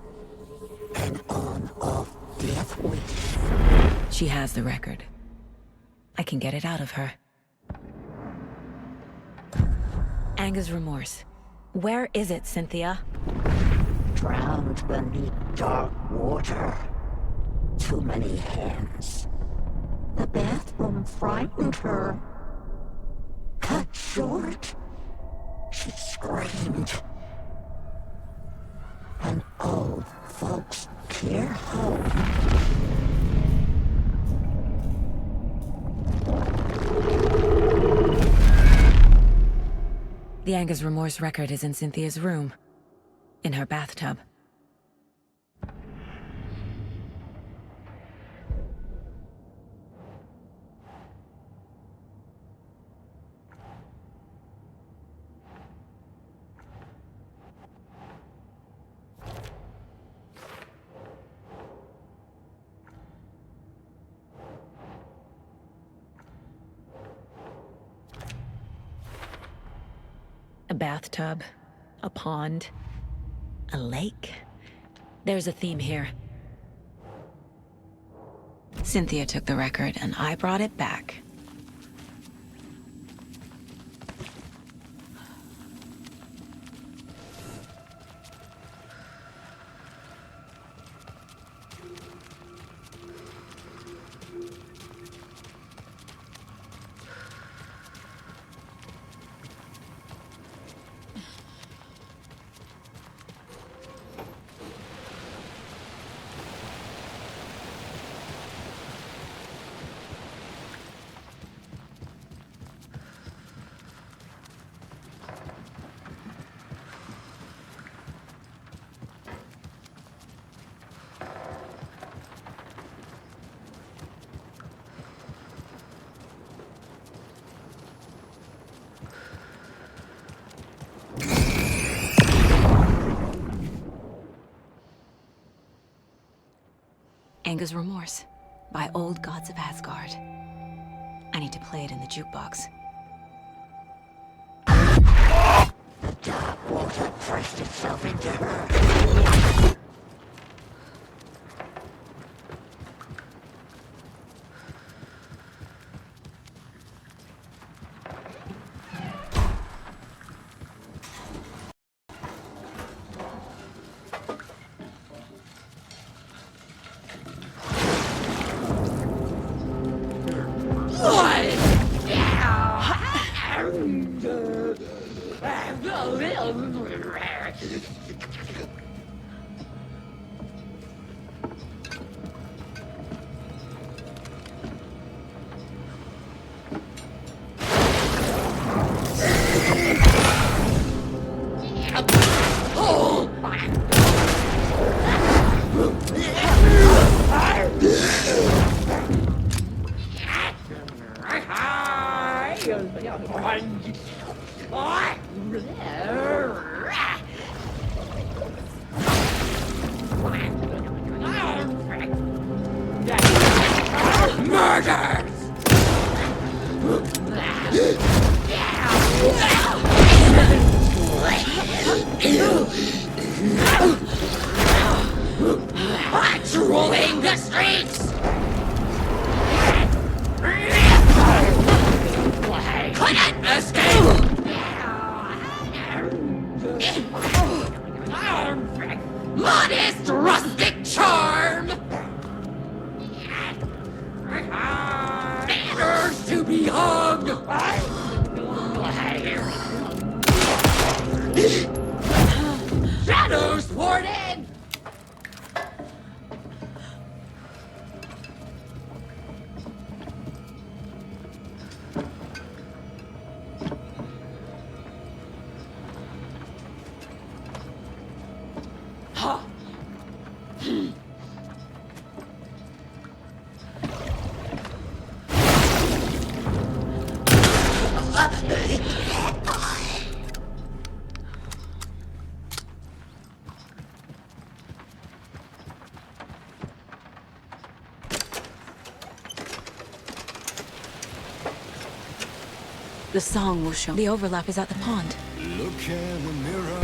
U: An on-off death wish.
D: She has the record. I can get it out of her. Angus Remorse. Where is it, Cynthia?
U: Drowned beneath dark water. Too many hands. The bathroom frightened her. Cut short. She screamed. An old folks' care home.
D: The Angus Remorse record is in Cynthia's room. In her bathtub. A bathtub, a pond, a lake. There's a theme here. Cynthia took the record and I brought it back. Angus Remorse by Old Gods of Asgard. I need to play it in the jukebox.
U: The dark water pressed itself into her.
M: Patrolling the streets! Couldn't escape! Modest rustic charm! Banners to be hung!
D: The song will show. The overlap is at the pond.
L: Look in the mirror.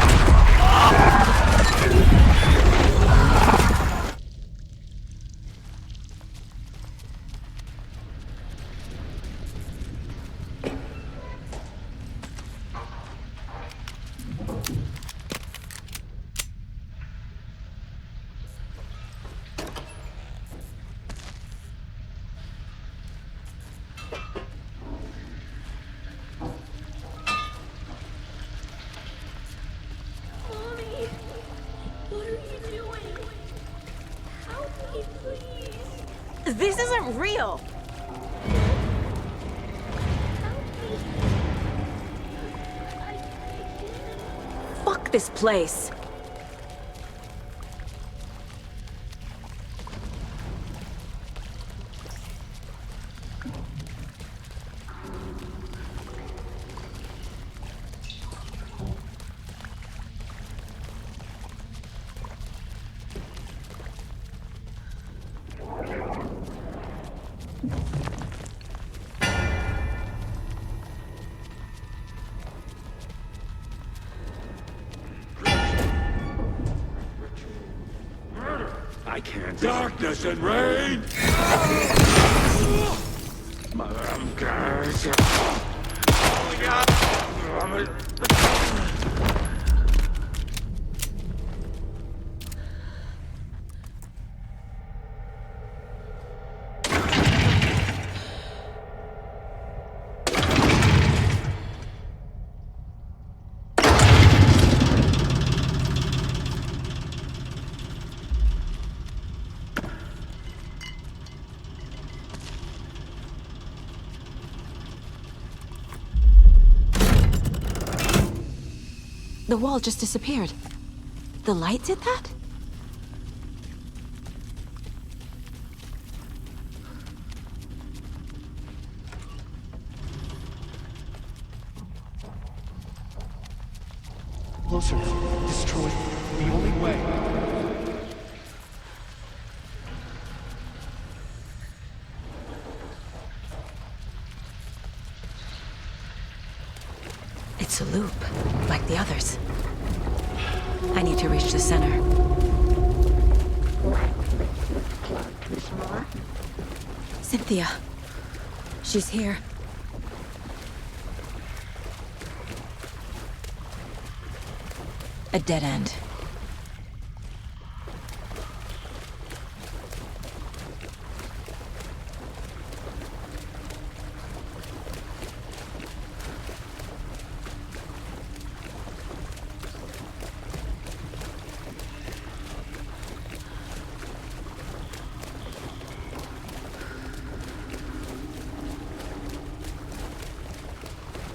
B: This isn't real! Fuck this place!
L: I can't. Darkness and rain!
D: The wall just disappeared. The light did that?
N: Closer. Destroy. The only way.
D: It's a loop, like the others. I need to reach the center. Cynthia. She's here. A dead end.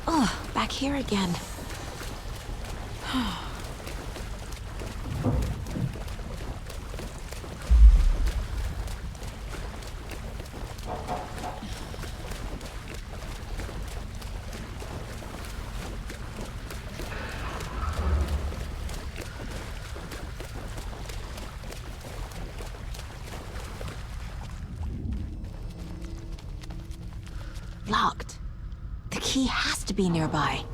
D: Oh, back here again. Locked. The key has to be nearby.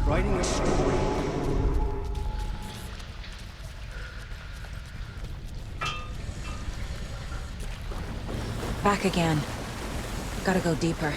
N: Writing a story.
B: Back again. Gotta go deeper.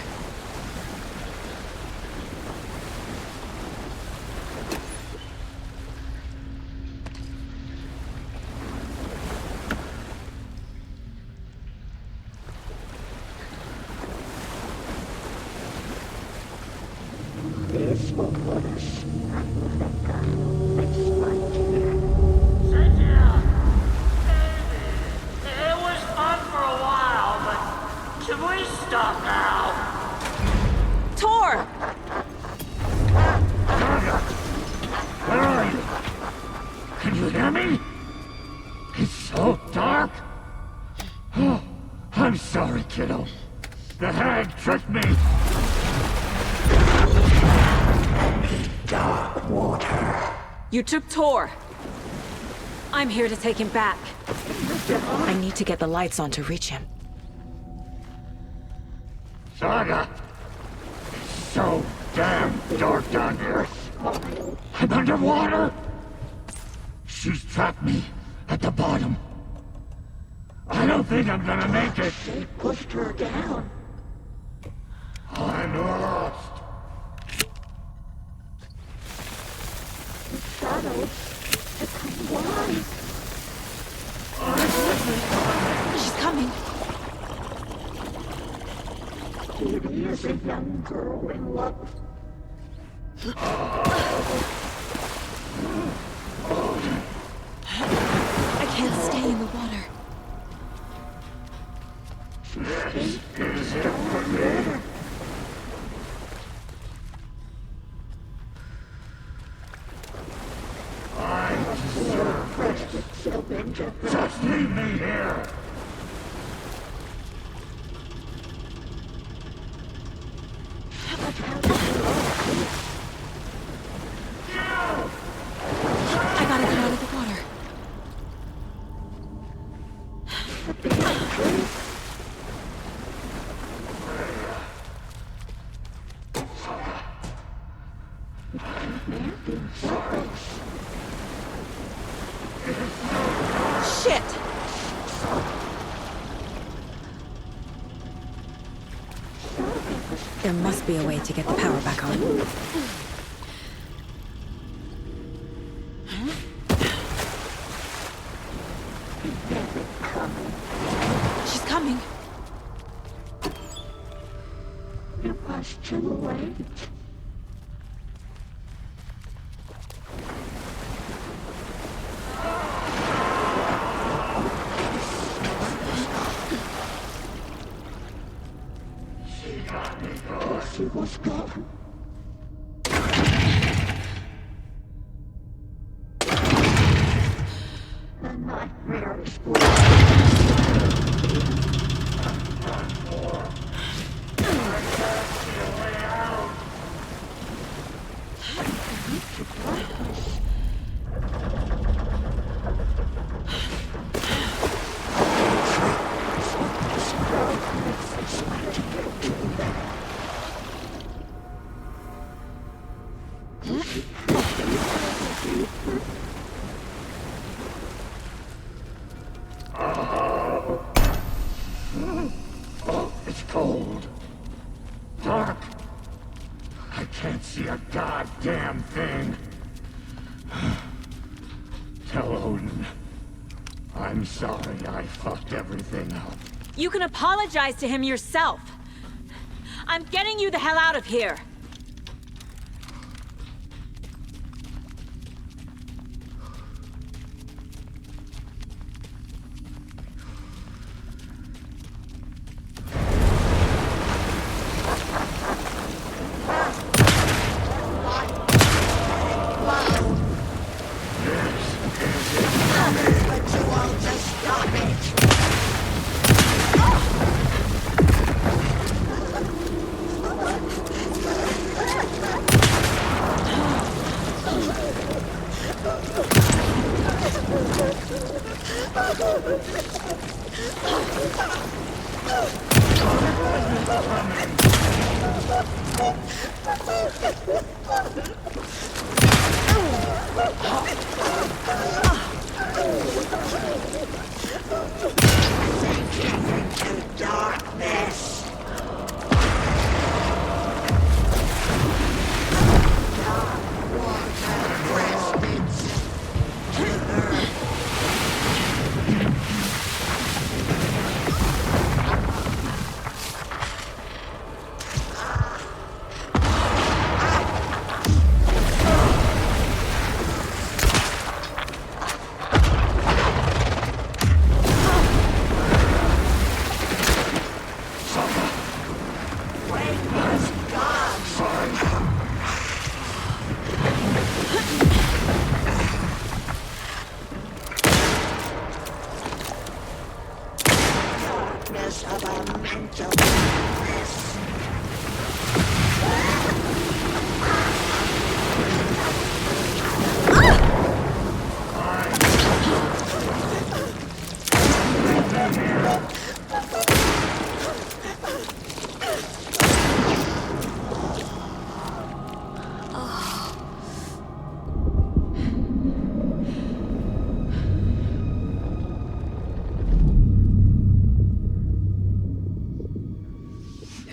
E: It was fun for a while, but should we stop now?
B: Tor!
L: Where are you? Can you hear me? It's so dark. Oh, I'm sorry, kiddo. The hag tricked me. Dark water.
B: You took Tor! I'm here to take him back. I need to get the lights on to reach him.
L: Saga! It's so damn dark down here. I'm underwater. She's trapped me at the bottom. I don't think I'm gonna make it. They pushed her down. I'm lost.
U: Shadows become wise.
B: She's coming.
U: Beauty is a young girl in love.
B: I can't stay in the water.
L: Just leave me here.
B: I gotta get out of the water. Shit! There must be a way to get the power back on. She's coming.
U: It was too late. She was gone. The nightmare is
L: Oh, it's cold. Dark. I can't see a goddamn thing. Logan. I'm sorry I fucked everything up.
B: You can apologize to him yourself. I'm getting you the hell out of here.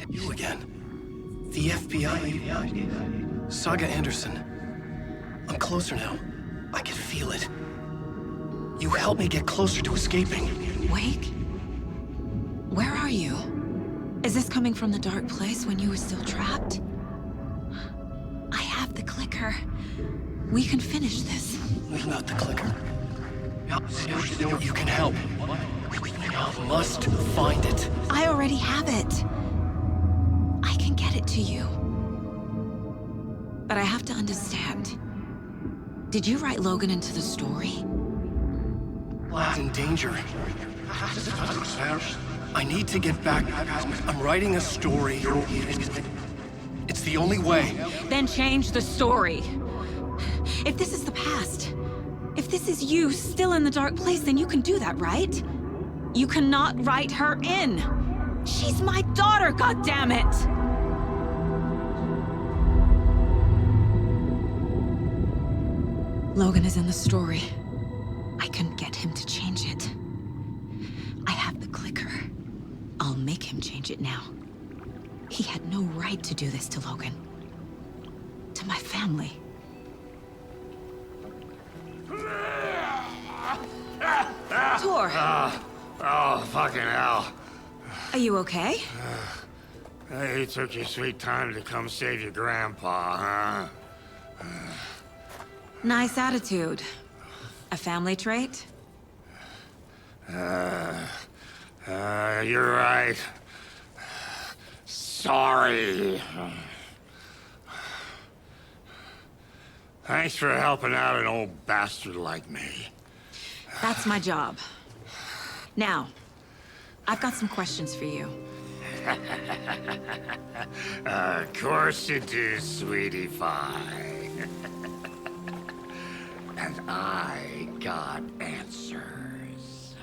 I: You again. The FBI. Saga Anderson. I'm closer now. I can feel it. You helped me get closer to escaping.
D: Wake? Where are you? Is this coming from the dark place when you were still trapped? I have the clicker. We can finish this.
I: Without the clicker? You can help. We must find it.
D: I already have it. I can get it to you. But I have to understand. Did you write Logan into the story?
I: Lad's in danger. I need to get back. I'm writing a story. It's the only way.
B: Then change the story. If this is the past, if this is you still in the dark place, then you can do that, right? You cannot write her in. She's my daughter, goddammit!
D: Logan is in the story. I can get him to change it. I have the clicker. I'll make him change it now. He had no right to do this to Logan. To my family.
B: Tor!
E: Oh, fucking hell.
B: Are you okay?
E: You took your sweet time to come save your grandpa, huh?
B: Nice attitude. A family trait?
E: You're right. Sorry. Thanks for helping out an old bastard like me.
B: That's my job. Now, I've got some questions for you.
E: Of course you do, sweetie pie. And I got answers.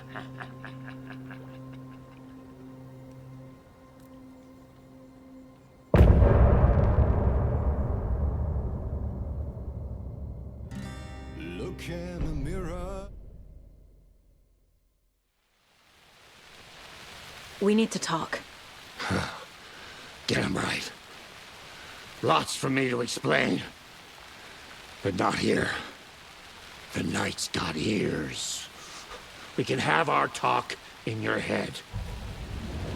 H: Look in the mirror.
D: We need to talk.
E: Get him right. Lots for me to explain. But not here. The night's got ears. We can have our talk in your head.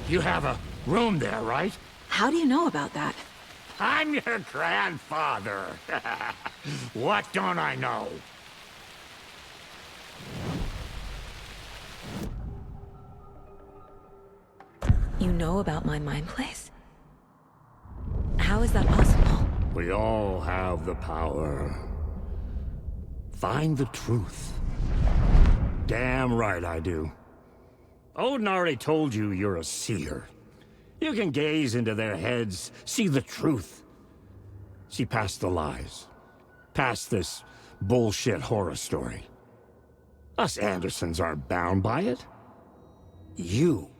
E: You have a room there, right?
B: How do you know about that?
E: I'm your grandfather. What don't I know?
D: You know about my mind place? How is that possible?
E: We all have the power. Find the truth. Damn right I do. Odin already told you you're a seer. You can gaze into their heads, see the truth. See past the lies. Past this bullshit horror story. Us Andersons aren't bound by it. You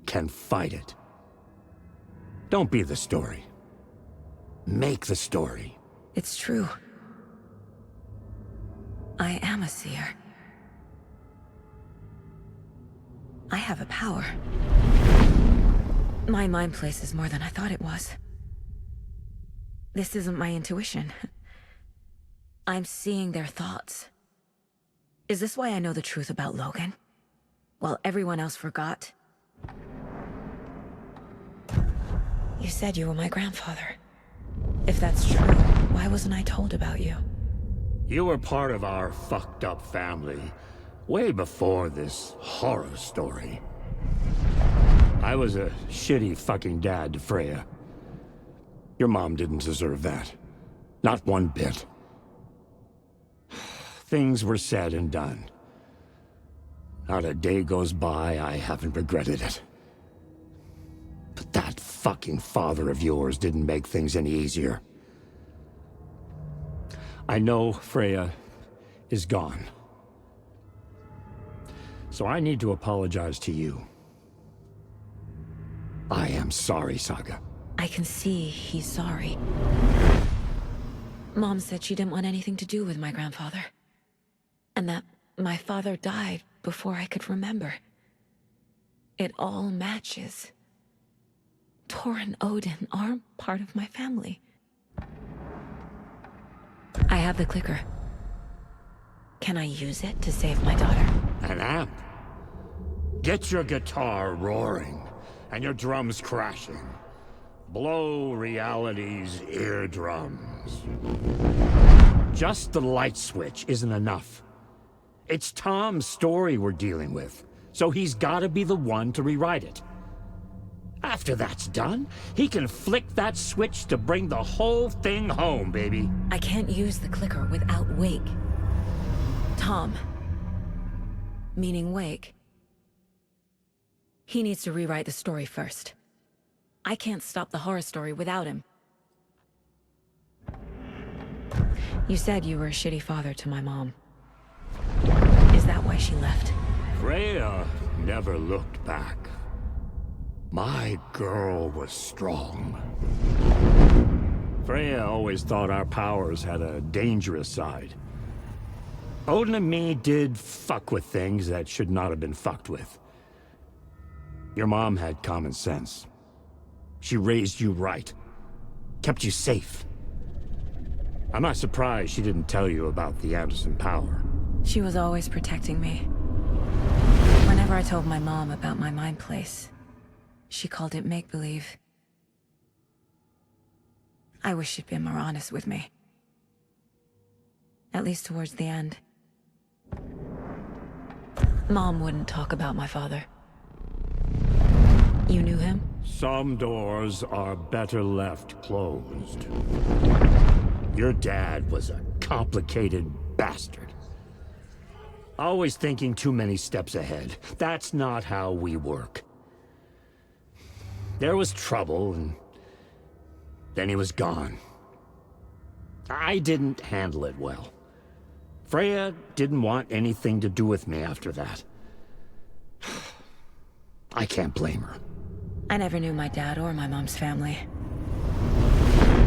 E: can fight it. Don't be the story. Make the story.
D: It's true. I am a seer. I have a power. My mind place is more than I thought it was. This isn't my intuition. I'm seeing their thoughts. Is this why I know the truth about Logan? While everyone else forgot? You said you were my grandfather. If that's true, why wasn't I told about you?
E: You were part of our fucked up family, way before this horror story. I was a shitty fucking dad to Freya. Your mom didn't deserve that. Not one bit. Things were said and done. Not a day goes by I haven't regretted it. But that fucking father of yours didn't make things any easier. I know Freya is gone. So I need to apologize to you. I am sorry, Saga.
D: I can see he's sorry. Mom said she didn't want anything to do with my grandfather. And that my father died before I could remember. It all matches. Tor and Odin are part of my family. I have the clicker. Can I use it to save my daughter?
E: An amp? Get your guitar roaring and your drums crashing. Blow reality's eardrums. Just the light switch isn't enough. It's Tom's story we're dealing with, so he's gotta be the one to rewrite it. After that's done, he can flick that switch to bring the whole thing home, baby.
D: I can't use the clicker without Wake. Tom. Meaning Wake. He needs to rewrite the story first. I can't stop the horror story without him. You said you were a shitty father to my mom. Is that why she left?
E: Freya never looked back. My girl was strong. Freya always thought our powers had a dangerous side. Odin and me did fuck with things that should not have been fucked with. Your mom had common sense. She raised you right. Kept you safe. I'm not surprised she didn't tell you about the Anderson power.
D: She was always protecting me. Whenever I told my mom about my mind place, she called it make-believe. I wish she'd been more honest with me. At least towards the end. Mom wouldn't talk about my father. You knew him?
E: Some doors are better left closed. Your dad was a complicated bastard. Always thinking too many steps ahead. That's not how we work. There was trouble, and then he was gone. I didn't handle it well. Freya didn't want anything to do with me after that. I can't blame her.
D: I never knew my dad or my mom's family.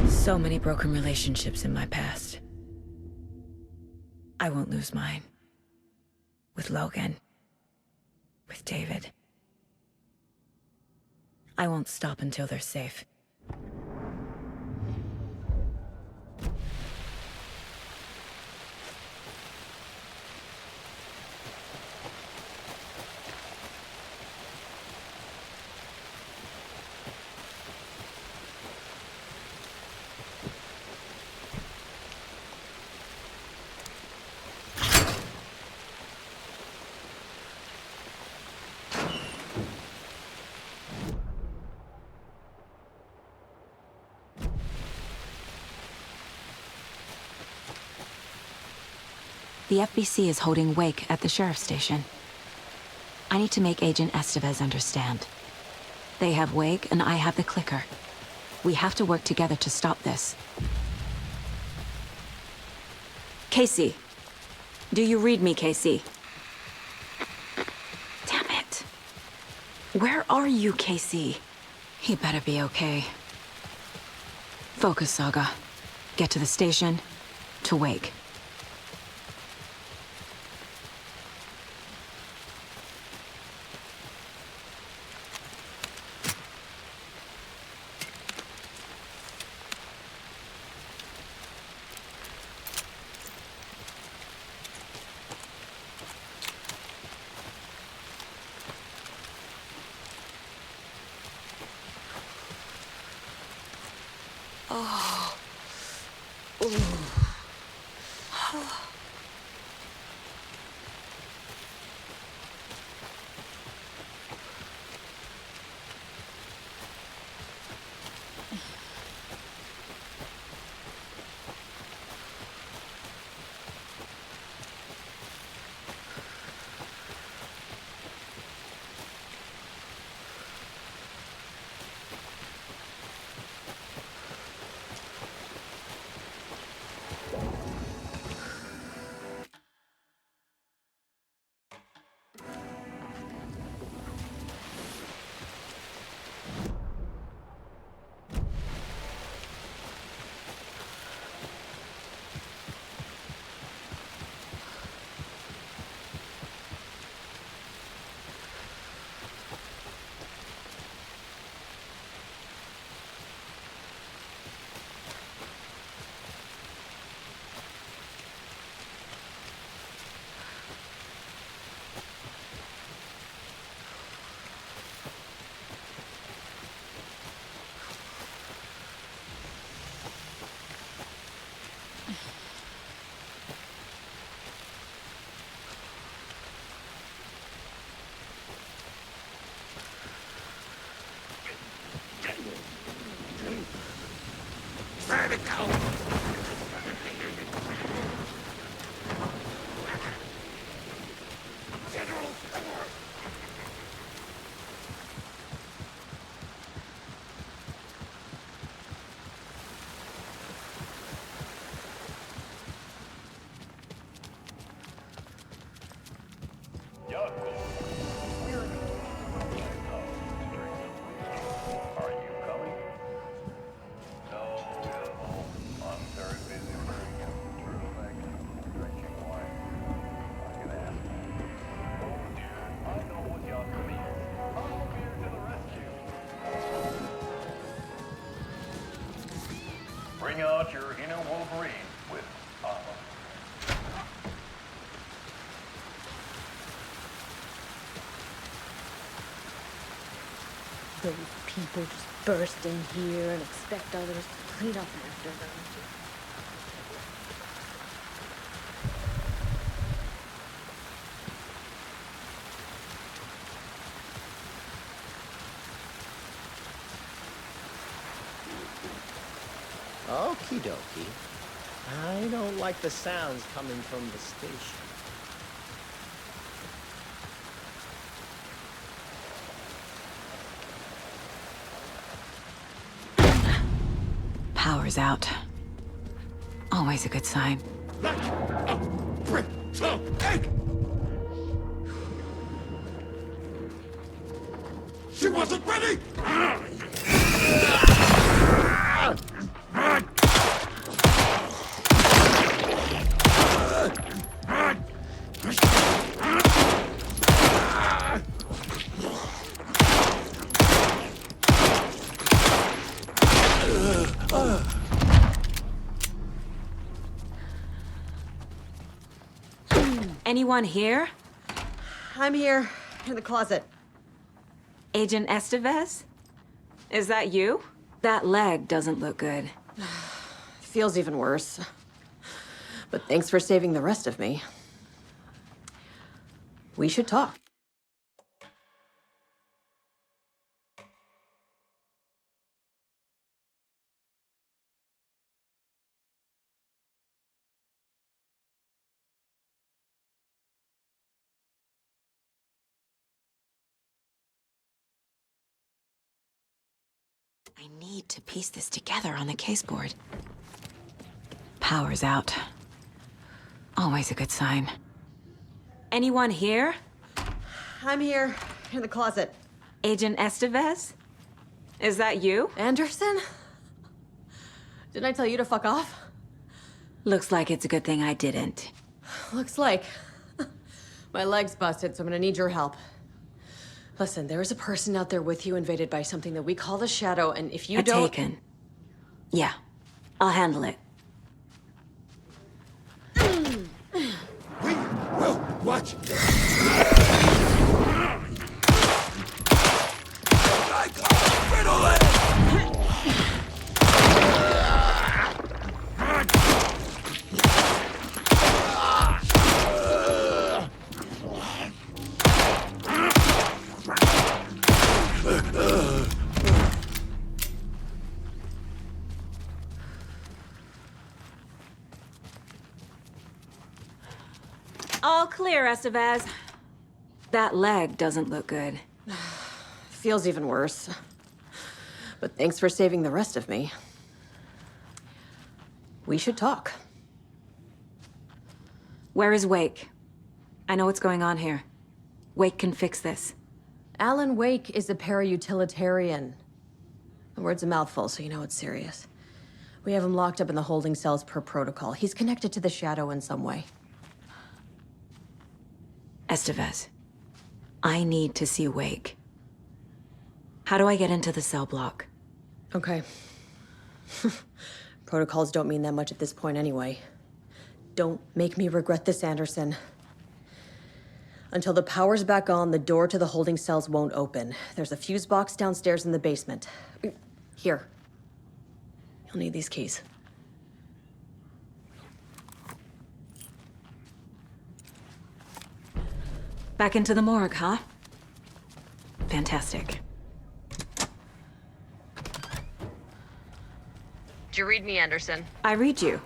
D: So many broken relationships in my past. I won't lose mine. With Logan. With David. I won't stop until they're safe.
B: The FBC is holding Wake at the sheriff's station. I need to make Agent Estevez understand. They have Wake, and I have the clicker. We have to work together to stop this. Casey. Do you read me, Casey? Damn it. Where are you, Casey? He better be okay. Focus, Saga. Get to the station, to Wake.
D: Oh. Ooh.
E: Vertical! General Ford!
Q: Are you coming? No, I'm very busy wearing a turtleneck and drinking wine. I can ask. Oh dear, I know what Yakuza is. I'll be here to the rescue. Bring out your inner Wolverine with armor.
P: Those people just burst in here and expect others to clean up after them.
K: Okie dokie. I don't like the sounds coming from the station.
B: Power's out. Always a good sign.
E: She wasn't ready!
B: Anyone here?
O: I'm here, in the closet.
B: Agent Estevez? Is that you? That leg doesn't look good.
O: Feels even worse. But thanks for saving the rest of me. We should talk.
D: I need to piece this together on the caseboard. Power's out. Always a good sign.
B: Anyone here?
O: I'm here, in the closet.
B: Agent Estevez? Is that you?
O: Anderson? Didn't I tell you to fuck off?
B: Looks like it's a good thing I didn't.
O: Looks like. My leg's busted, so I'm gonna need your help. Listen, there is a person out there with you invaded by something that we call the Shadow, and if you don't...
B: Taken. Yeah, I'll handle it.
L: Watch!
B: All clear, Estevez. That leg doesn't look good.
O: Feels even worse. But thanks for saving the rest of me. We should talk.
B: Where is Wake? I know what's going on here. Wake can fix this.
O: Alan Wake is a para-utilitarian. The word's a mouthful, so you know it's serious. We have him locked up in the holding cells per protocol. He's connected to the Shadow in some way.
B: Estevez, I need to see Wake. How do I get into the cell block?
O: Okay. Protocols don't mean that much at this point anyway. Don't make me regret this, Anderson. Until the power's back on, the door to the holding cells won't open. There's a fuse box downstairs in the basement. Here. You'll need these keys.
B: Back into the morgue, huh? Fantastic.
O: Did you read me, Anderson?
B: I read you.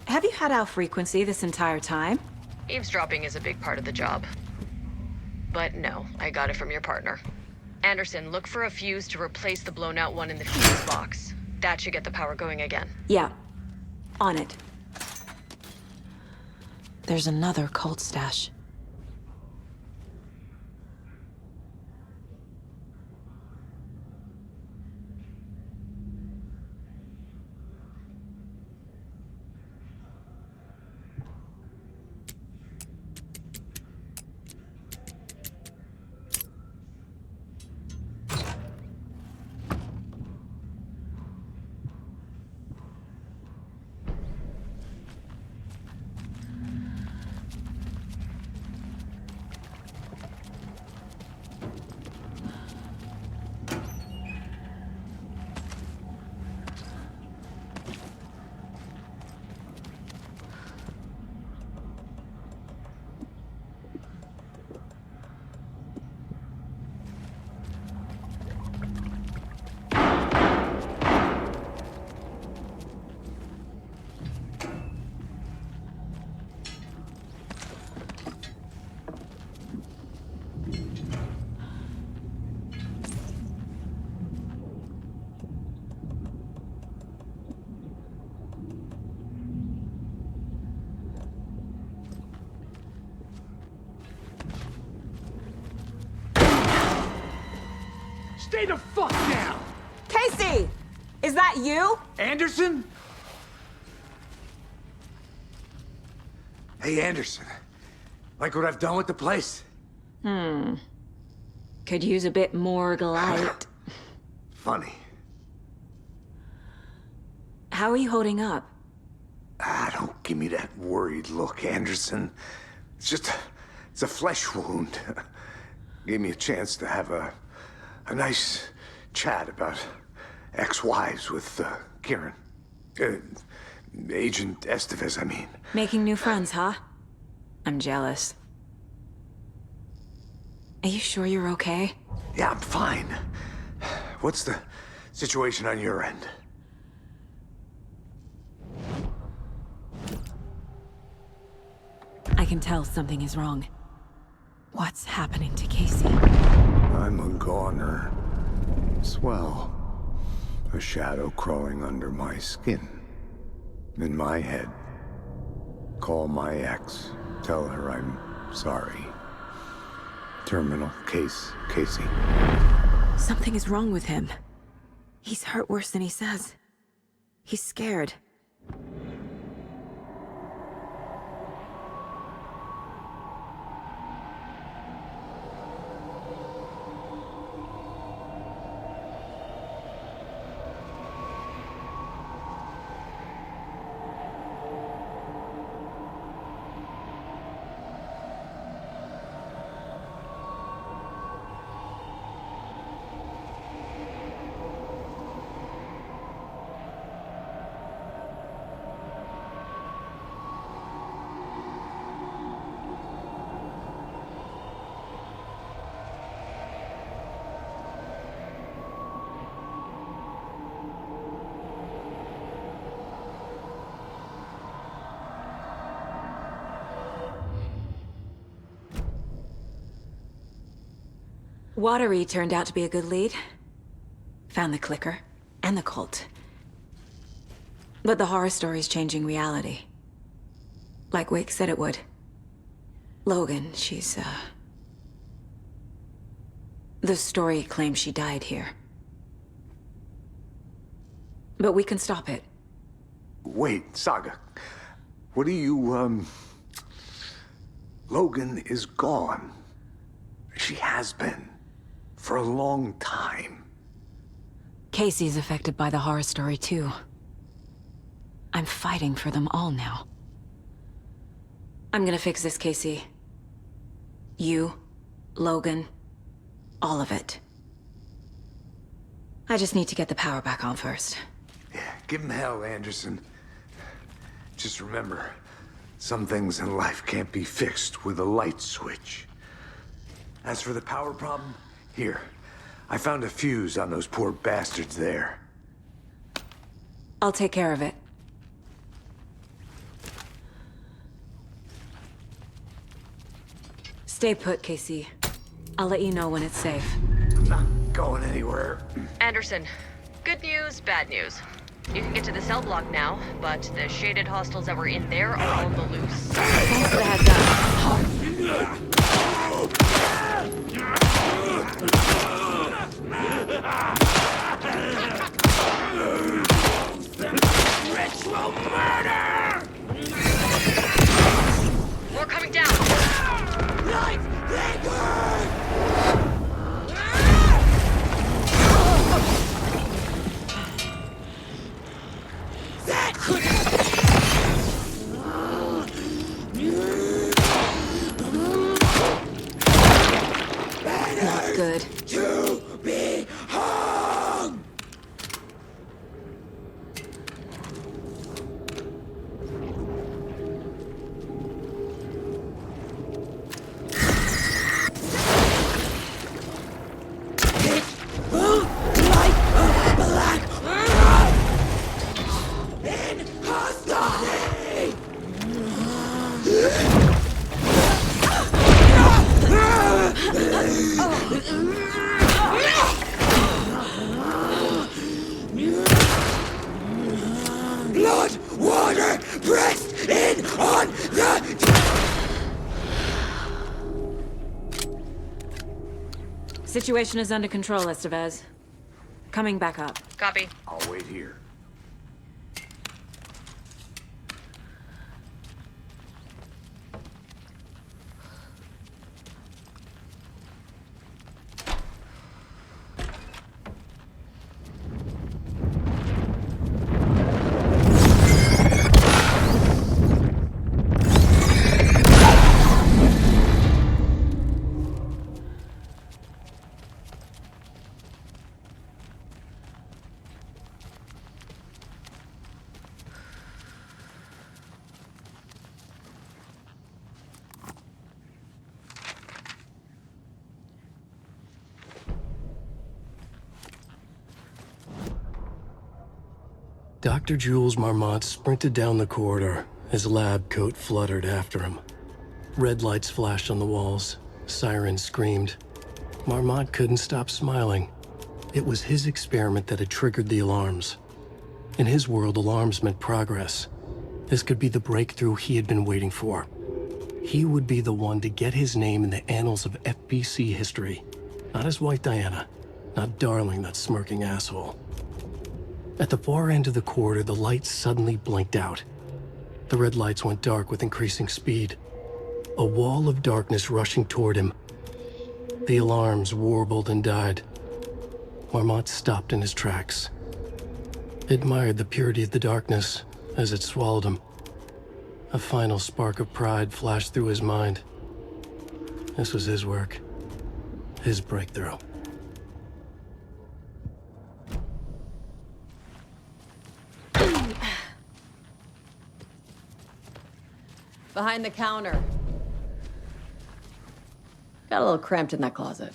B: Have you had our frequency this entire time?
O: Eavesdropping is a big part of the job. But no, I got it from your partner. Anderson, look for a fuse to replace the blown out one in the fuse box. That should get the power going again.
B: Yeah. On it.
D: There's another cult stash.
N: Stay the fuck down!
B: Casey! Is that you?
A: Anderson? Hey, Anderson. Like what I've done with the place?
B: Could use a bit more light.
A: Funny.
B: How are you holding up?
A: Don't give me that worried look, Anderson. It's a flesh wound. Gave me a chance to have a nice chat about ex-wives with Kieran. Agent Estevez, I mean.
B: Making new friends, huh? I'm jealous. Are you sure you're okay?
A: Yeah, I'm fine. What's the situation on your end?
B: I can tell something is wrong. What's happening to Casey?
A: I'm a goner. Swell. A shadow crawling under my skin. In my head. Call my ex. Tell her I'm sorry. Terminal case, Casey.
B: Something is wrong with him. He's hurt worse than he says. He's scared. Watery turned out to be a good lead. Found the clicker and the cult. But the horror story's changing reality. Like Wake said it would. Logan, she's, the story claims she died here. But we can stop it.
A: Wait, Saga. What do you, Logan is gone. She has been. For a long time.
B: Casey's affected by the horror story too. I'm fighting for them all now. I'm gonna fix this, Casey. You, Logan, all of it. I just need to get the power back on first.
A: Yeah, give him hell, Anderson. Just remember, some things in life can't be fixed with a light switch. As for the power problem, here, I found a fuse on those poor bastards there.
B: I'll take care of it. Stay put, Casey. I'll let you know when it's safe.
A: I'm not going anywhere.
O: Anderson, good news, bad news. You can get to the cell block now, but the shaded hostiles that were in there are on the loose.
B: Thanks for the heads up.
E: Ritual murder!
O: More coming down!
E: Light lingers! That could...
B: Not good.
E: To be hung! Blood, water, pressed in on the...
B: Situation is under control, Estevez. Coming back up.
O: Copy.
A: I'll wait here.
I: Dr. Jules Marmont sprinted down the corridor, his lab coat fluttered after him. Red lights flashed on the walls, sirens screamed. Marmont couldn't stop smiling. It was his experiment that had triggered the alarms. In his world, alarms meant progress. This could be the breakthrough he had been waiting for. He would be the one to get his name in the annals of FBC history. Not his wife Diana, not Darling, that smirking asshole. At the far end of the corridor, the lights suddenly blinked out. The red lights went dark with increasing speed. A wall of darkness rushing toward him. The alarms warbled and died. Marmont stopped in his tracks. Admired the purity of the darkness as it swallowed him. A final spark of pride flashed through his mind. This was his work. His breakthrough.
O: Behind the counter. Got a little cramped in that closet.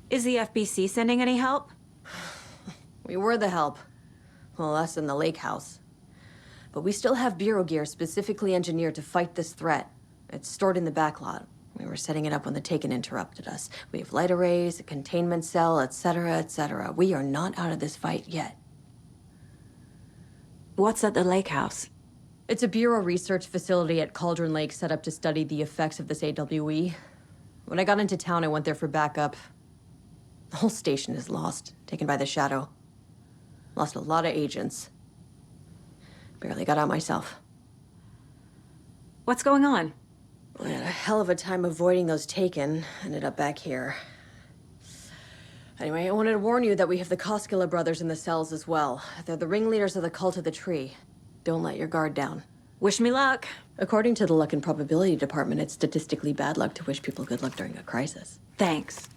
B: Is the FBC sending any help?
O: We were the help. Well, us in the lake house. But we still have Bureau gear specifically engineered to fight this threat. It's stored in the back lot. We were setting it up when the Taken interrupted us. We have light arrays, a containment cell, etc., etc. We are not out of this fight yet.
B: What's at the lake house?
O: It's a Bureau research facility at Cauldron Lake set up to study the effects of this AWE. When I got into town, I went there for backup. The whole station is lost, taken by the Shadow. Lost a lot of agents. Barely got out myself.
B: What's going on?
O: We had a hell of a time avoiding those Taken. Ended up back here. Anyway, I wanted to warn you that we have the Koskela brothers in the cells as well. They're the ringleaders of the Cult of the Tree. Don't let your guard down.
B: Wish me luck.
O: According to the Luck and Probability Department, it's statistically bad luck to wish people good luck during a crisis.
B: Thanks.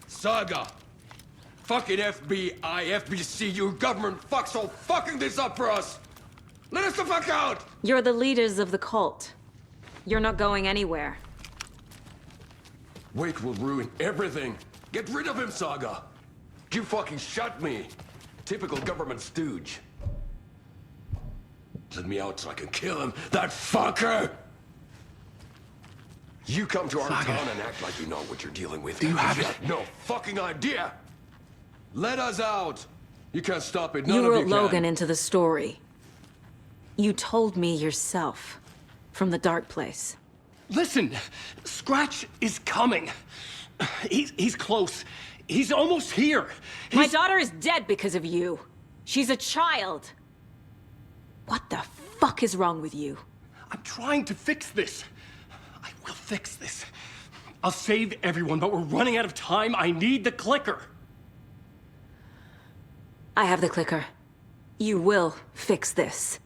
H: Saga! Fucking FBI, FBC, your government fucks all fucking this up for us! Let us the fuck out!
B: You're the leaders of the cult. You're not going anywhere.
H: Wake will ruin everything. Get rid of him, Saga! You fucking shot me! Typical government stooge. Let me out so I can kill him, that fucker! You come to our town and act like you know what you're dealing with.
A: Do you have it?
H: No fucking idea! Let us out! You can't stop it, none
B: You
H: of you
B: wrote
H: can.
B: Logan into the story. You told me yourself. From the dark place.
N: Listen, Scratch is coming. He's close. He's almost here.
B: My daughter is dead because of you. She's a child. What the fuck is wrong with you?
N: I'm trying to fix this. I will fix this. I'll save everyone, but we're running out of time. I need the clicker.
B: I have the clicker. You will fix this.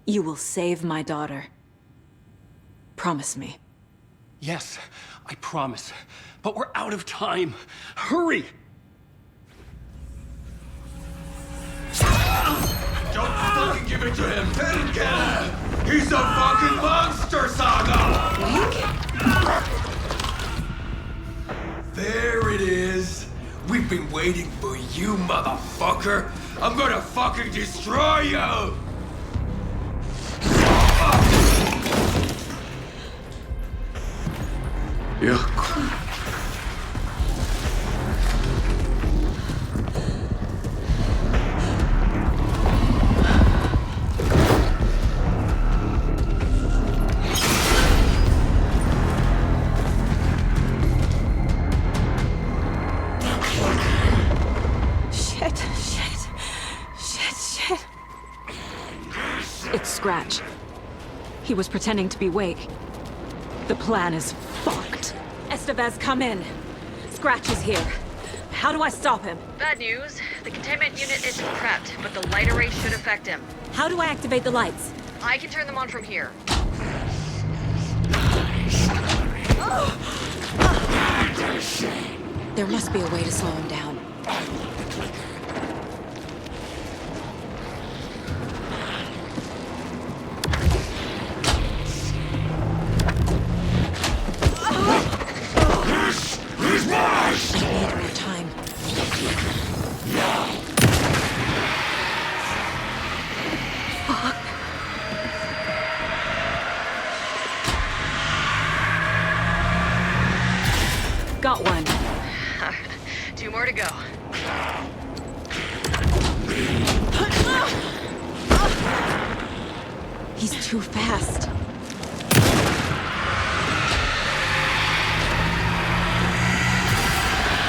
B: You will save my daughter. Promise me.
N: Yes, I promise. But we're out of time. Hurry!
H: Don't fucking give it to him! He's a fucking monster, Saga! There it is! We've been waiting for you, motherfucker! I'm gonna fucking destroy you!
A: Yuck.
B: It's Scratch. He was pretending to be Wake. The plan is fucked. Estevez, come in. Scratch is here. How do I stop him?
R: Bad news. The containment unit isn't prepped, but the light array should affect him.
B: How do I activate the lights?
R: I can turn them on from here.
D: There must be a way to slow him down. I need more time. Fuck. Got one.
R: 2 more to go.
D: He's too fast.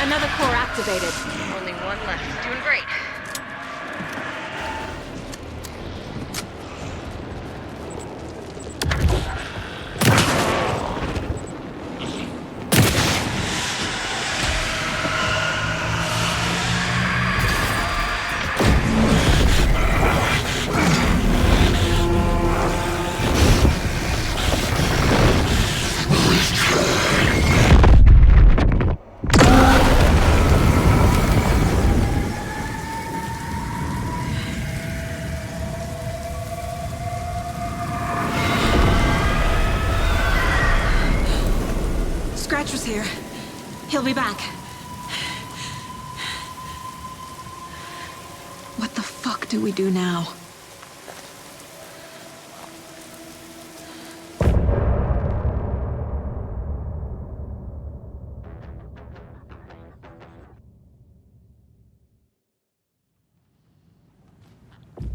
D: Another core activated.
R: Only one left. Doing great.
B: Scratch was here. He'll be back.
D: What the fuck do we do now?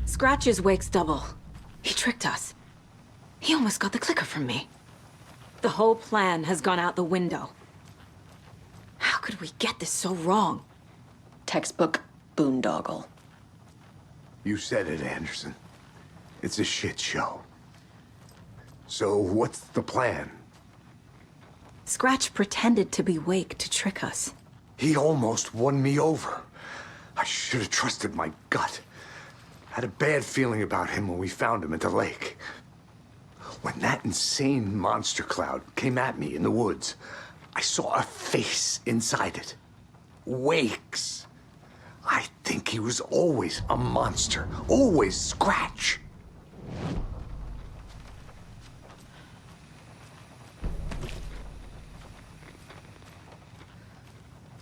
D: Scratch's wake's double. He tricked us. He almost got the clicker from me. The whole plan has gone out the window. How could we get this so wrong?
O: Textbook boondoggle.
A: You said it, Anderson. It's a shit show. So what's the plan?
D: Scratch pretended to be Wake to trick us.
A: He almost won me over. I should have trusted my gut. Had a bad feeling about him when we found him at the lake. When that insane monster cloud came at me in the woods, I saw a face inside it. Wake's. I think he was always a monster. Always Scratch.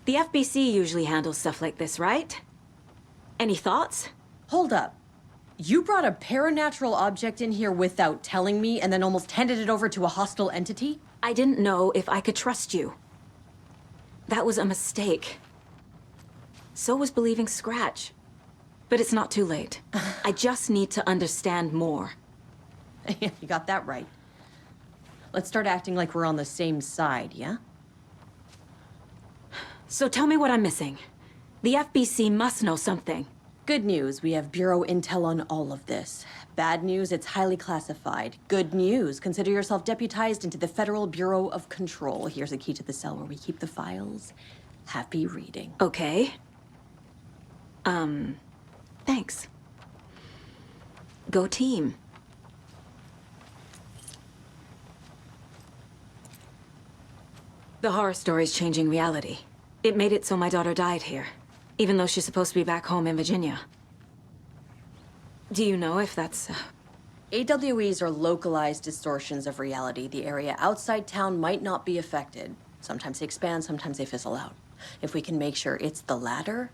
D: The FBC usually handles stuff like this, right? Any thoughts?
O: Hold up. You brought a paranatural object in here without telling me and then almost handed it over to a hostile entity?
D: I didn't know if I could trust you. That was a mistake. So was believing Scratch. But it's not too late. I just need to understand more.
O: You got that right. Let's start acting like we're on the same side, yeah?
D: So tell me what I'm missing. The FBC must know something.
O: Good news, we have Bureau intel on all of this. Bad news, it's highly classified. Good news, consider yourself deputized into the Federal Bureau of Control. Here's a key to the cell where we keep the files. Happy reading.
D: Okay. Thanks. Go team. The horror story's changing reality. It made it so my daughter died here, even though she's supposed to be back home in Virginia. Do you know if that's...
O: AWEs are localized distortions of reality. The area outside town might not be affected. Sometimes they expand, sometimes they fizzle out. If we can make sure it's the latter,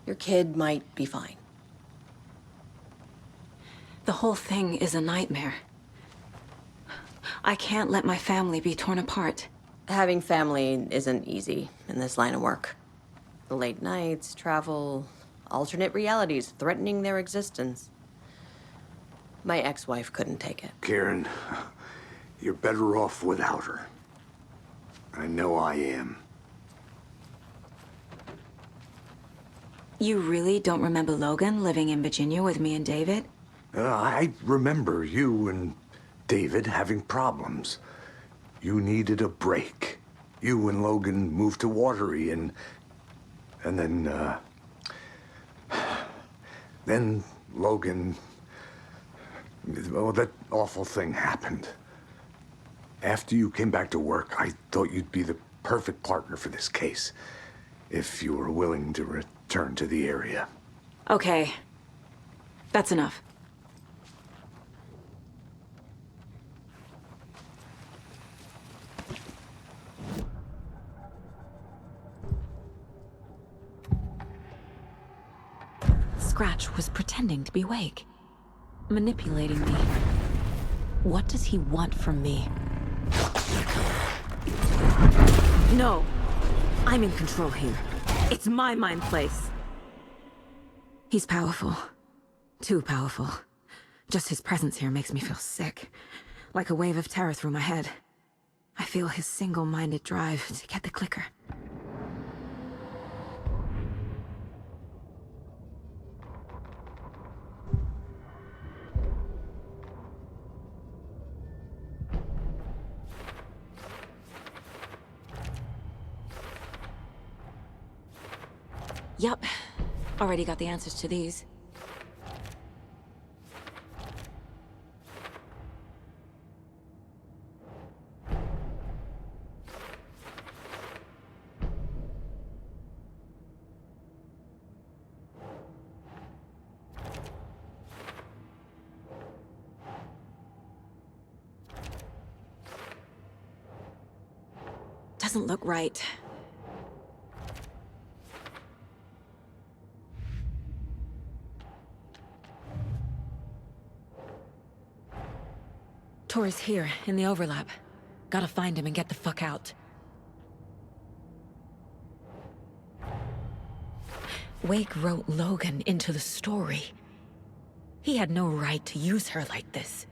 O: your kid might be fine.
D: The whole thing is a nightmare. I can't let my family be torn apart.
O: Having family isn't easy in this line of work. The late nights, travel, alternate realities threatening their existence. My ex-wife couldn't take it.
A: Karen, you're better off without her. I know I am.
D: You really don't remember Logan living in Virginia with me and David?
A: I remember you and David having problems. You needed a break. You and Logan moved to Watery and then Logan, well, that awful thing happened. After you came back to work, I thought you'd be the perfect partner for this case. If you were willing to return to the area.
B: Okay. That's enough. Scratch was pretending to be Wake. Manipulating me. What does he want from me? No! I'm in control here. It's my mind place. He's powerful. Too powerful. Just his presence here makes me feel sick. Like a wave of terror through my head. I feel his single-minded drive to get the clicker. Yup. Already got the answers to these. Doesn't look right. Tor's here, in the overlap. Gotta find him and get the fuck out. Wake wrote Logan into the story. He had no right to use her like this.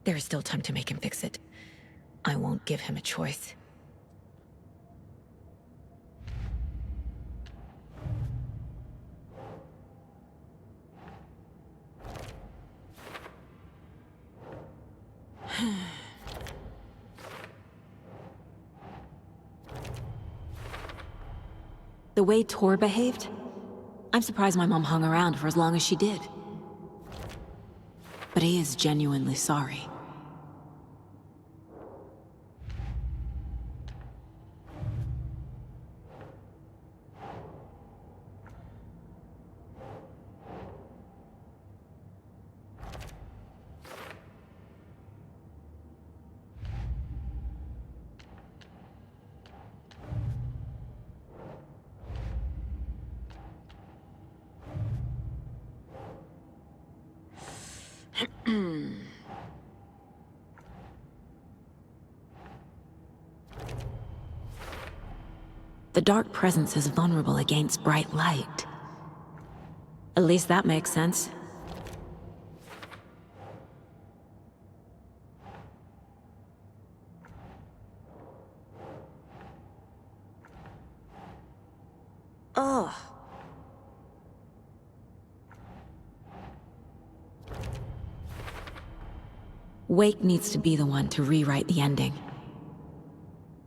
B: There is still time to make him fix it. I won't give him a choice. The way Tor behaved? I'm surprised my mom hung around for as long as she did. But he is genuinely sorry. The dark presence is vulnerable against bright light. At least that makes sense. Ugh. Wake needs to be the one to rewrite the ending.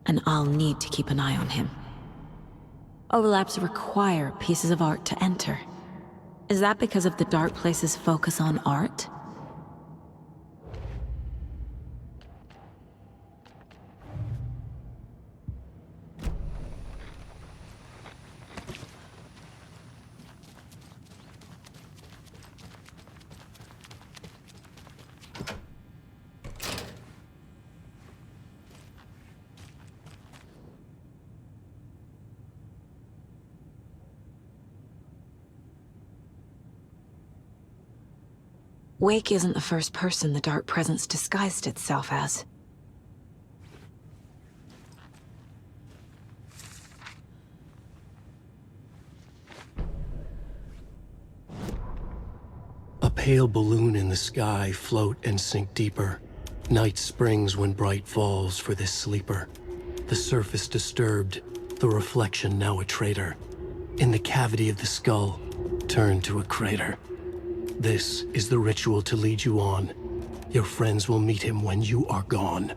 B: And I'll need to keep an eye on him. Overlaps require pieces of art to enter. Is that because of the Dark Place's focus on art? Wake isn't the first person the Dark Presence disguised itself as.
I: A pale balloon in the sky, float and sink deeper. Night springs when bright falls for this sleeper. The surface disturbed, the reflection now a traitor. In the cavity of the skull, turned to a crater. This is the ritual to lead you on. Your friends will meet him when you are gone.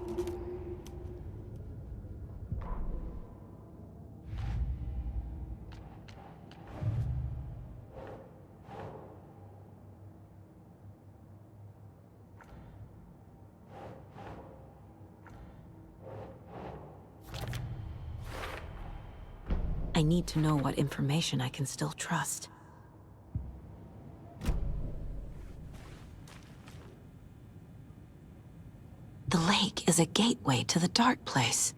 D: I need to know what information I can still trust. The lake is a gateway to the dark place.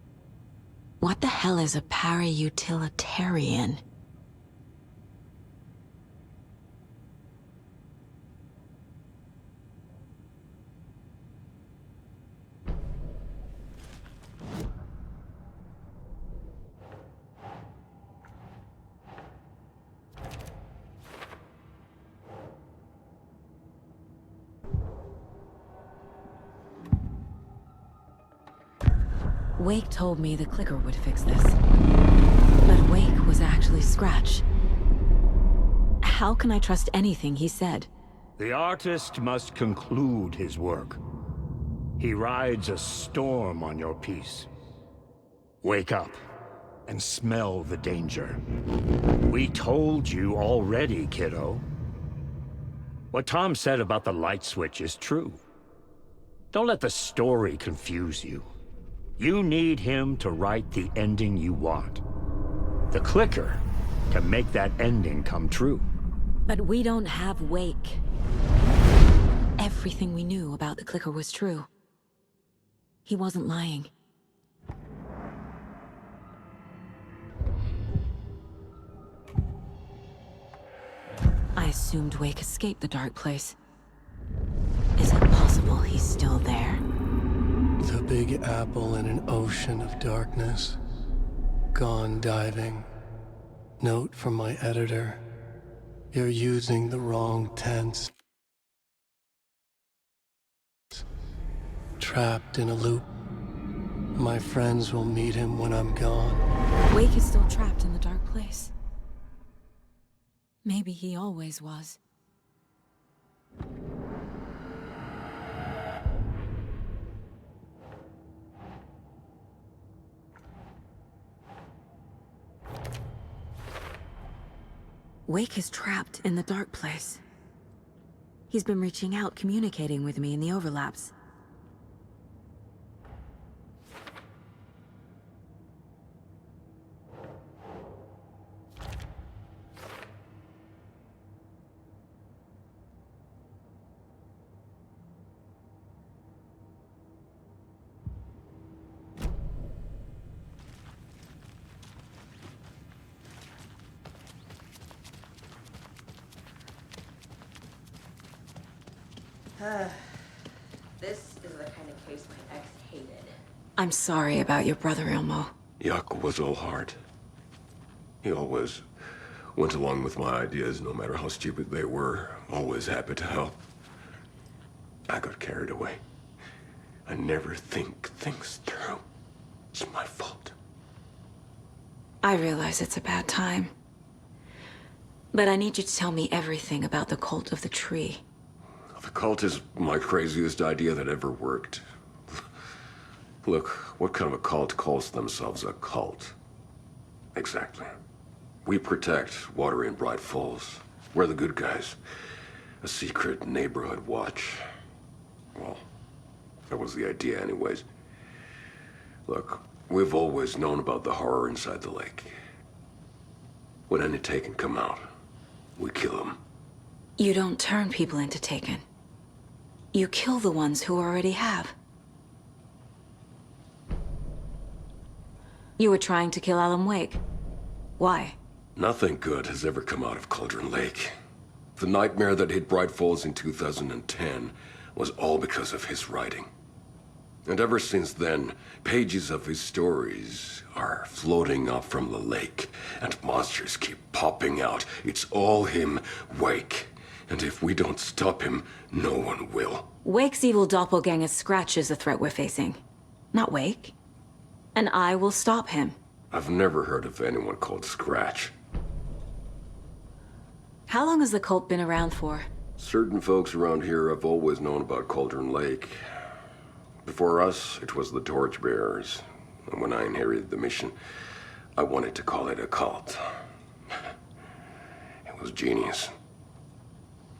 D: What the hell is a para-utilitarian? Wake told me the clicker would fix this. But Wake was actually Scratch. How can I trust anything he said?
J: The artist must conclude his work. He rides a storm on your piece. Wake up and smell the danger. We told you already, kiddo. What Tom said about the light switch is true. Don't let the story confuse you. You need him to write the ending you want. The clicker can make that ending come true.
D: But we don't have Wake. Everything we knew about the clicker was true. He wasn't lying. I assumed Wake escaped the dark place. Is it possible he's still there?
I: The Big Apple in an ocean of darkness. Gone diving. Note from my editor. You're using the wrong tense. Trapped in a loop. My friends will meet him when I'm gone.
D: Wake is still trapped in the dark place. Maybe he always was. Wake is trapped in the dark place. He's been reaching out, communicating with me in the overlaps.
O: This is the kind of case my ex hated.
D: I'm sorry about your brother, Ilmo.
H: Yaakov was all heart. He always went along with my ideas, no matter how stupid they were. Always happy to help. I got carried away. I never think things through. It's my fault.
D: I realize it's a bad time. But I need you to tell me everything about the cult of the tree.
H: The cult is my craziest idea that ever worked. Look, what kind of a cult calls themselves a cult? Exactly. We protect Water in Bright Falls. We're the good guys. A secret neighborhood watch. Well, that was the idea anyways. Look, we've always known about the horror inside the lake. When any Taken come out, we kill them.
D: You don't turn people into Taken. You kill the ones who already have. You were trying to kill Alan Wake. Why?
H: Nothing good has ever come out of Cauldron Lake. The nightmare that hit Bright Falls in 2010 was all because of his writing. And ever since then, pages of his stories are floating up from the lake, and monsters keep popping out. It's all him, Wake. And if we don't stop him, no one will.
D: Wake's evil doppelganger Scratch is the threat we're facing, not Wake. And I will stop him.
H: I've never heard of anyone called Scratch.
D: How long has the cult been around for?
H: Certain folks around here have always known about Cauldron Lake. Before us, it was the Torchbearers. And when I inherited the mission, I wanted to call it a cult. It was genius.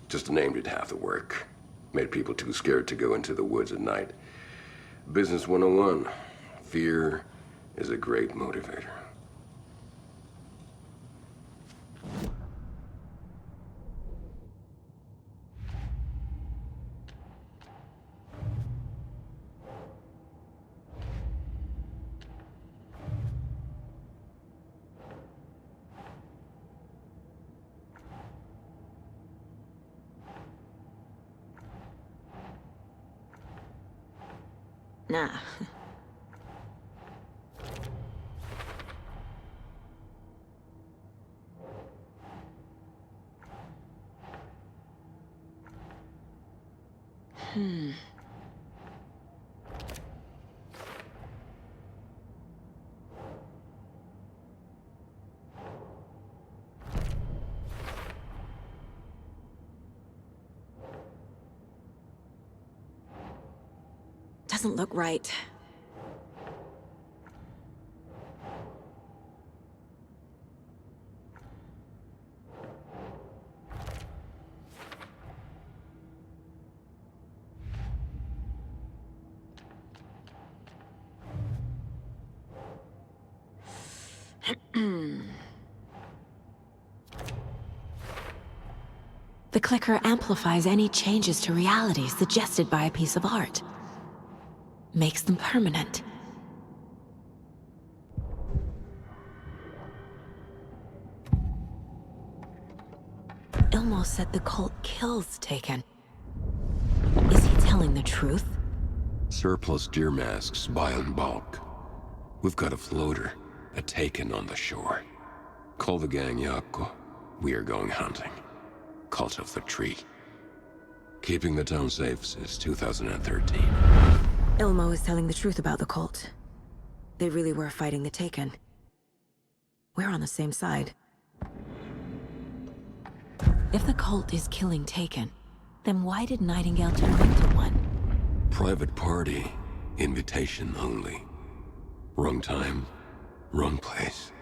H: Just a name did half the work. Made people too scared to go into the woods at night. Business 101. Fear is a great motivator.
B: Nah. Doesn't look right. The clicker amplifies any changes to reality suggested by a piece of art. Makes them permanent. Ilmo said the cult kills Taken. Is he telling the truth?
H: Surplus deer masks buy in bulk. We've got a floater, a Taken on the shore. Call the gang Yako. We are going hunting. Cult of the Tree. Keeping the town safe since 2013.
B: Ilmo is telling the truth about the cult. They really were fighting the Taken. We're on the same side. If the cult is killing Taken, then why did Nightingale turn into one?
H: Private party. Invitation only. Wrong time, wrong place.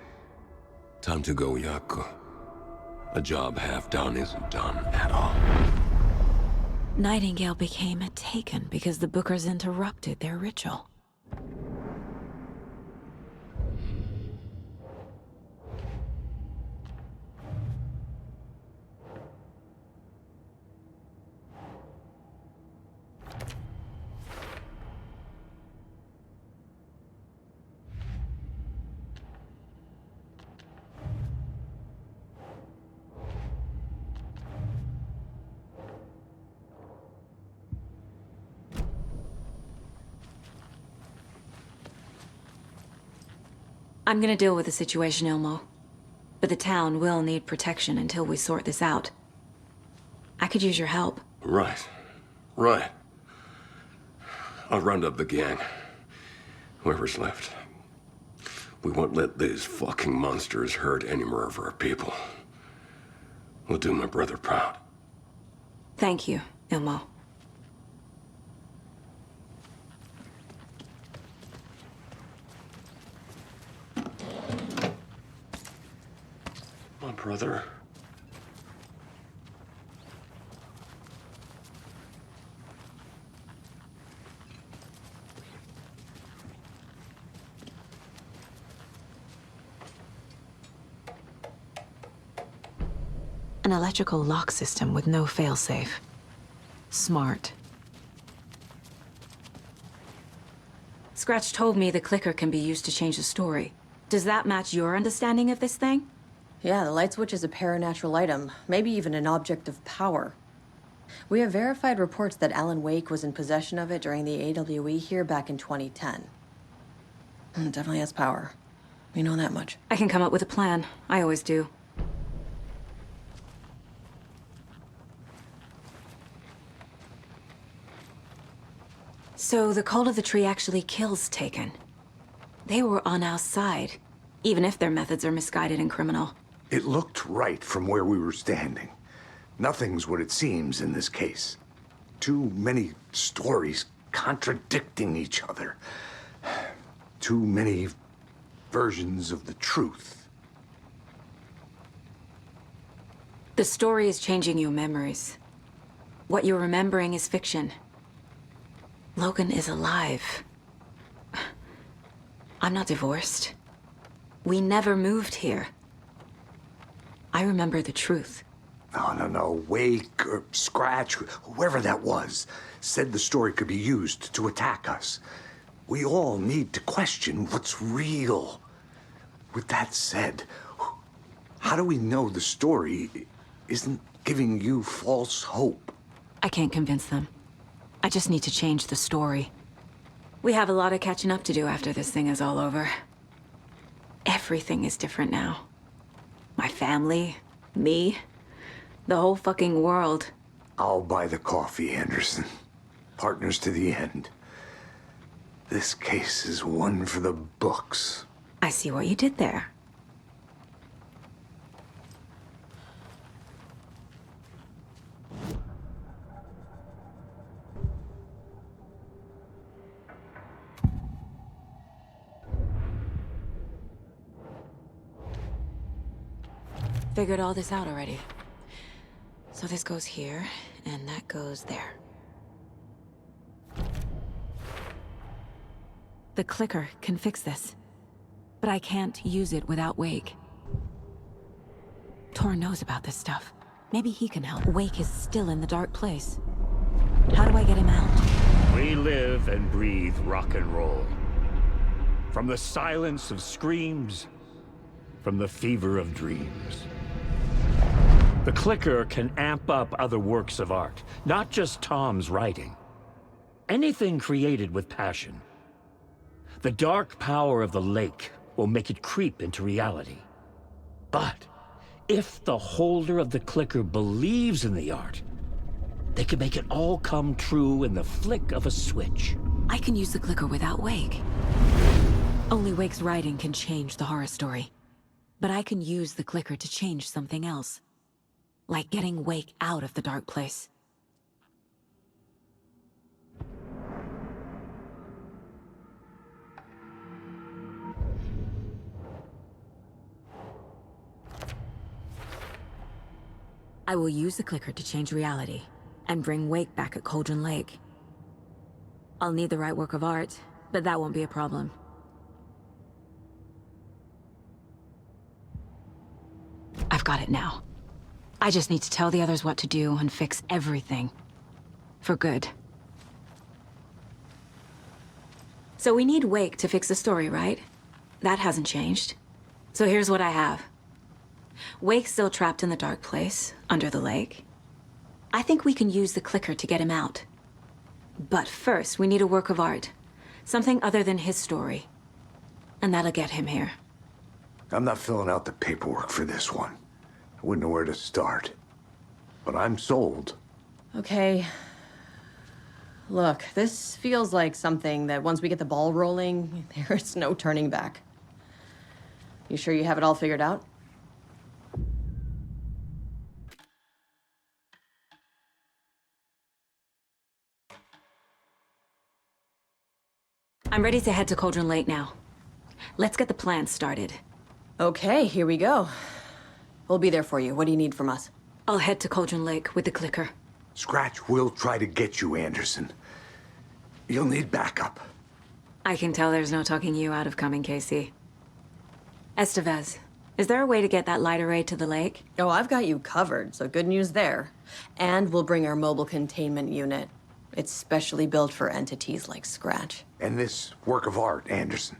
H: Time to go, Yako. A job half done isn't done at all.
B: Nightingale became a Taken because the Bookers interrupted their ritual. I'm gonna deal with the situation, Ilmo. But the town will need protection until we sort this out. I could use your help.
H: Right. I'll round up the gang. Whoever's left. We won't let these fucking monsters hurt any more of our people. We'll do my brother proud.
B: Thank you, Ilmo.
H: My brother.
B: An electrical lock system with no failsafe. Smart. Scratch told me the clicker can be used to change the story. Does that match your understanding of this thing?
O: Yeah, the light switch is a paranatural item, maybe even an object of power. We have verified reports that Alan Wake was in possession of it during the AWE here back in 2010. It definitely has power. We know that much.
B: I can come up with a plan. I always do. So the Cult of the Tree actually kills Taken. They were on our side, even if their methods are misguided and criminal.
A: It looked right from where we were standing. Nothing's what it seems in this case. Too many stories contradicting each other. Too many versions of the truth.
B: The story is changing your memories. What you're remembering is fiction. Logan is alive. I'm not divorced. We never moved here. I remember the truth.
A: No. Wake or Scratch, whoever that was, said the story could be used to attack us. We all need to question what's real. With that said, how do we know the story isn't giving you false hope?
B: I can't convince them. I just need to change the story.
D: We have a lot of catching up to do after this thing is all over. Everything is different now. My family, me, the whole fucking world.
A: I'll buy the coffee, Anderson. Partners to the end. This case is one for the books.
D: I see what you did there. Figured all this out already. So this goes here, and that goes there. The clicker can fix this, but I can't use it without Wake. Tor knows about this stuff. Maybe he can help. Wake is still in the dark place. How do I get him out?
J: We live and breathe rock and roll. From the silence of screams, from the fever of dreams. The clicker can amp up other works of art, not just Tom's writing. Anything created with passion. The dark power of the lake will make it creep into reality. But if the holder of the clicker believes in the art, they can make it all come true in the flick of a switch.
D: I can use the clicker without Wake. Only Wake's writing can change the horror story. But I can use the clicker to change something else. Like getting Wake out of the dark place. I will use the clicker to change reality, and bring Wake back at Cauldron Lake. I'll need the right work of art, but that won't be a problem. I've got it now. I just need to tell the others what to do and fix everything. For good. So we need Wake to fix the story, right? That hasn't changed. So here's what I have. Wake's still trapped in the dark place, under the lake. I think we can use the clicker to get him out. But first, we need a work of art. Something other than his story. And that'll get him here.
A: I'm not filling out the paperwork for this one. I wouldn't know where to start. But I'm sold.
O: Okay. Look, this feels like something that once we get the ball rolling, there's no turning back. You sure you have it all figured out?
D: I'm ready to head to Cauldron Lake now. Let's get the plan started.
O: Okay, here we go. We'll be there for you. What do you need from us?
D: I'll head to Cauldron Lake with the clicker.
A: Scratch will try to get you, Anderson. You'll need backup.
D: I can tell there's no talking you out of coming, Casey. Estevez, is there a way to get that light array to the lake?
O: Oh, I've got you covered, so good news there. And we'll bring our mobile containment unit. It's specially built for entities like Scratch.
A: And this work of art, Anderson.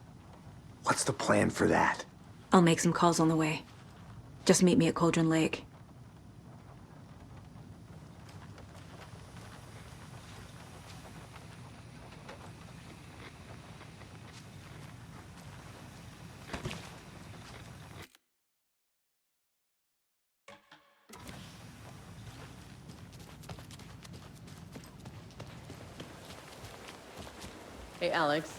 A: What's the plan for that?
D: I'll make some calls on the way. Just meet me at Cauldron Lake.
O: Hey, Alex.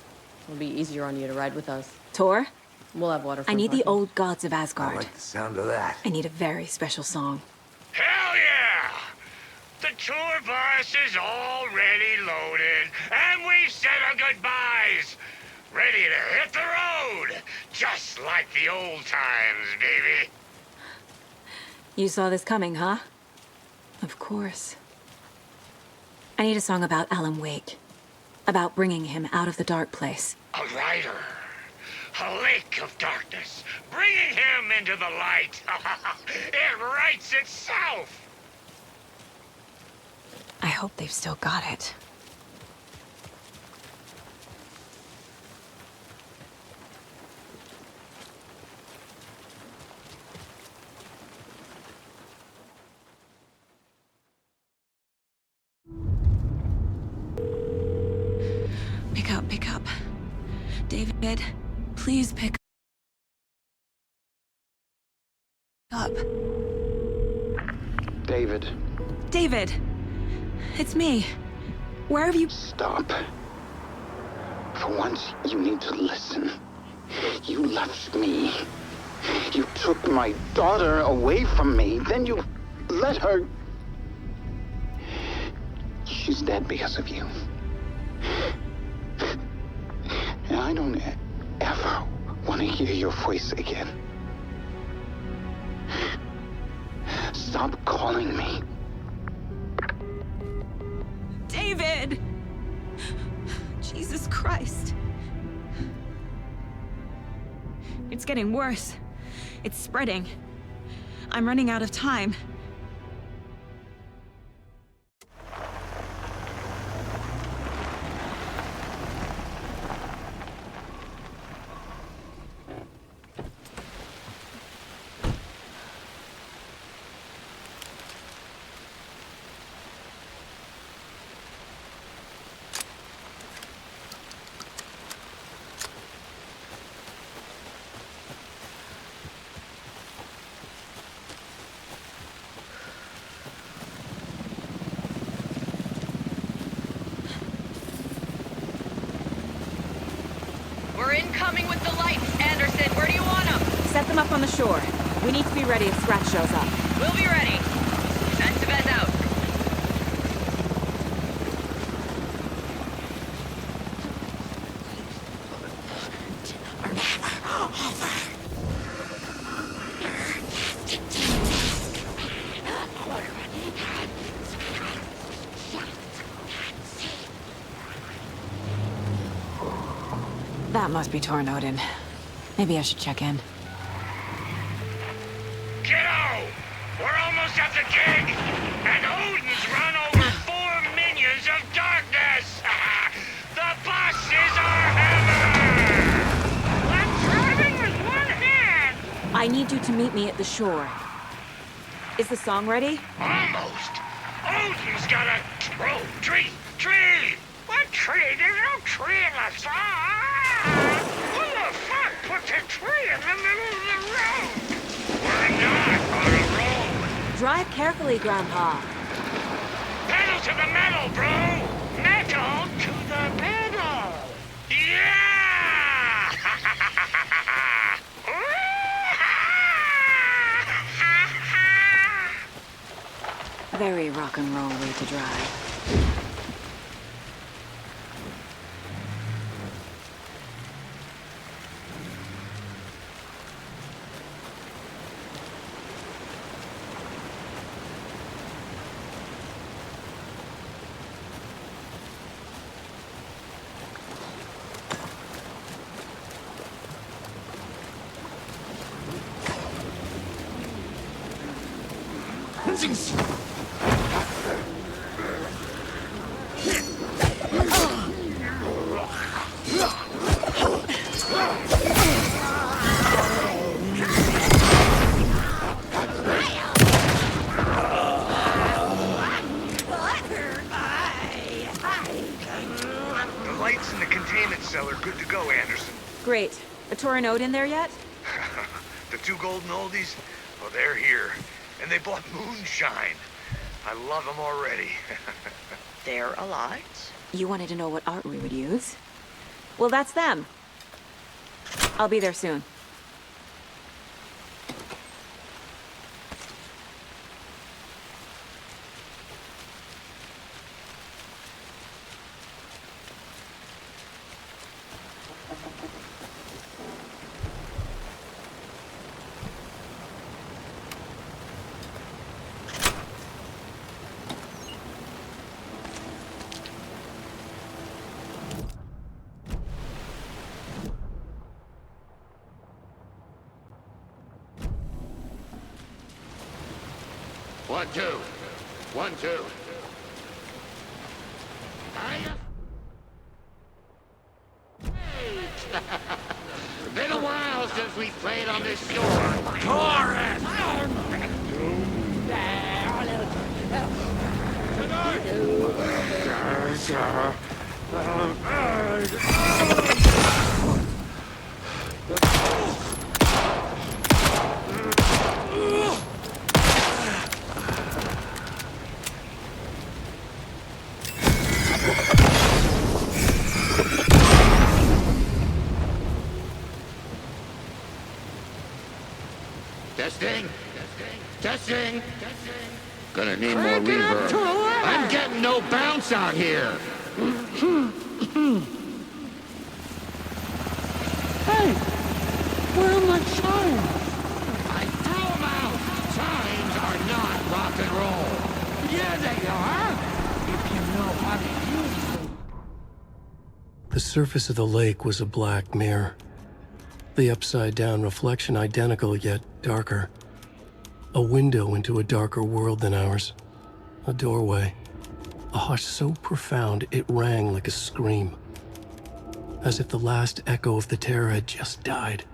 O: It'll be easier on you to ride with us.
D: Tor?
O: We'll have water for
D: I need the
O: parking.
D: old gods of Asgard.
A: I like the sound of that.
D: I need a very special song.
E: Hell yeah! The tour bus is already loaded, and we've said our goodbyes. Ready to hit the road, just like the old times, baby.
D: You saw this coming, huh? Of course. I need a song about Alan Wake. About bringing him out of the dark place.
E: A rider. A lake of darkness. Bringing him into the light. It writes itself.
D: I hope they've still got it.
B: Pick up. David, please pick up.
C: David.
B: David! It's me. Where have you...
C: Stop. For once, you need to listen. You left me. You took my daughter away from me. Then you let her... She's dead because of you. And I don't ever want to hear your voice again. Stop calling me.
B: David! Jesus Christ. It's getting worse. It's spreading. I'm running out of time.
R: We're incoming with the lights, Anderson. Where do you want them?
B: Set them up on the shore. We need to be ready if Scratch shows up.
R: We'll be ready. Estevez out.
B: That must be Tornodin. Maybe I should check in.
E: Kiddo! We're almost at the gig! And Odin's run over 4 minions of darkness! The boss is our hammer! I'm driving with one hand!
B: I need you to meet me at the shore. Is the song ready?
E: Almost! Odin's got a... Oh, tree! Tree! What tree? There's no tree in the song! Who the fuck put the tree in the middle of the road? We're not on a road!
B: Drive carefully, Grandpa.
E: Pedal to the metal, bro! Metal to the metal! Yeah!
B: Very rock and roll way to drive.
S: The lights in the containment cell are good to go, Anderson.
B: Great. A Tornodin there yet?
S: The 2 golden oldies? Well, they're here. And they bought moonshine. I love them already.
R: They're alive.
B: You wanted to know what art we would use? Well, that's them. I'll be there soon.
E: One, two. 1, 2. Been a while since we played on this shore. Taurus! Testing. Testing. Gonna need more reverb. I'm getting no bounce out here.
U: Hey, where are my chimes?
E: I threw them out. Chimes are not rock and roll.
U: Yeah, they are. If you know how to use them.
I: The surface of the lake was a black mirror. The upside-down reflection identical yet darker. A window into a darker world than ours. A doorway. A hush so profound it rang like a scream. As if the last echo of the terror had just died.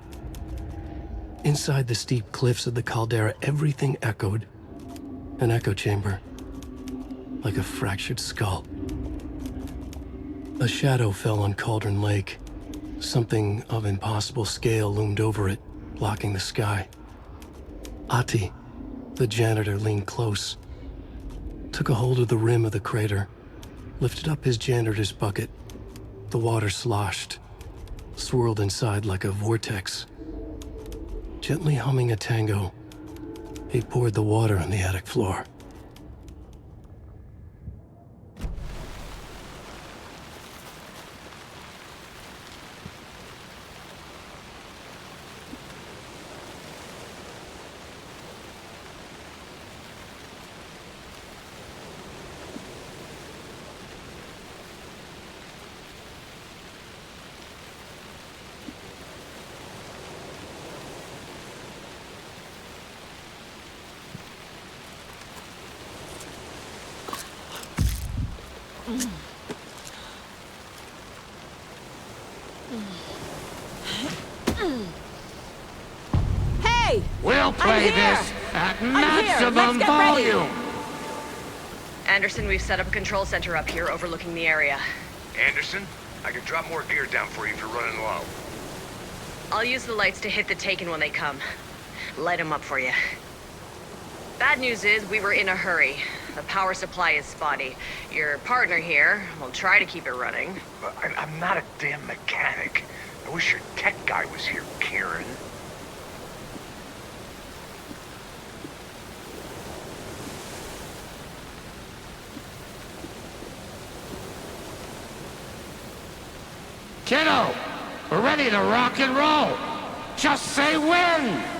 I: Inside the steep cliffs of the caldera, everything echoed. An echo chamber. Like a fractured skull. A shadow fell on Cauldron Lake. Something of impossible scale loomed over it, blocking the sky. Ati, the janitor, leaned close. Took a hold of the rim of the crater. Lifted up his janitor's bucket. The water sloshed. Swirled inside like a vortex. Gently humming a tango, he poured the water on the attic floor.
M: Hey!
E: We'll play this at maximum volume.
R: Anderson, we've set up a control center up here overlooking the area.
S: Anderson, I can drop more gear down for you if you're running low.
R: I'll use the lights to hit the Taken when they come. Light them up for you. Bad news is we were in a hurry. The power supply is spotty. Your partner here will try to keep it running.
S: But I'm not a damn mechanic. I wish your tech guy was here, Karen.
E: Kiddo, we're ready to rock and roll. Just say when.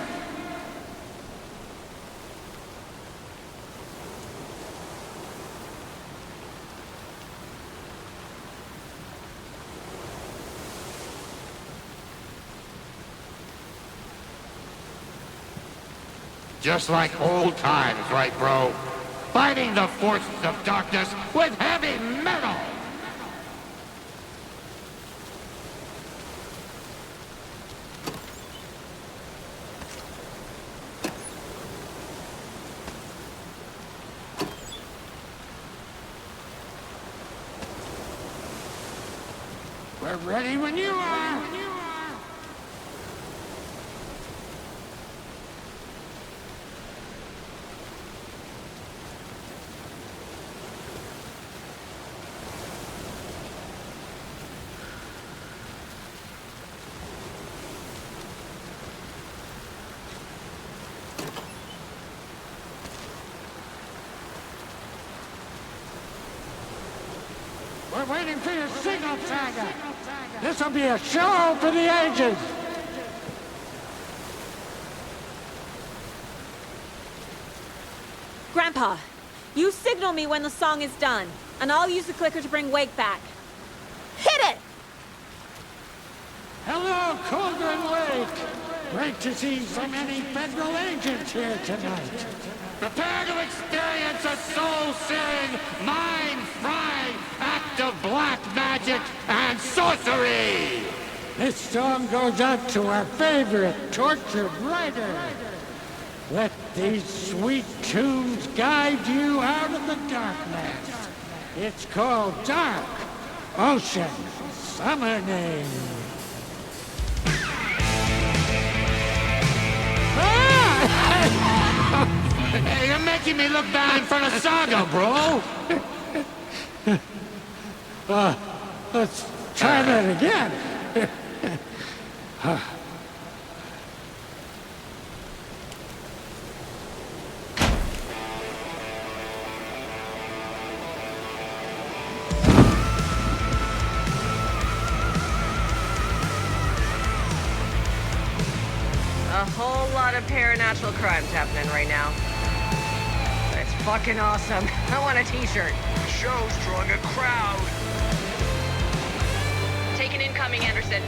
E: Just like old times, right, bro? Fighting the forces of darkness with heavy metal! We're ready when you are!
U: We're waiting for your signal, Saga. This'll be a show for the ages.
M: Grandpa, you signal me when the song is done, and I'll use the clicker to bring Wake back. Hit it!
U: Hello, Cauldron Lake. Great to see so many federal agents here tonight.
E: Prepare to experience a soul-searing, mind-frying act of black magic and sorcery!
U: This song goes out to our favorite tortured writer. Let these sweet tunes guide you out of the darkness. It's called Dark,
G: Ocean Summer Game.
E: Hey, you're making me look bad in front of Saga, bro!
G: Let's try that again.
R: A whole lot of paranatural crimes happening right now. It's fucking awesome. I want a t-shirt.
S: The show's drawing a crowd.
R: Taken incoming, Anderson.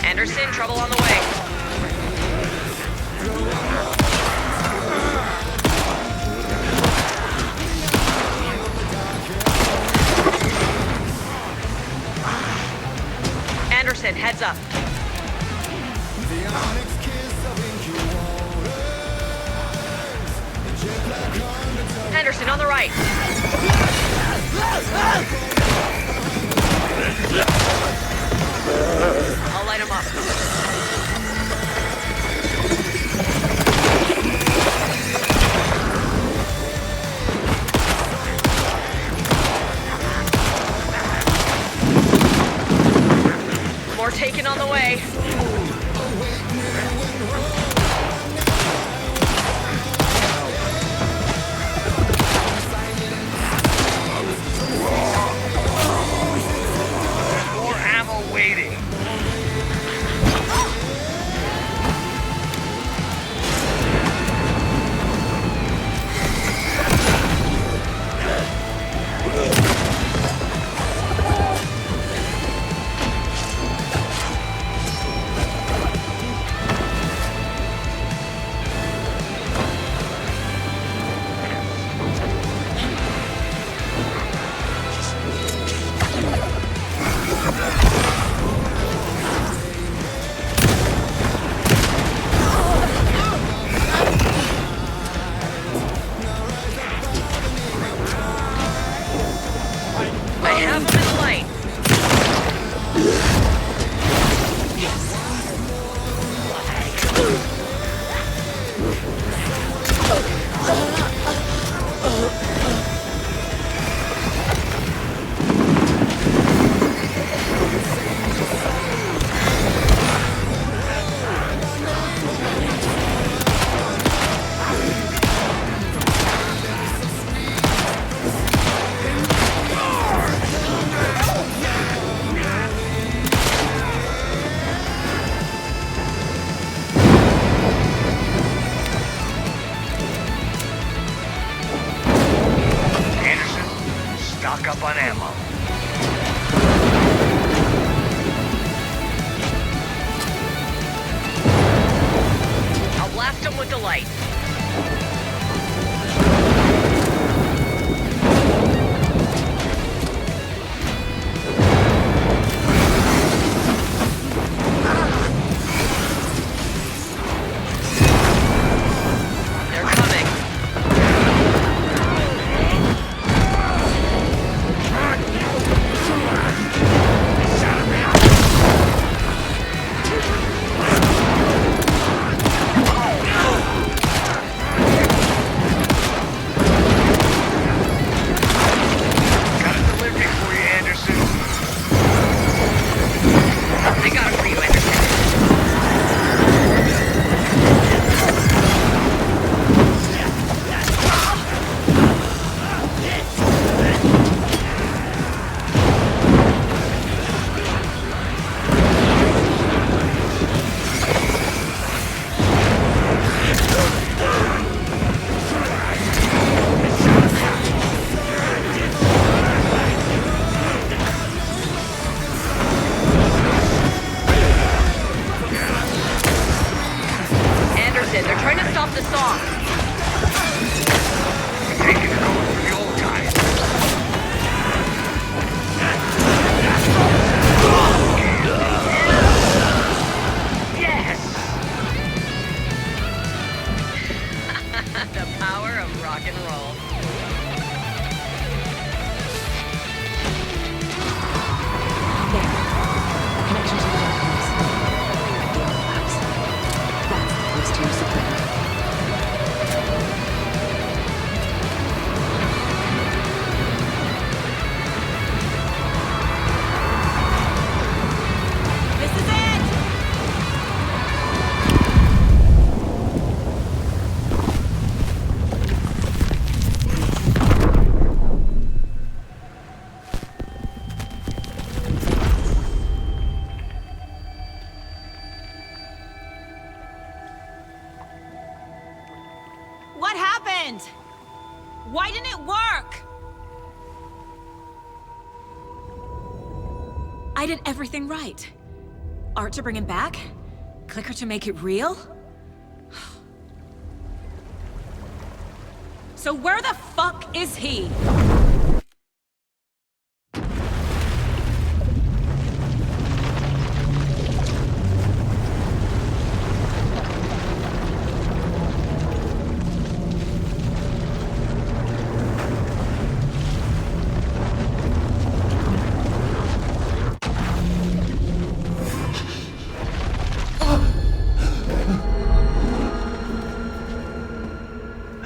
R: Anderson, trouble on the way. Anderson, heads up. Henderson, on the right. I'll light him up. More taken on the way.
S: More ammo waiting.
R: I have him in the light.
S: Anderson, stock up on ammo.
R: I'll blast him with the light. They're coming.
S: Got a delivery for you, Anderson.
R: I got it for you, Anderson. Anderson, they're trying to stop the song.
S: Taking it over for the old guys.
R: Yes!
M: What happened? Why didn't it work?
B: I did everything right. Art to bring him back? Clicker to make it real?
M: So where the fuck is he?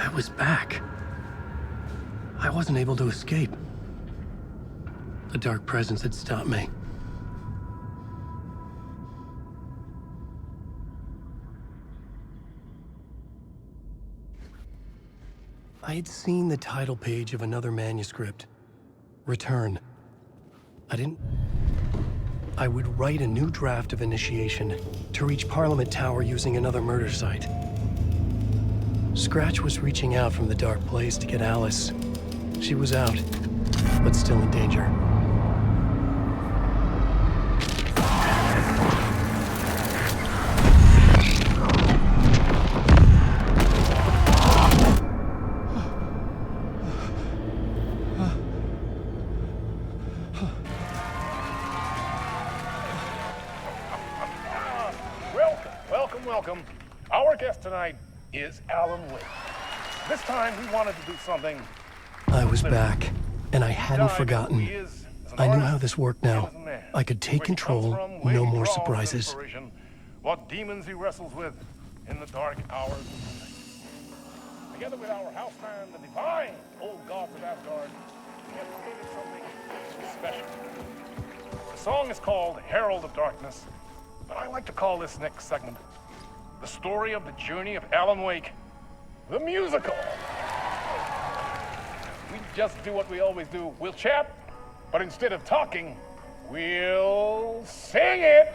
I: I was back. I wasn't able to escape. The dark presence had stopped me. I had seen the title page of another manuscript. Return. I would write a new draft of initiation to reach Parliament Tower using another murder site. Scratch was reaching out from the dark place to get Alice. She was out, but still in danger.
F: Welcome. Our guest tonight is Alan Wake. This time we wanted to do something.
I: I was back, and I hadn't forgotten. I knew how this worked now. I could take control, no more surprises.
F: What demons he wrestles with in the dark hours of the night. Together with our houseman, the divine old gods of Asgard, we have created something special. The song is called Herald of Darkness, but I like to call this next segment the story of the journey of Alan Wake, the musical. We just do what we always do. We'll chat, but instead of talking, we'll sing it.